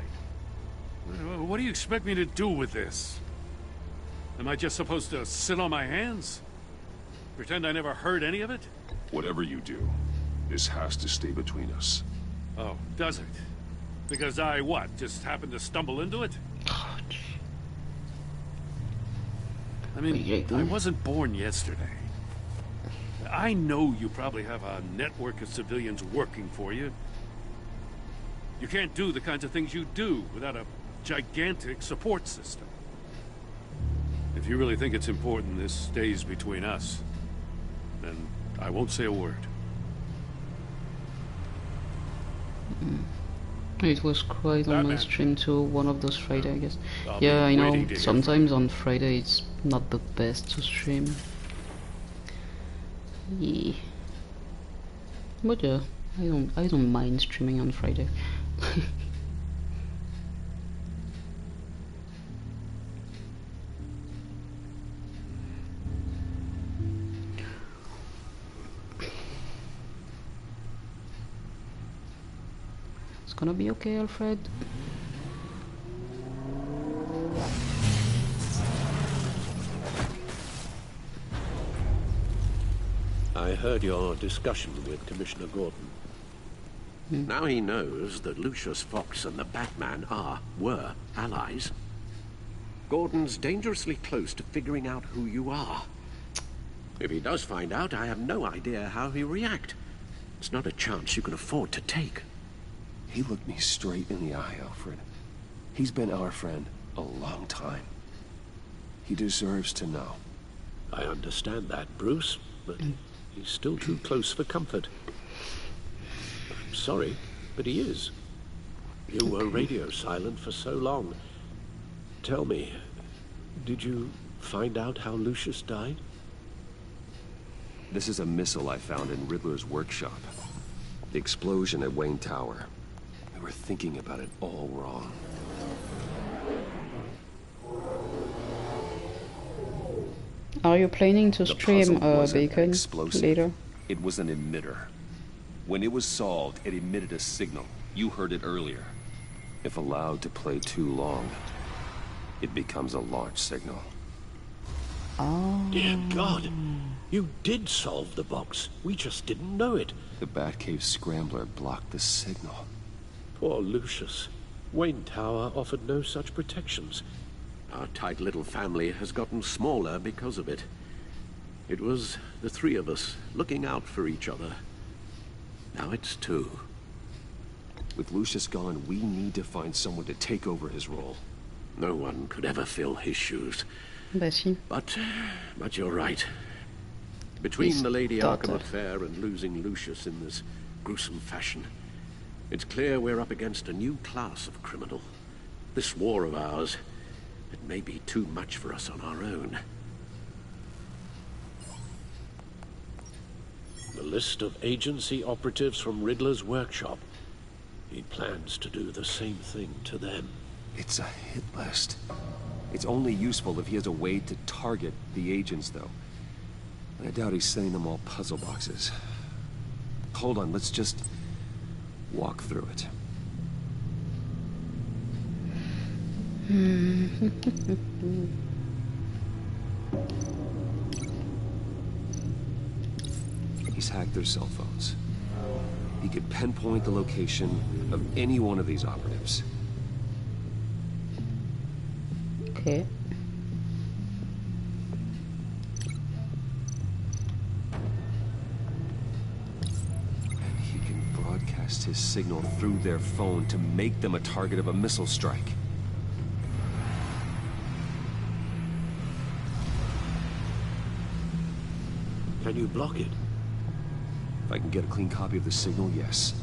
What do you expect me to do with this? Am I just supposed to sit on my hands? Pretend I never heard any of it? Whatever you do, this has to stay between us. Oh, does it? Because I, what, just happened to stumble into it? I mean, I wasn't born yesterday. I know you probably have a network of civilians working for you. You can't do the kinds of things you do without a gigantic support system. If you really think it's important this stays between us, then I won't say a word. It was quite on my stream too, one of those Friday, I guess. Yeah, I know, sometimes on Friday it's not the best to stream. Yeah. But yeah, I don't mind streaming on Friday. It's gonna be okay, Alfred. I heard your discussion with Commissioner Gordon. Now he knows that Lucius Fox and the Batman were allies. Gordon's dangerously close to figuring out who you are. If he does find out, I have no idea how he'll react. It's not a chance you can afford to take. He looked me straight in the eye, Alfred. He's been our friend a long time. He deserves to know. I understand that, Bruce, but he's still too close for comfort. I'm sorry, but he is. You were radio silent for so long. Tell me, did you find out how Lucius died? This is a missile I found in Riddler's workshop. The explosion at Wayne Tower. We were thinking about it all wrong. Are you planning to stream Bacon later? It was an emitter. When it was solved, it emitted a signal. You heard it earlier. If allowed to play too long, it becomes a launch signal. Oh. Dear God, you did solve the box. We just didn't know it. The Batcave scrambler blocked the signal. Poor Lucius. Wayne Tower offered no such protections. Our tight little family has gotten smaller because of it. It was the three of us looking out for each other. Now it's two. With Lucius gone, we need to find someone to take over his role. No one could ever fill his shoes. But you're right. Between the Lady Arkham affair and losing Lucius in this gruesome fashion, it's clear we're up against a new class of criminal. This war of ours, it may be too much for us on our own. The list of agency operatives from Riddler's workshop. He plans to do the same thing to them. It's a hit list. It's only useful if he has a way to target the agents, though. I doubt he's sending them all puzzle boxes. Hold on, let's just walk through it. He's hacked their cell phones. He could pinpoint the location of any one of these operatives. Okay. And he can broadcast his signal through their phone to make them a target of a missile strike. Can you block it? If I can get a clean copy of the signal, yes.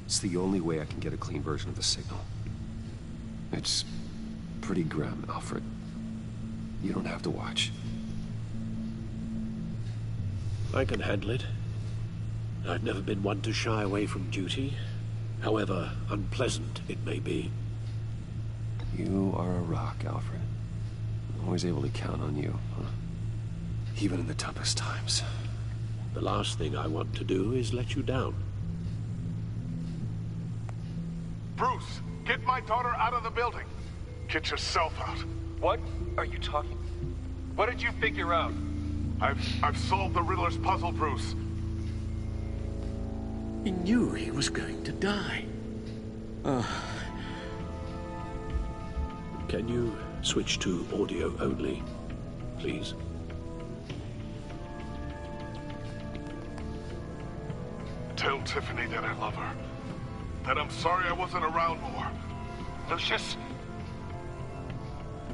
It's the only way I can get a clean version of the signal. It's pretty grim, Alfred. You don't have to watch. I can handle it. I've never been one to shy away from duty, however unpleasant it may be. You are a rock, Alfred. I'm always able to count on you, huh? Even in the toughest times. The last thing I want to do is let you down. Bruce, get my daughter out of the building. Get yourself out. What are you talking? What did you figure out? I've solved the Riddler's puzzle, Bruce. He knew he was going to die. Can you switch to audio only, please? Tell Tiffany that I love her. That I'm sorry I wasn't around more. Lucius?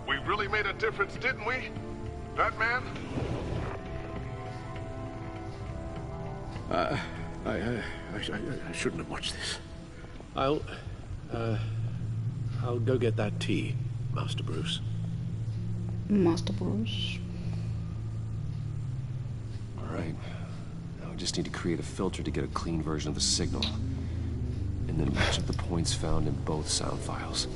We really made a difference, didn't we? That man? I shouldn't have watched this. I'll go get that tea, Master Bruce. Master Bruce. All right. Now I just need to create a filter to get a clean version of the signal. And then match up the points found in both sound files.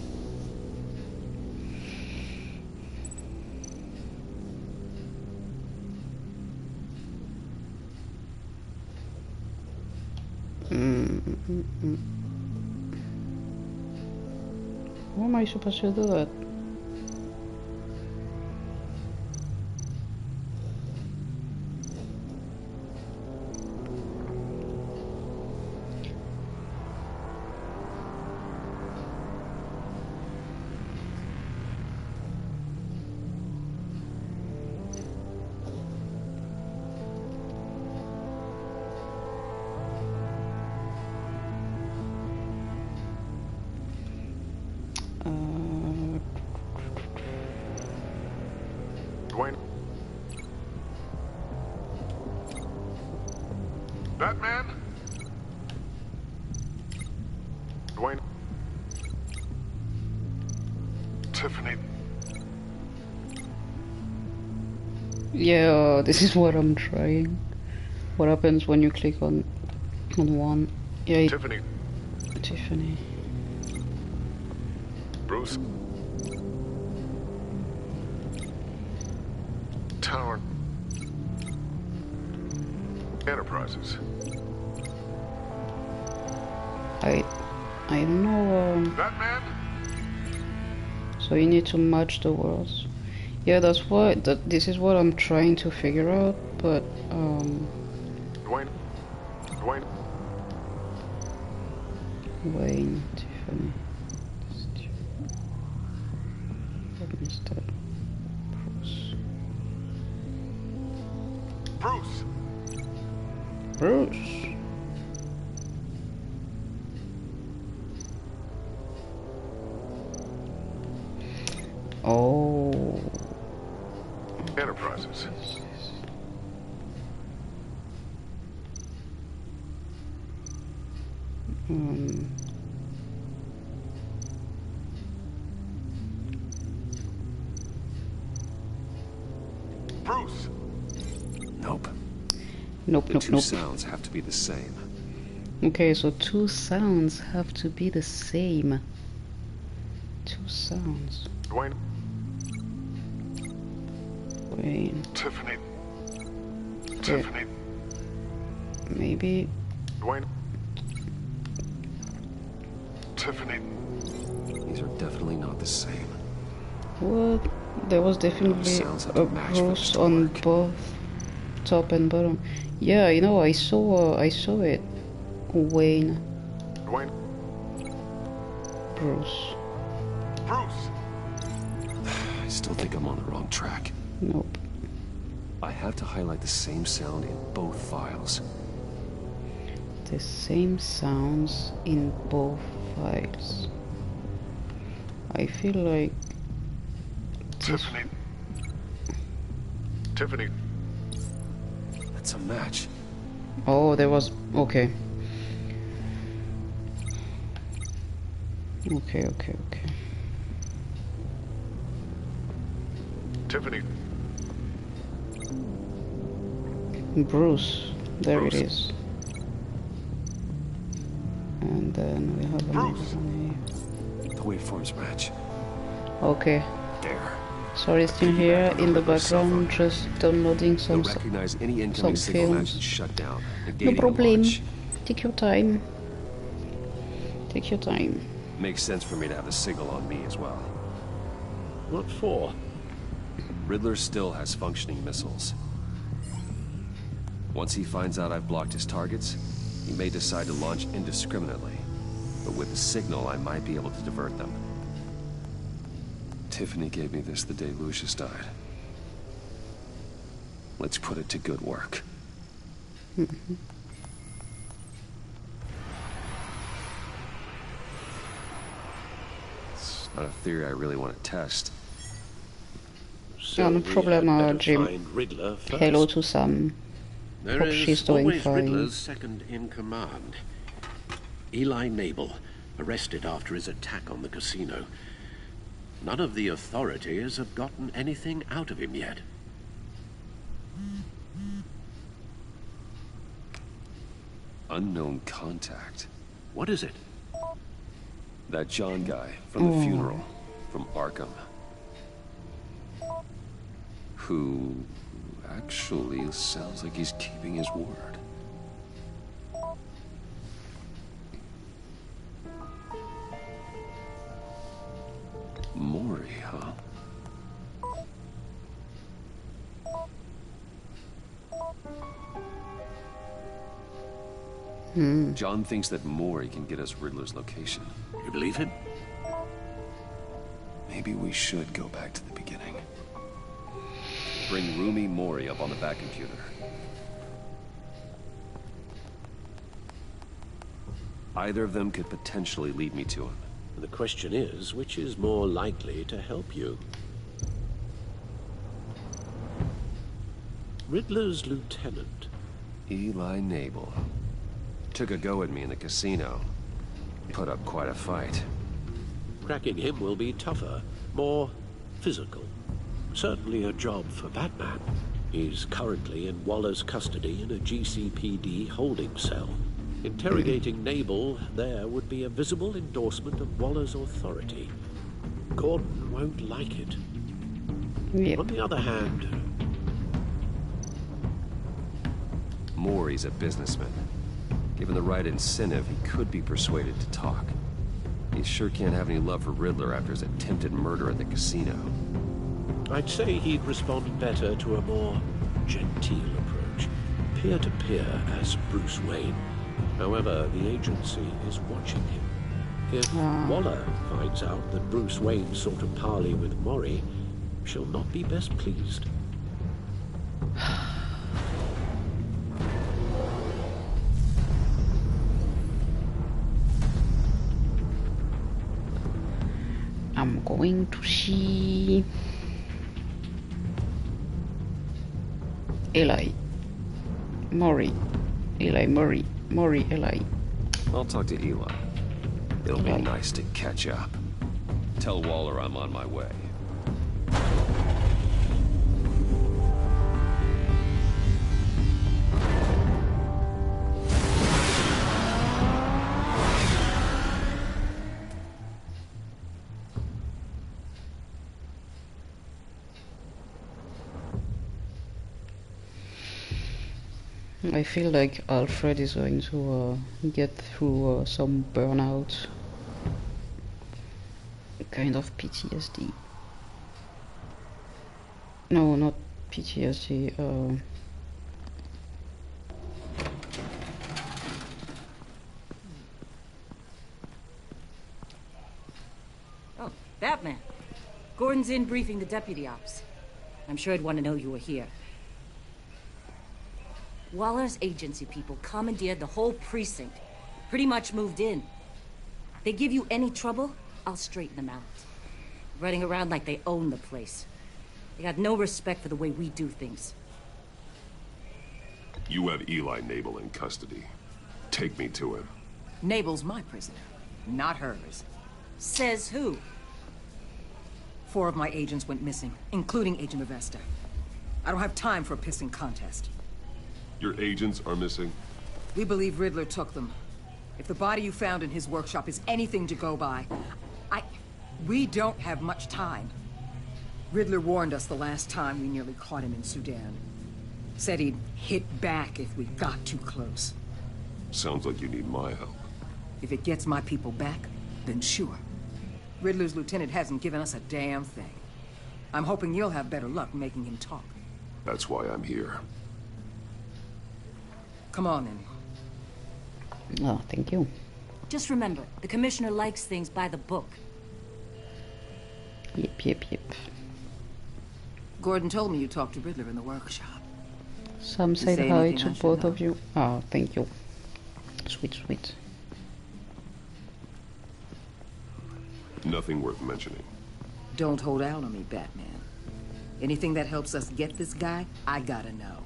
How am I supposed to do that? Dwayne. Batman? Dwayne. Tiffany. Yeah, this is what I'm trying. What happens when you click on one? Yeah, Tiffany. Tiffany. Bruce. Tower. Enterprises. I don't know. Batman? So you need to match the words. Yeah, that's what. This is what I'm trying to figure out. But Dwayne. Wayne, Tiffany. Instead, Bruce. Bruce. Oh. Enterprises. Bruce. Nope. The two sounds have to be the same. Okay, so two sounds have to be the same. Two sounds. Dwayne. Wayne. Tiffany. Okay. Tiffany. Maybe. Dwayne. Tiffany. These are definitely not the same. What? There was definitely a Bruce on both top and bottom. Yeah, you know, I saw it. Wayne. Dwayne. Bruce. Bruce. I still think I'm on the wrong track. Nope. I have to highlight the same sound in both files. The same sounds in both files. I feel like Tiffany. Tiffany. That's a match. Oh, there was okay. Okay. Tiffany. Bruce. There Bruce. it is. And then we have another name. The waveforms match. Okay. There. Sorry, still here in the background, just downloading some They'll recognize any incoming some signal match films. and shut down. No negating the problem. launch. Take your time. Take your time. Makes sense for me to have the signal on me as well. What for? Riddler still has functioning missiles. Once he finds out I've blocked his targets, he may decide to launch indiscriminately. But with the signal, I might be able to divert them. Tiffany gave me this the day Lucius died. Let's put it to good work. It's not a theory I really want to test. So no problem, Jim. Riddler first. Hello to Sam. There Hope is she's doing always fine. Riddler's second in command. Eli Nabel, arrested after his attack on the casino. None of the authorities have gotten anything out of him yet. Unknown contact. What is it? That John guy from the funeral, from Arkham. Who actually sounds like he's keeping his word. Mori, huh? John thinks that Mori can get us Riddler's location. You believe him? Maybe we should go back to the beginning. Bring Rumi Mori up on the back computer. Either of them could potentially lead me to him. The question is, which is more likely to help you? Riddler's lieutenant. Eli Nabel. Took a go at me in the casino. Put up quite a fight. Cracking him will be tougher, more physical. Certainly a job for Batman. He's currently in Waller's custody in a GCPD holding cell. Interrogating Nabel there would be a visible endorsement of Waller's authority. Gordon won't like it. Yep. On the other hand... Maury's a businessman. Given the right incentive, he could be persuaded to talk. He sure can't have any love for Riddler after his attempted murder at the casino. I'd say he'd respond better to a more genteel approach. Peer-to-peer as Bruce Wayne. However, the agency is watching him. If Waller finds out that Bruce Wayne sought a parley with Maury, she'll not be best pleased. I'm going to see Eli. Maury. Eli, Maury. Maury, Eli. I'll talk to Eli. It'll be nice to catch up. Tell Waller I'm on my way. I feel like Alfred is going to get through some burnout, kind of PTSD. No, not PTSD. Oh, Batman. Gordon's in briefing the deputy ops. I'm sure he'd want to know you were here. Waller's agency people commandeered the whole precinct. Pretty much moved in. They give you any trouble, I'll straighten them out. Running around like they own the place. They got no respect for the way we do things. You have Eli Nabel in custody. Take me to him. Nabel's my prisoner, not hers. Says who? 4 of my agents went missing, including Agent Avesta. I don't have time for a pissing contest. Your agents are missing? We believe Riddler took them. If the body you found in his workshop is anything to go by, we don't have much time. Riddler warned us the last time we nearly caught him in Sudan. Said he'd hit back if we got too close. Sounds like you need my help. If it gets my people back, then sure. Riddler's lieutenant hasn't given us a damn thing. I'm hoping you'll have better luck making him talk. That's why I'm here. Come on, then. Oh, thank you. Just remember, the commissioner likes things by the book. Yep. Gordon told me you talked to Riddler in the workshop. Some said hi to both of you. Oh, thank you. Sweet. Nothing worth mentioning. Don't hold out on me, Batman. Anything that helps us get this guy, I gotta know.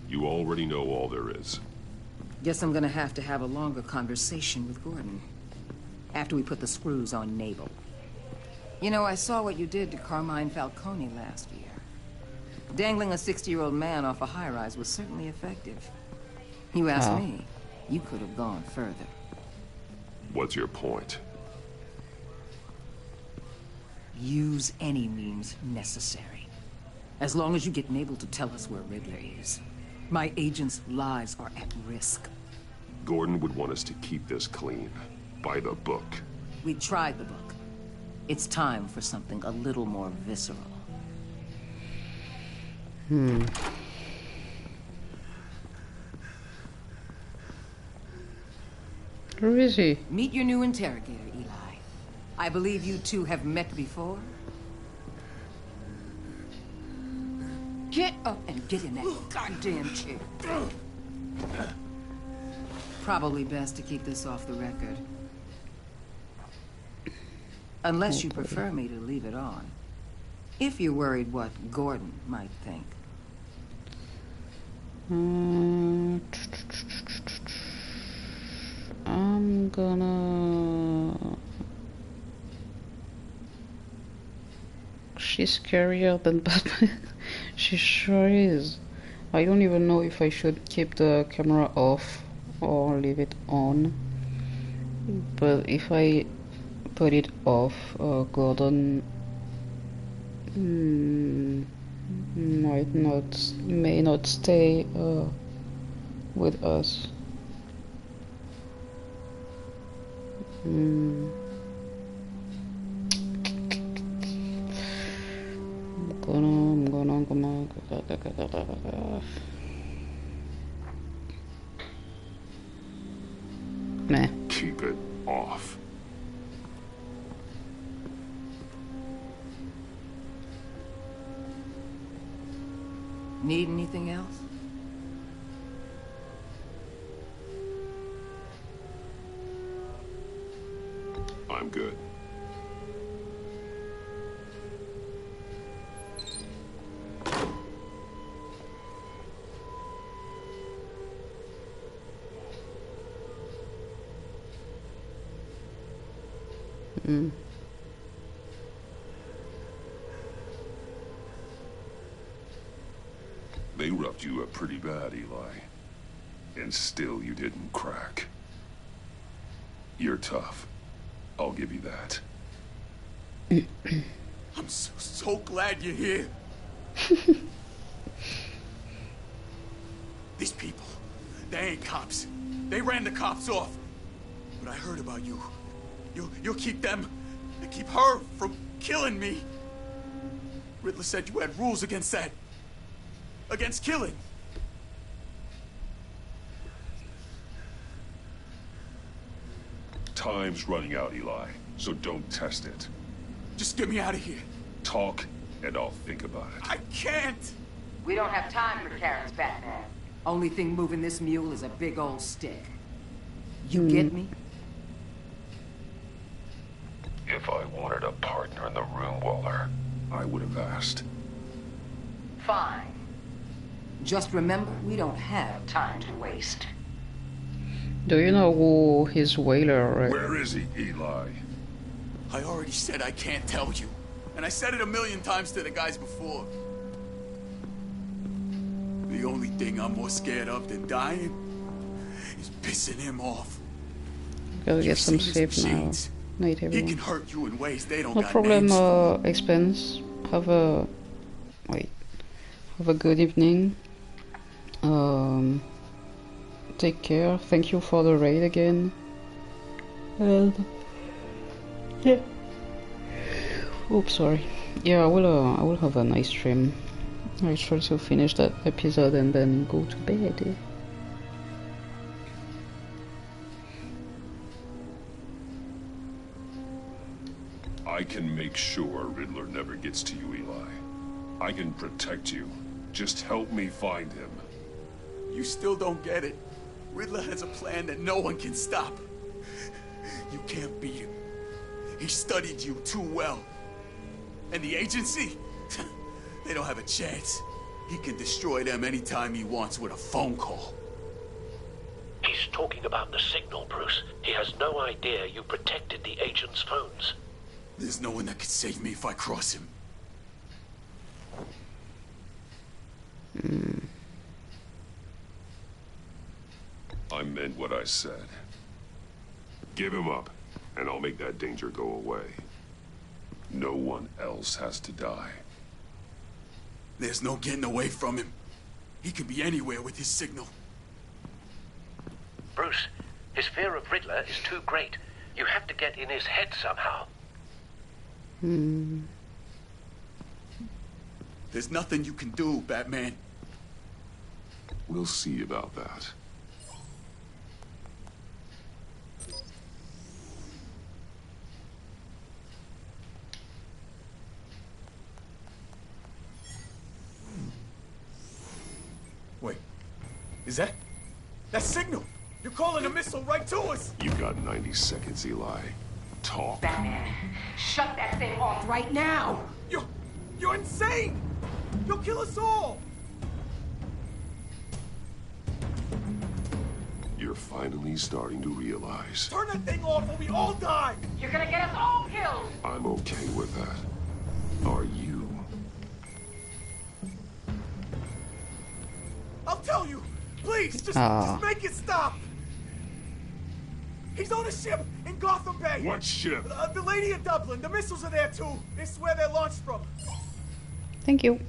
You already know all there is. Guess I'm gonna have to have a longer conversation with Gordon. After we put the screws on Nabel. You know, I saw what you did to Carmine Falcone last year. Dangling a 60-year-old man off a high-rise was certainly effective. You ask me, you could have gone further. What's your point? Use any means necessary. As long as you get Nabel to tell us where Riddler is. My agents' lives are at risk. Gordon would want us to keep this clean. By the book. We tried the book. It's time for something a little more visceral. Who is he? Meet your new interrogator, Eli. I believe you two have met before. Get up and get in that goddamn chair. Probably best to keep this off the record. Unless you prefer me to leave it on. If you're worried what Gordon might think. I'm gonna... She's scarier than Batman. She sure is. I don't even know if I should keep the camera off or leave it on. But if I put it off, Gordon may not stay with us. I'm gonna. Meh. Keep it off. Need anything else? I'm good. They roughed you up pretty bad, Eli. And still you didn't crack. You're tough. I'll give you that. I'm so glad you're here. These people, they ain't cops. They ran the cops off. But I heard about you. You'll keep them, and keep her from killing me. Riddler said you had rules against that. Against killing. Time's running out, Eli, so don't test it. Just get me out of here. Talk, and I'll think about it. I can't! We don't have time for Karen's Batman. Only thing moving this mule is a big old stick. You get me? If I wanted a partner in the room, Waller, I would have asked. Fine. Just remember, we don't have time to waste. Do you know who his whaler? Where is he, Eli? I already said I can't tell you. And I said it 1,000,000 times to the guys before. The only thing I'm more scared of than dying is pissing him off. Gotta get some sleep now. Night, He everyone. can hurt you in ways they don't No got problem, names. Expense. Have a good evening. Take care. Thank you for the raid again. And yeah. Oops, sorry. Yeah, I will have a nice stream. I'll try to finish that episode and then go to bed. I can make sure Riddler never gets to you, Eli. I can protect you. Just help me find him. You still don't get it. Riddler has a plan that no one can stop. You can't beat him. He studied you too well. And the agency? They don't have a chance. He can destroy them anytime he wants with a phone call. He's talking about the signal, Bruce. He has no idea you protected the agent's phones. There's no one that can save me if I cross him. I meant what I said. Give him up, and I'll make that danger go away. No one else has to die. There's no getting away from him. He can be anywhere with his signal. Bruce, his fear of Riddler is too great. You have to get in his head somehow. There's nothing you can do, Batman. We'll see about that. Wait, is that signal? You're calling a missile right to us! You've got 90 seconds, Eli. talk. Batman, shut that thing off right now! You're insane! You'll kill us all! You're finally starting to realize. Turn that thing off or we all die! You're gonna get us all killed! I'm okay with that. Are you? I'll tell you! Please, just make it stop! He's on a ship in Gotham Bay! What ship? The Lady of Dublin. The missiles are there too. This is where they're launched from. Thank you.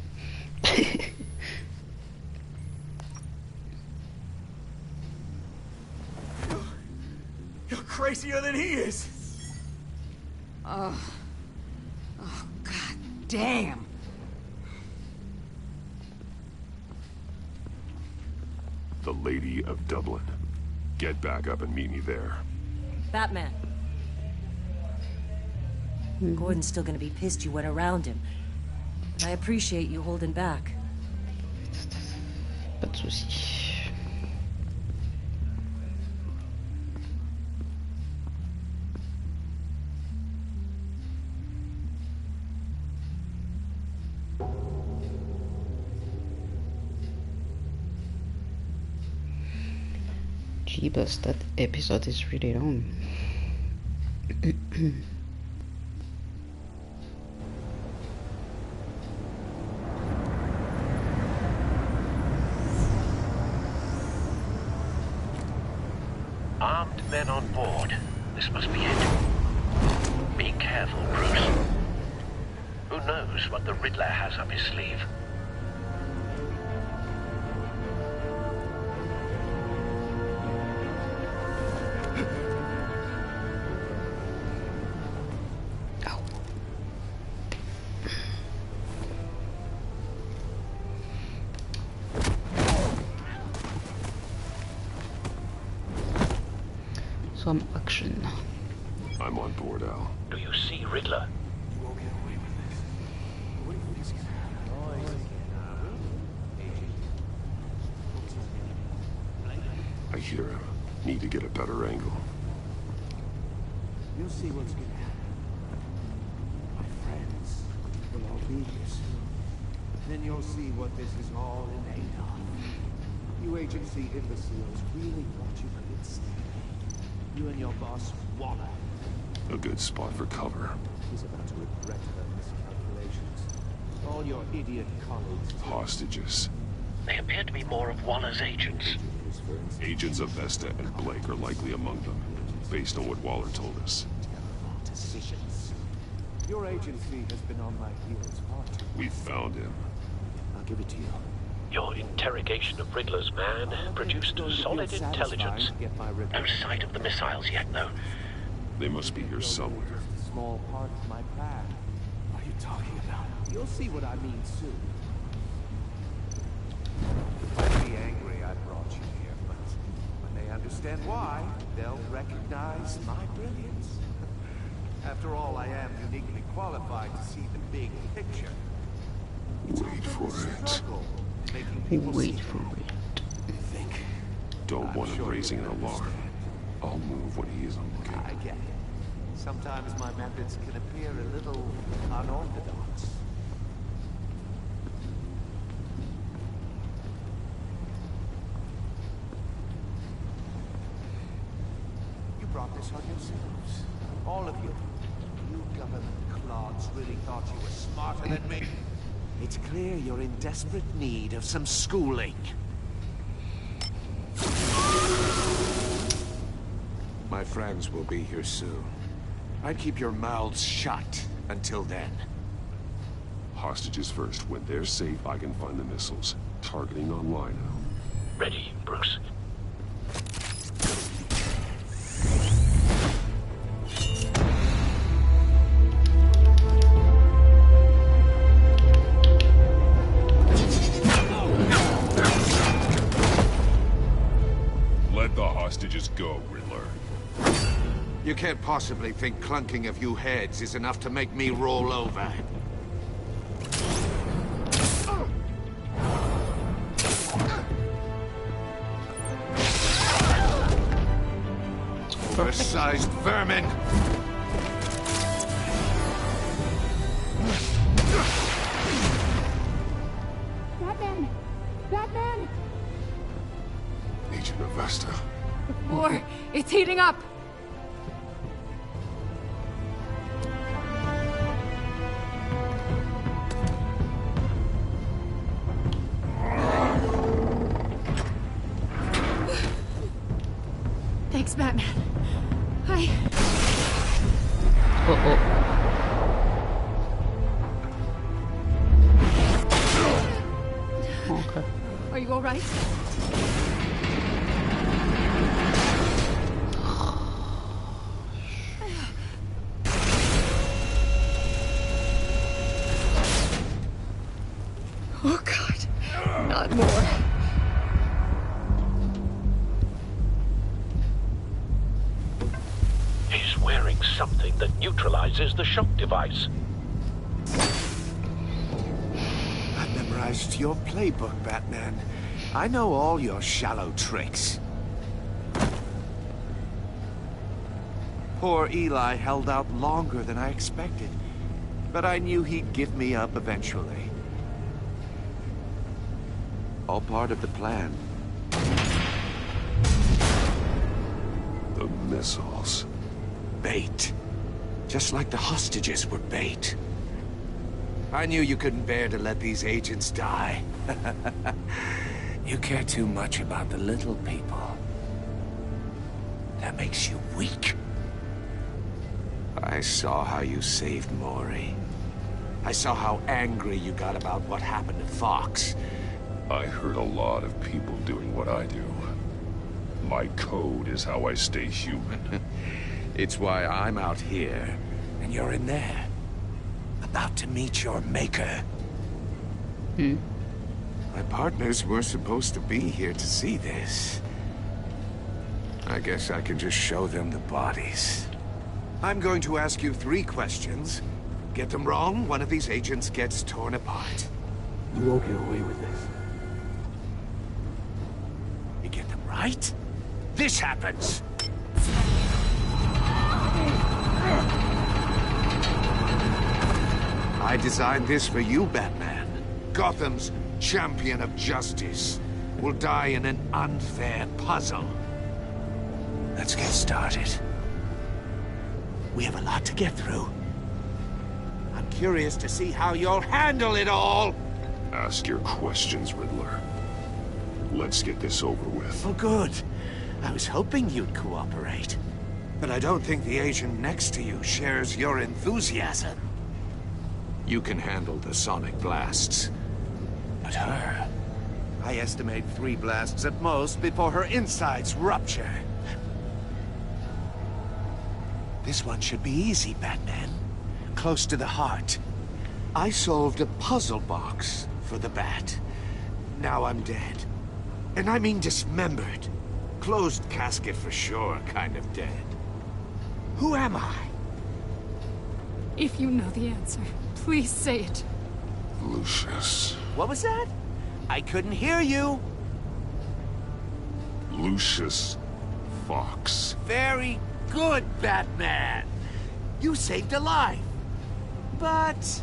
You're crazier than he is. Oh, god damn. The Lady of Dublin. Get back up and meet me there. Batman. Gordon's still gonna be pissed you went around him. And I appreciate you holding back. Pas de soucis. Jeebus, that episode is really long. Armed men on board. This must be it. Be careful, Bruce. Who knows what the Riddler has up his sleeve? Some action. I'm on board, Al. Do you see Riddler? I hear him. Need to get a better angle. You'll see what's gonna happen. My friends will all be here soon. Then you'll see what this is all in aid of. You agency imbeciles really thought you could escape. You and your boss, Waller. A good spot for cover. He's about to regret her miscalculations. All your idiot colleagues. Hostages. They appear to be more of Waller's agents. Agents of Vesta and Blake are likely among them, based on what Waller told us. Decisions. Your agency has been on my heels far too long. We found him. I'll give it to you. Your interrogation of Riddler's man produced solid intelligence. No sight of the missiles yet, though. They must be here somewhere. Just a small part of my plan. What are you talking about? You'll see what I mean soon. You might be angry I brought you here, but when they understand why, they'll recognize my brilliance. After all, I am uniquely qualified to see the big picture. Wait for it. Wait for it. Don't want him raising an alarm. I'll move when he isn't looking. I get it. Sometimes my methods can appear a little unorthodox. You brought this on yourselves. All of you. You government clods really thought you were smarter than me. It's clear you're in desperate need of some schooling. My friends will be here soon. I'd keep your mouths shut until then. Hostages first. When they're safe, I can find the missiles. Targeting online now. Ready, Bruce. Let the hostages go, Riddler. You can't possibly think clunking a few heads is enough to make me roll over. Oversized vermin! Lighting up! Thanks, Batman. Okay. Are you all right? Oh, God. Not more. He's wearing something that neutralizes the shock device. I've memorized your playbook, Batman. I know all your shallow tricks. Poor Eli held out longer than I expected, but I knew he'd give me up eventually. All part of the plan. The missiles. Bait. Just like the hostages were bait. I knew you couldn't bear to let these agents die. You care too much about the little people. That makes you weak. I saw how you saved Maury. I saw how angry you got about what happened to Fox. I heard a lot of people doing what I do. My code is how I stay human. It's why I'm out here, and you're in there. About to meet your maker. My partners were supposed to be here to see this. I guess I can just show them the bodies. I'm going to ask you 3 questions. Get them wrong, one of these agents gets torn apart. You won't get away with this. You get them right, this happens. I designed this for you, Batman. Gotham's champion of justice will die in an unfair puzzle. Let's get started. We have a lot to get through. I'm curious to see how you'll handle it all. Ask your questions, Riddler. Let's get this over with. Oh, good. I was hoping you'd cooperate. But I don't think the agent next to you shares your enthusiasm. You can handle the sonic blasts. But her... I estimate 3 blasts at most before her insides rupture. This one should be easy, Batman. Close to the heart. I solved a puzzle box for the Bat. Now I'm dead. And I mean dismembered. Closed casket for sure, kind of dead. Who am I? If you know the answer, please say it. Lucius. What was that? I couldn't hear you. Lucius Fox. Very good, Batman. You saved a life. But...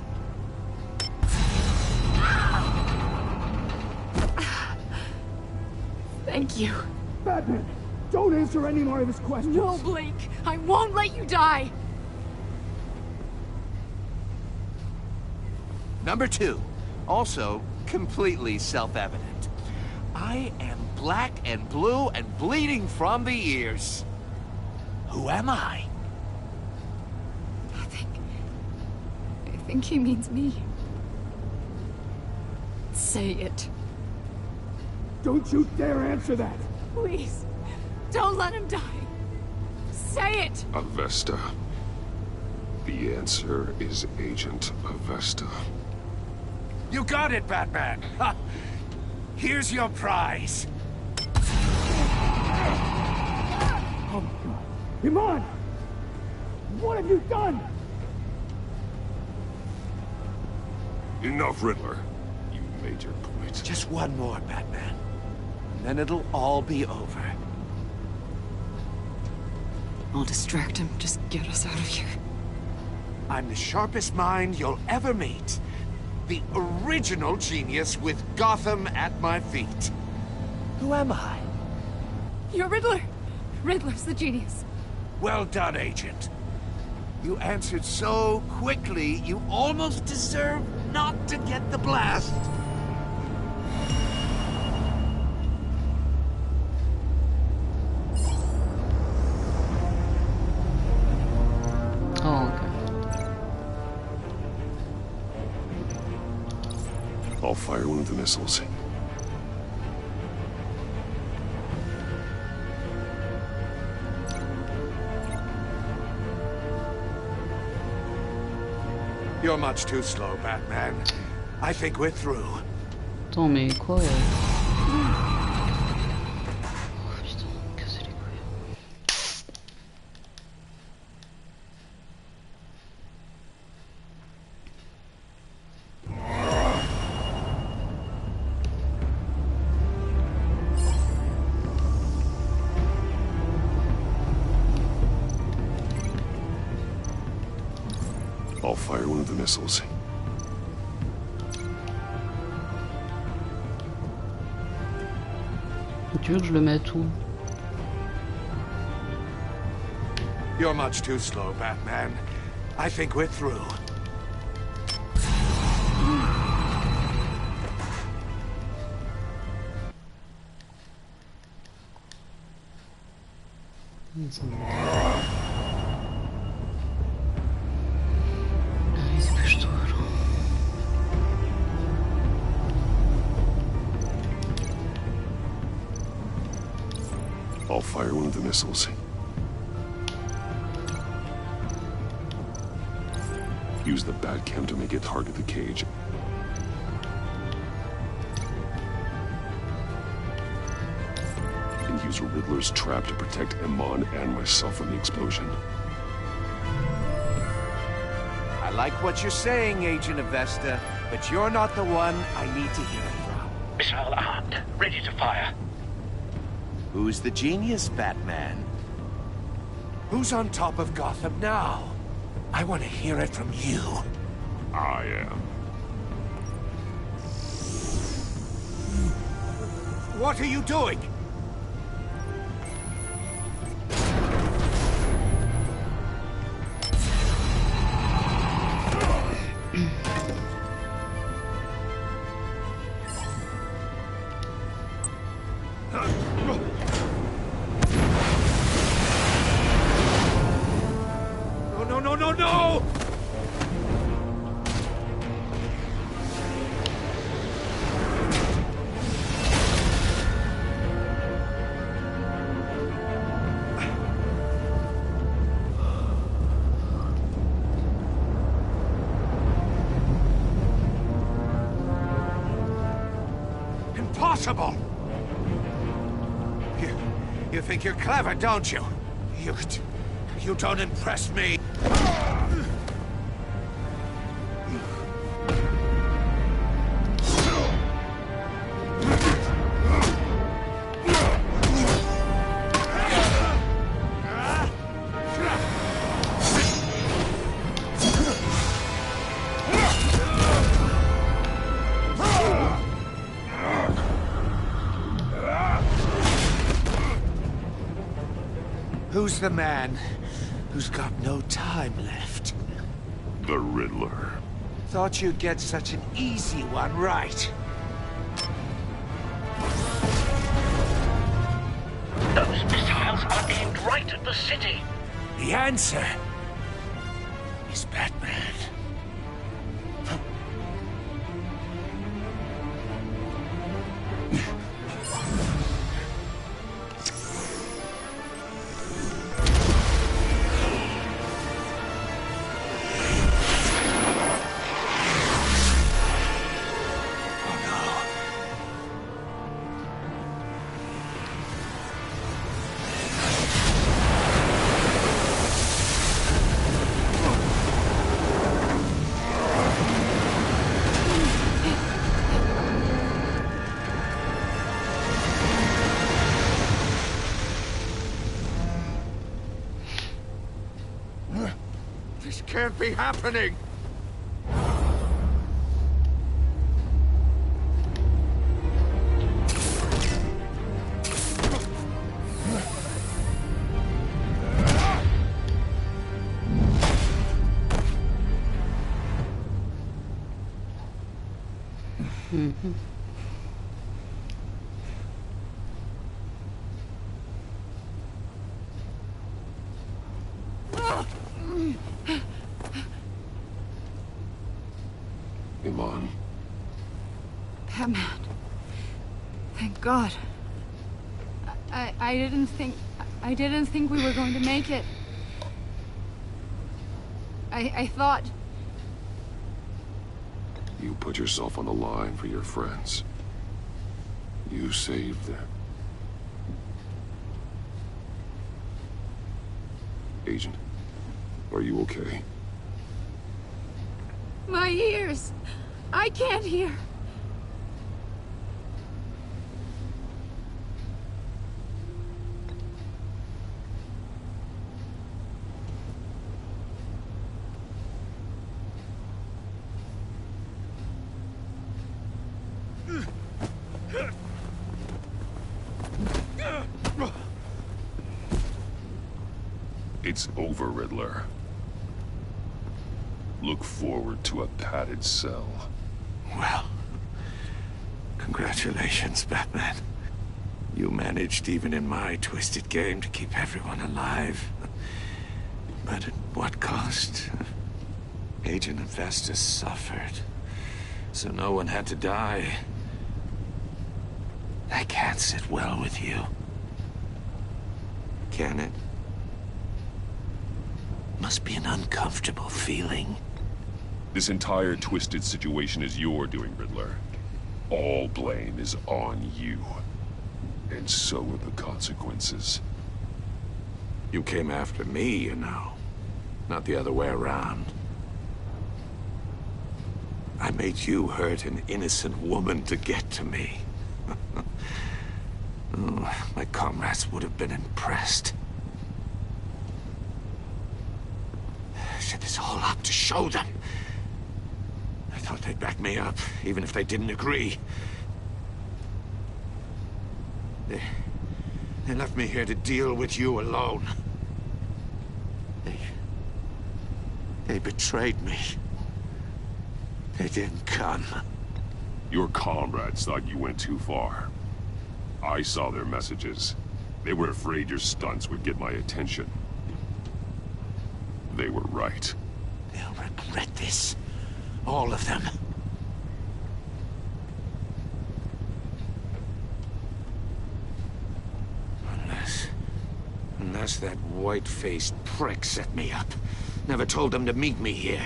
Thank you. Batman, don't answer any more of his questions. No, Blake. I won't let you die. Number 2. Also, completely self-evident. I am black and blue and bleeding from the ears. Who am I? I think he means me. Say it. Don't you dare answer that! Please, don't let him die. Say it! Avesta. The answer is Agent Avesta. You got it, Batman! Ha. Here's your prize. Oh my God. Iman! What have you done? Enough, Riddler. You made your point. Just one more, Batman. And then it'll all be over. I'll distract him. Just get us out of here. I'm the sharpest mind you'll ever meet. The original genius with Gotham at my feet. Who am I? You're Riddler. Riddler's the genius. Well done, Agent. You answered so quickly, you almost deserve not to get the blast. Oh, okay. I'll fire one of the missiles. You're much too slow, Batman. I think we're through. Attends, mais quoi Oh putain, cassez les couilles. I'll fire one of the missiles. Tu veux que je le mette où? You're much too slow, Batman. I think we're through. I'll fire one of the missiles. Use the Batcam to make it target the cage. And use Riddler's trap to protect Iman and myself from the explosion. I like what you're saying, Agent Avesta, but you're not the one I need to hear it from. Missile armed, ready to fire. Who's the genius, Batman? Who's on top of Gotham now? I want to hear it from you. I am. What are you doing? No! Impossible! You think you're clever, don't you? You don't impress me. Who's the man who's got no time left? The Riddler. Thought you'd get such an easy one right. Those missiles are aimed right at the city. The answer is Batman. This can't be happening! Mm-hmm. Iman. Batman. Thank God. I didn't think we were going to make it. I thought... You put yourself on the line for your friends. You saved them. Agent, are you okay? My ears! I can't hear. It's over, Riddler. Look forward to a padded cell. Well, congratulations, Batman. You managed, even in my twisted game, to keep everyone alive. But at what cost? Agent Infestus suffered, so no one had to die. That can't sit well with you. Can it? Must be an uncomfortable feeling. This entire twisted situation is your doing, Riddler. All blame is on you. And so are the consequences. You came after me, you know. Not the other way around. I made you hurt an innocent woman to get to me. Oh, my comrades would have been impressed. I set this all up to show them. I thought they'd back me up, even if they didn't agree. They left me here to deal with you alone. They betrayed me. They didn't come. Your comrades thought you went too far. I saw their messages. They were afraid your stunts would get my attention. They were right. They'll regret this. All of them. Unless that white-faced prick set me up. Never told them to meet me here.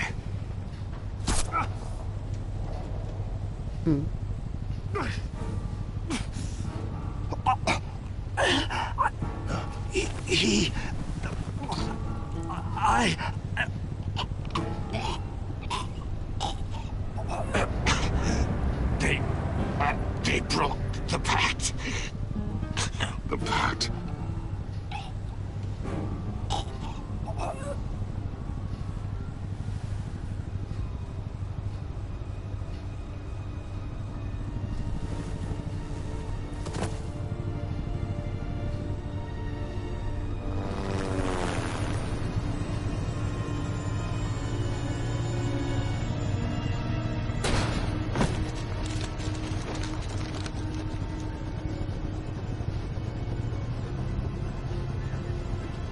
They broke the pact. The pact?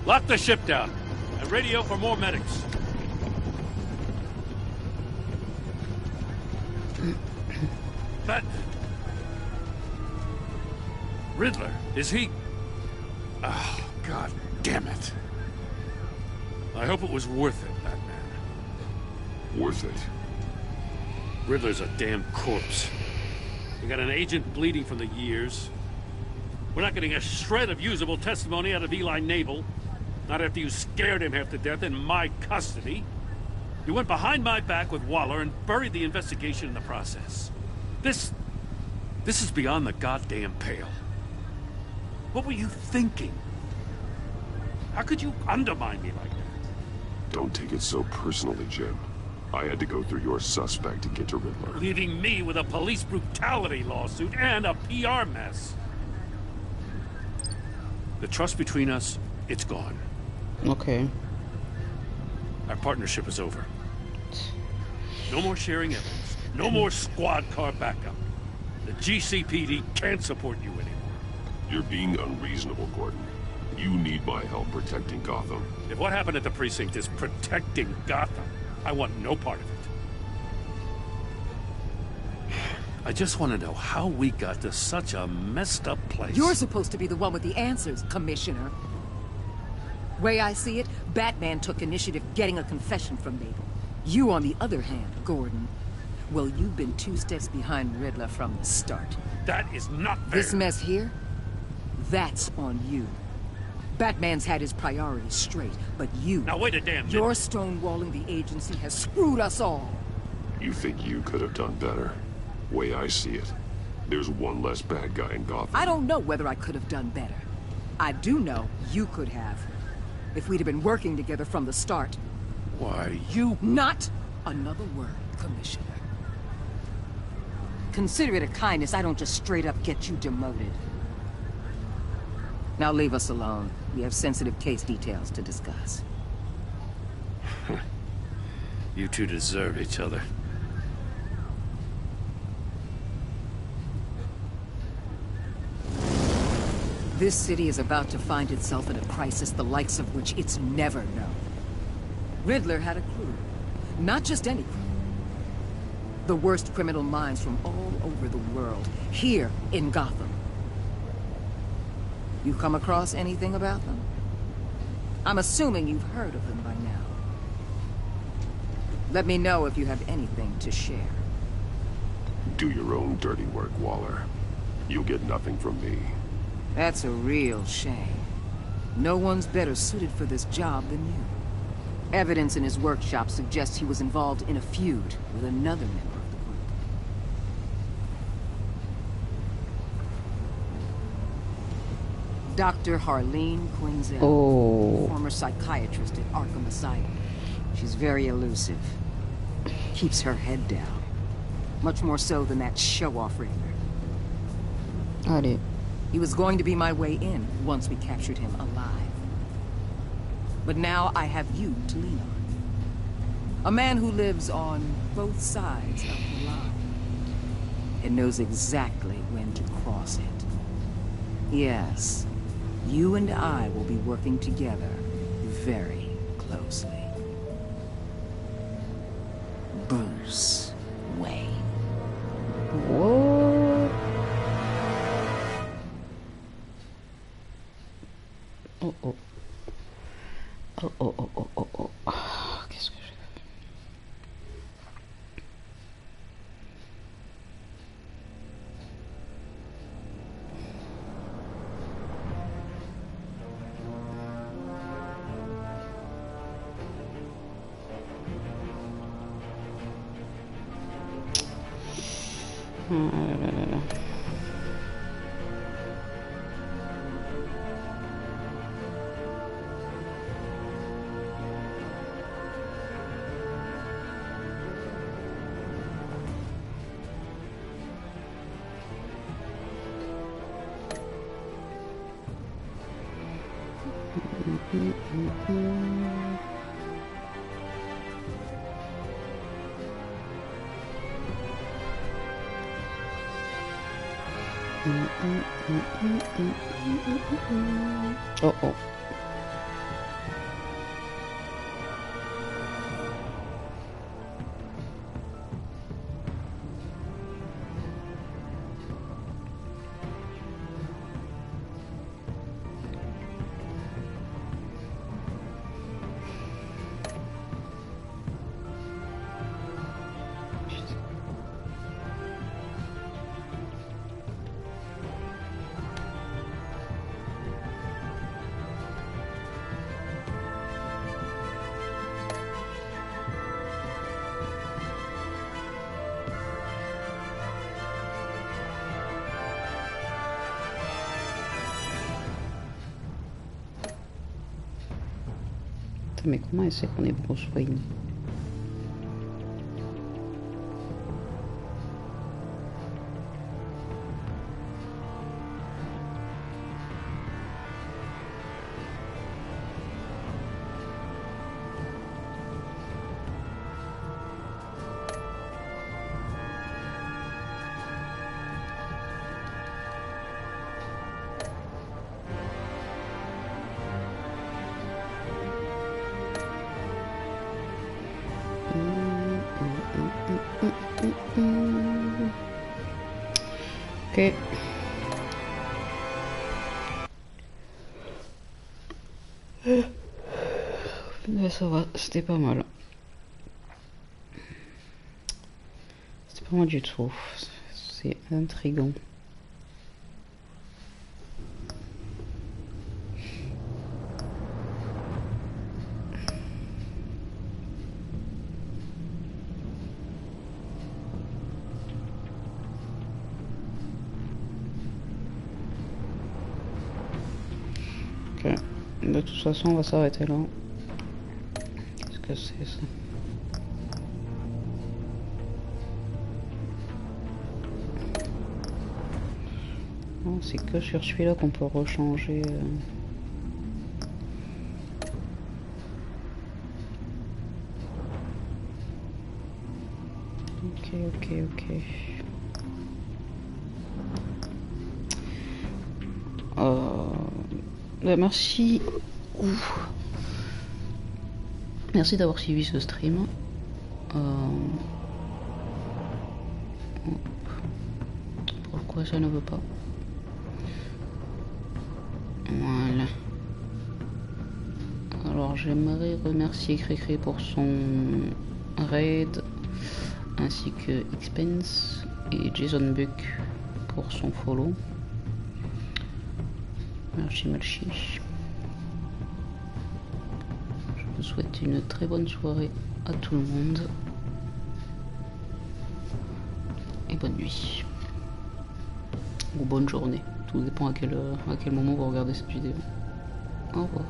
Lock the ship down and radio for more medics. But Riddler, is he? Oh, God damn it. I hope it was worth it, Batman. Worth it? Riddler's a damn corpse. You got an agent bleeding from the years. We're not getting a shred of usable testimony out of Eli Nabel. Not after you scared him half to death in my custody. You went behind my back with Waller and buried the investigation in the process. This is beyond the goddamn pale. What were you thinking? How could you undermine me like that? Don't take it so personally, Jim. I had to go through your suspect to get to Riddler. Leaving me with a police brutality lawsuit and a PR mess. The trust between us, it's gone. Okay. Our partnership is over. No more sharing evidence. No more squad car backup. The GCPD can't support you anymore. You're being unreasonable, Gordon. You need my help protecting Gotham. If what happened at the precinct is protecting Gotham, I want no part of it. I just want to know how we got to such a messed up place. You're supposed to be the one with the answers, Commissioner. Way I see it, Batman took initiative getting a confession from Mabel. You, on the other hand, Gordon, well, you've been 2 steps behind Riddler from the start. That is not fair. This mess here, that's on you. Batman's had his priorities straight, but you... Now wait a damn minute. Your stonewalling the agency has screwed us all. You think you could have done better? Way I see it, there's one less bad guy in Gotham. I don't know whether I could have done better. I do know you could have. If we'd have been working together from the start. Why, you... Not another word, Commissioner. Consider it a kindness I don't just straight up get you demoted. Now leave us alone. We have sensitive case details to discuss. You two deserve each other. This city is about to find itself in a crisis the likes of which it's never known. Riddler had a crew. Not just any crew. The worst criminal minds from all over the world, here in Gotham. You come across anything about them? I'm assuming you've heard of them by now. Let me know if you have anything to share. Do your own dirty work, Waller. You'll get nothing from me. That's a real shame. No one's better suited for this job than you. Evidence in his workshop suggests he was involved in a feud with another member of the group. Dr. Harleen Quinzel, former psychiatrist at Arkham Asylum. She's very elusive. Keeps her head down. Much more so than that show-off Riddler. Got it. He was going to be my way in once we captured him alive. But now I have you to lean on. A man who lives on both sides of the line. And knows exactly when to cross it. Yes, you and I will be working together very closely. Bruce Wayne. What? Oh oh. Oh oh oh oh oh oh. Qu'est-ce que j'ai fait? Oh oh. Mais comment elle sait qu'on est Bruce Wayne? Ok. Mais ça va, c'était pas mal. C'était pas mal du tout. C'est intriguant. Ok. De toute façon, on va s'arrêter là. Qu'est-ce que c'est ça? Non, c'est que sur celui-là qu'on peut rechanger. Ok. Merci. Merci d'avoir suivi ce stream. Pourquoi ça ne veut pas? Voilà. Alors j'aimerais remercier Cricri pour son raid, ainsi que Expense et Jason Buck pour son follow. Merci. Je vous souhaite une très bonne soirée à tout le monde. Et bonne nuit. Ou bonne journée. Tout dépend à quel moment vous regardez cette vidéo. Au revoir.